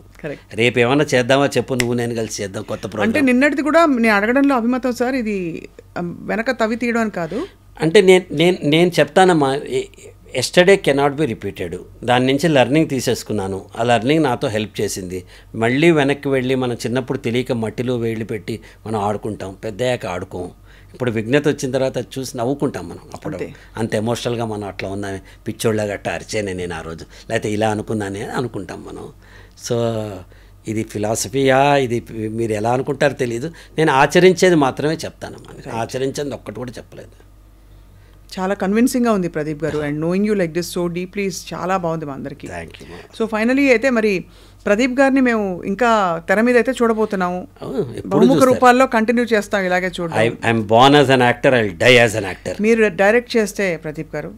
రేపు ఏమన్నా చేద్దామా చెప్పు, నువ్వు నేను కలిసి చేద్దాం కొత్త ప్రోగ్రామ్. అంటే నిన్నటిది కూడా నేను అడగడంలో అభిమతం సార్, ఇది వెనక తవి తీయడం అని కాదు. అంటే నేను చెప్తానమ్మా, ఎస్టర్డే కెనాట్ బి రిపీటెడ్. దాని నుంచి లెర్నింగ్ తీసేసుకున్నాను. ఆ లెర్నింగ్ నాతో హెల్ప్ చేసింది. మళ్ళీ వెనక్కి వెళ్ళి మనం చిన్నప్పుడు తెలియక మట్టిలో వేళ్ళు పెట్టి మనం ఆడుకుంటాం, పెద్దయ్యాక ఆడుకోం. ఇప్పుడు విజ్ఞత వచ్చిన తర్వాత చూసి నవ్వుకుంటాం మనం. అప్పుడు అంత ఎమోషనల్గా మనం అట్లా ఉన్నామే, పిచ్చోళ్ళగా గట్ట అరిచేనే నేను ఆ రోజు, లేకపోతే ఇలా అనుకున్నానే అనుకుంటాం మనం. సో ఇది ఫిలాసఫీయా, ఇది మీరు ఎలా అనుకుంటారో తెలియదు. నేను ఆచరించేది మాత్రమే చెప్తానమ్మా, ఆచరించేది ఒక్కటి కూడా చెప్పలేదు. చాలా కన్విన్సింగ్గా ఉంది ప్రదీప్ గారు. And knowing you like this so deeply చాలా బాగుంది మా అందరికీ. Thank you. సో ఫైనలీ అయితే మరి ప్రదీప్ గారిని మేము ఇంకా తెర మీద అయితే చూడబోతున్నాము, బహుముఖ రూపాల్లో కంటిన్యూ చేస్తాం ఇలాగే చూడండి. I'm born as an actor, I will die as an actor. మీరు డైరెక్ట్ చేస్తే ప్రదీప్ గారు,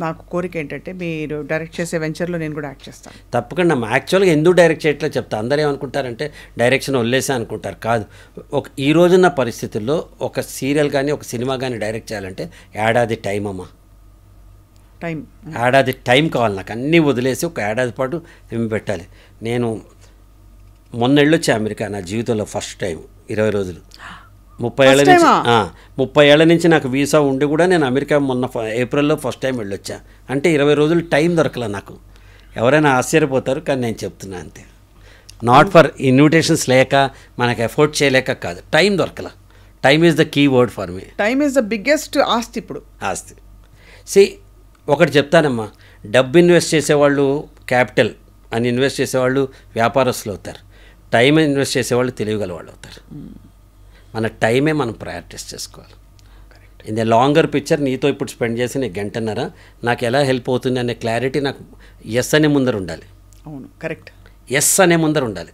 నాకు కోరిక ఏంటంటే మీరు డైరెక్ట్ చేసే వెంచర్లో నేను కూడా యాక్ట్ చేస్తాను. తప్పకుండా. యాక్చువల్గా ఎందుకు డైరెక్ట్ చేయట్లేదు చెప్తా. అందరూ ఏమనుకుంటారంటే డైరెక్షన్ వదిలేసా అనుకుంటారు. కాదు, ఈ రోజున్న పరిస్థితుల్లో ఒక సీరియల్ కానీ ఒక సినిమా కానీ డైరెక్ట్ చేయాలంటే ఏడాది టైం అమ్మా. ఏడాది టైం కావాలి నాకు. అన్నీ వదిలేసి ఒక ఏడాది పాటు ఏమి పెట్టాలి. నేను మొన్న వెళ్ళొచ్చా అమెరికా, నా జీవితంలో ఫస్ట్ టైం 20 రోజులు. 30 ఏళ్ళ నుంచి నాకు వీసా ఉండి కూడా నేను అమెరికా మొన్న ఏప్రిల్లో ఫస్ట్ టైం వెళ్ళొచ్చా. అంటే 20 రోజులు టైం దొరకలే నాకు. ఎవరైనా ఆశ్చర్యపోతారు, కానీ నేను చెప్తున్నా అంతే. నాట్ ఫర్ ఇన్విటేషన్స్ లేక, మనకు ఎఫోర్డ్ చేయలేక కాదు, టైం దొరకల. Time is the key word for me. Time is the biggest ఆస్తి. ఇప్పుడు ఆస్తి. ఒకటి చెప్తానమ్మా, డబ్బు ఇన్వెస్ట్ చేసేవాళ్ళు క్యాపిటల్ అని ఇన్వెస్ట్ చేసేవాళ్ళు వ్యాపారస్తులు అవుతారు. టైం ఇన్వెస్ట్ చేసేవాళ్ళు తెలియగల వాళ్ళు అవుతారు. మన టైమే మనం ప్రయారిటైజ్ చేసుకోవాలి. ఇన్ ద లాంగర్ పిక్చర్ నీతో ఇప్పుడు స్పెండ్ చేసి నీకు గంటన్నర నాకు ఎలా హెల్ప్ అవుతుంది అనే క్లారిటీ నాకు ఎస్ అనే ముందర ఉండాలి. అవును, కరెక్ట్. ఎస్ అనే ముందర ఉండాలి.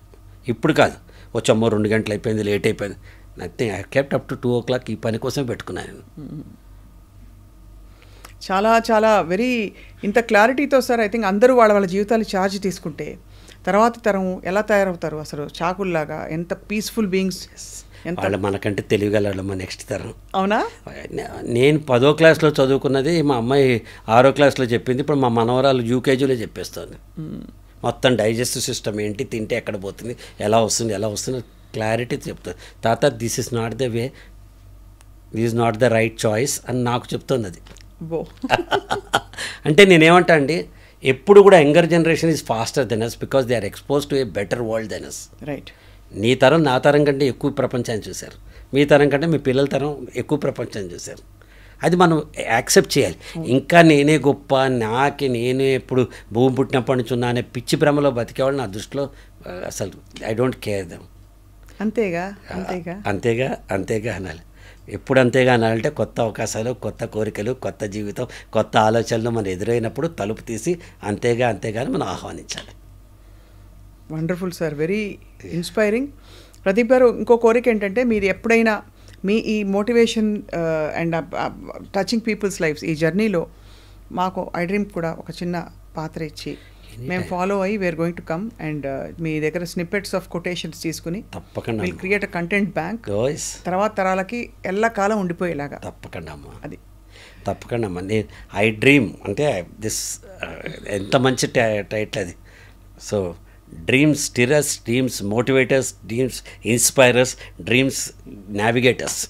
ఇప్పుడు కాదు, వచ్చమ్మో 2 గంటలు అయిపోయింది, లేట్ అయిపోయింది. Nothing. I kept up to 2 o'clock. ఈ పని కోసం పెట్టుకున్నాను. చాలా చాలా వెరీ ఇంత క్లారిటీతో సార్. ఐ థింక్ అందరూ వాళ్ళ జీవితాలు ఛార్జ్ తీసుకుంటే తర్వాత తరం ఎలా తయారవుతారు అసలు, చాకుల్లాగా. ఎంత పీస్ఫుల్ బీయింగ్స్. వాళ్ళు మనకంటే తెలియగలమ్మా నెక్స్ట్ తరం. అవునా? నేను 10వ క్లాస్లో చదువుకున్నది మా అమ్మాయి 6వ క్లాస్లో చెప్పింది. ఇప్పుడు మా మనవరాలు యూకేజీలో చెప్పేస్తుంది. మొత్తం డైజెస్టివ్ సిస్టమ్ ఏంటి, తింటే ఎక్కడ పోతుంది, ఎలా వస్తుంది క్లారిటీ చెప్తుంది. తాత this is not the way, this is not the right choice అని నాకు చెప్తుంది అది. అంటే నేనేమంటా అండి, ఎప్పుడు కూడా younger generation is faster than us because they are expose to a better world than us. Right. నీ తరం నా తరం కంటే ఎక్కువ ప్రపంచాన్ని చూశారు, మీ తరం కంటే మీ పిల్లల తరం ఎక్కువ ప్రపంచాన్ని చూశారు. అది మనం యాక్సెప్ట్ చేయాలి. ఇంకా నేనే గొప్ప, నేనే ఎప్పుడు భూమి పుట్టినప్పటి నుంచి ఉన్నా అనే పిచ్చి భ్రమలో బతికేవాళ్ళు నా దృష్టిలో అసలు ఐ డోంట్ కేర్ దెమ్. అంతేగా అంతేగా అనాలి. ఎప్పుడు అంతేగా అనాలంటే కొత్త అవకాశాలు, కొత్త కోరికలు, కొత్త జీవితం, కొత్త ఆలోచనలు మన ఎదురైనప్పుడు తలుపు తీసి అంతేగా అని మనం ఆహ్వానించాలి. Wonderful sir, very inspiring. Pradeep garu, ఇంకో కోరిక ఏంటంటే మీరు ఎప్పుడైనా మీ ఈ motivation and touching people's lifes ఈ జర్నీలో మాకు ఐ డ్రీమ్ కూడా ఒక చిన్న పాత్ర ఇచ్చి మేము ఫాలో అయ్యి we're going to come and మీ దగ్గర స్నిప్పెట్స్ ఆఫ్ కొటేషన్స్ తీసుకుని తప్పకుండా will create a content bank, తర్వాత తరాలకి ఎల్లకాలం ఉండిపోయేలాగా. తప్పకుండా అమ్మా, అది తప్పకుండా అమ్మా. నేను ఐ డ్రీమ్ అంటే దిస్ ఎంత మంచి టైటిల్ అది. So dreams stirrers, dreams motivators, dreams inspirers, dreams navigators.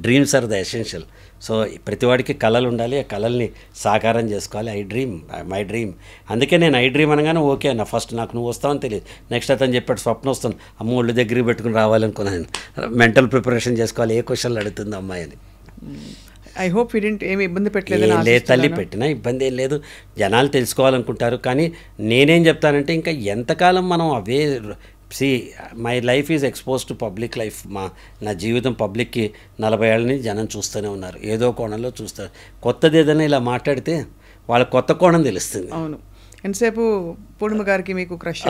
Dreams are the essential. So ప్రతివాడికి కళలు ఉండాలి, ఆ కళల్ని సాకారం చేసుకోవాలి. I dream, my dream. అందుకే నేను ఐ డ్రీమ్ అనగానే ఓకే అన్న. ఫస్ట్ నాకు నువ్వు వస్తావని తెలియదు, నెక్స్ట్ అతను చెప్పాడు స్వప్నం వస్తుంది, అమ్మ ఒళ్ళు దగ్గరికి పెట్టుకుని రావాలనుకున్నాను. మెంటల్ ప్రిపరేషన్ చేసుకోవాలి, ఏ క్వశ్చన్లు అడుగుతుంది అమ్మాయి అని. ఐ హోప్ యూ డిడ్ంట్ ఏమి ఇబ్బంది పెట్టలేదు. లేదు తల్లి, పెట్టినా ఇబ్బంది ఏం లేదు. జనాలు తెలుసుకోవాలనుకుంటారు. కానీ నేనేం చెప్తానంటే ఇంకా ఎంతకాలం మనం away my life is expose to public life. నా జీవితం పబ్లిక్కి 40 ఏళ్ళ నుంచి జనం చూస్తూనే ఉన్నారు, ఏదో కోణంలో చూస్తారు. కొత్తది ఏదైనా ఇలా మాట్లాడితే వాళ్ళ కొత్త కోణం తెలుస్తుంది. అవును. ఎంతసేపు పూర్ణిమ గారికి మీకు క్రష్.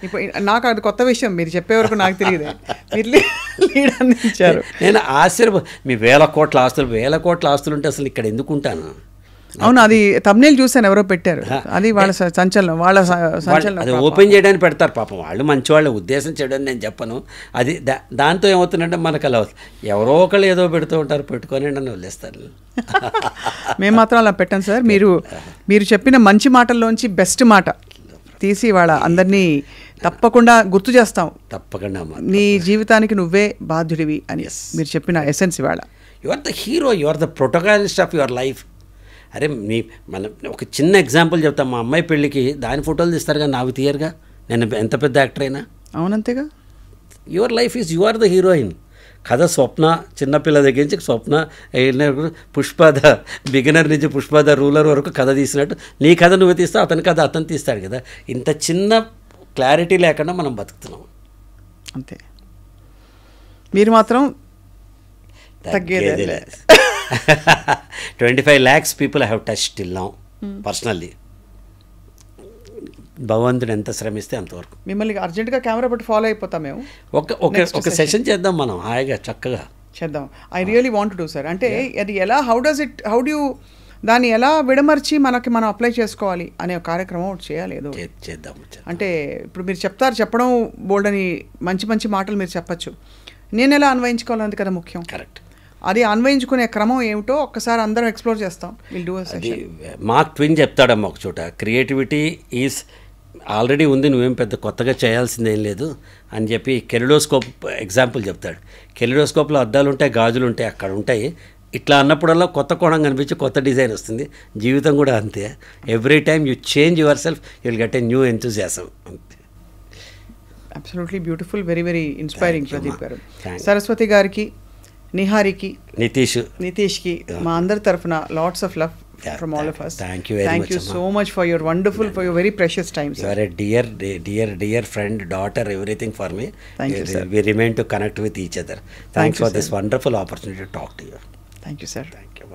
ఇప్పుడు నాకు అది కొత్త విషయం, మీరు చెప్పే వరకు నాకు తెలియదు. మీరు లీడ్ అందించారు. నేను మీ వేల కోట్ల ఆస్తులు ఉంటే అసలు ఇక్కడ ఎందుకు ఉంటాను? అవును, అది thumbnail చూసాను, ఎవరో పెట్టారు. అది వాళ్ళ సంచలనం, అది ఓపెన్ చేయడానికి పెడతారు. పాపం వాళ్ళు మంచి వాళ్ళ ఉద్దేశం చేయడం నేను చెప్పను. అది దాంతో ఏమవుతుందంటే మనకు అలా ఎవరో ఒకళ్ళు ఏదో పెడుతూ ఉంటారు, పెట్టుకొని నన్ను వదిలేస్తారు. మేము మాత్రం అలా పెట్టాం సార్. మీరు చెప్పిన మంచి మాటల్లోంచి బెస్ట్ మాట తీసి వాళ్ళ అందరినీ తప్పకుండా గుర్తు చేస్తాం. తప్పకుండా నీ జీవితానికి నువ్వే బాధ్యుడివి అని మీరు చెప్పిన ఎసెన్స్ ఇవాళ. You are the hero, you are the protagonist of your life. అరే మనం ఒక చిన్న ఎగ్జాంపుల్ చెప్తాం. మా అమ్మాయి పెళ్ళికి దాని ఫోటోలు తీస్తారు కానీ నాకు తీయరుగా. నేను ఎంత పెద్ద యాక్టర్ అయినా. అవునంతేగా. Your life is you are the heroine. కథ స్వప్న, చిన్నపిల్ల దగ్గర నుంచి స్వప్న పుష్పద బిగినర్ నుంచి పుష్పద రూలర్ వరకు కథ తీసినట్టు నీ కథ నువ్వు తీస్తావు, అతని కథ అతను తీస్తాడు కదా. ఇంత చిన్న క్లారిటీ లేకుండా మనం బతుకుతున్నాం అంతే. మీరు మాత్రం తగ్గేదే. 25 lakhs people I have touched till now personally. భగవంతుడు ఎంత శ్రమిస్తే అంతవరకు. మిమ్మల్ని అర్జెంటుగా కెమెరా పట్టి ఫాలో అయిపోతాం మేము. ఒక సెషన్ చేద్దాం మనం, హాయిగా చక్కగా చేద్దాం. I really want to do sir. అంటే అది ఎలా, హౌ డూ దాన్ని ఎలా విడమర్చి మనం అప్లై చేసుకోవాలి అనే కార్యక్రమం చేయాలి, ఏదో చేద్దాం. అంటే ఇప్పుడు మీరు చెప్పడం బోల్డ్ అని మంచి మాటలు మీరు చెప్పచ్చు, నేను ఎలా అన్వయించుకోవాలన్నది కదా ముఖ్యం. కరెక్ట్. అది అన్వయించుకునే క్రమం ఏమిటో ఒక్కసారి అందరం ఎక్స్ప్లోర్ చేస్తాం. మార్క్ ట్విన్ చెప్తాడమ్మా ఒక చోట, క్రియేటివిటీ ఈజ్ ఆల్రెడీ ఉంది, నువ్వేం పెద్ద కొత్తగా చేయాల్సిందేం లేదు అని చెప్పి కెలిడోస్కోప్ ఎగ్జాంపుల్ చెప్తాడు. కెలిడోస్కోప్లో అద్దాలు ఉంటాయి, గాజులు ఉంటాయి, అక్కడ ఉంటాయి. ఇట్లా అన్నప్పుడల్లా కొత్త కోణం కనిపించి కొత్త డిజైన్ వస్తుంది. జీవితం కూడా అంతే. Every time you change your self you will get a new enthusiasm. Absolutely beautiful, very very inspiring Pradeep గారు. సరస్వతి గారికి, నిహారికి, నితీష్కి మా అందరి తరఫున lots of love from all of us. Thank you very much. Thank you so much for your wonderful, for your very precious time, sir. You are a dear friend, daughter, everything for me. Thank you, sir. We remain to connect with each other. Thanks for this wonderful opportunity to talk to you. Thank you, sir. Thank you.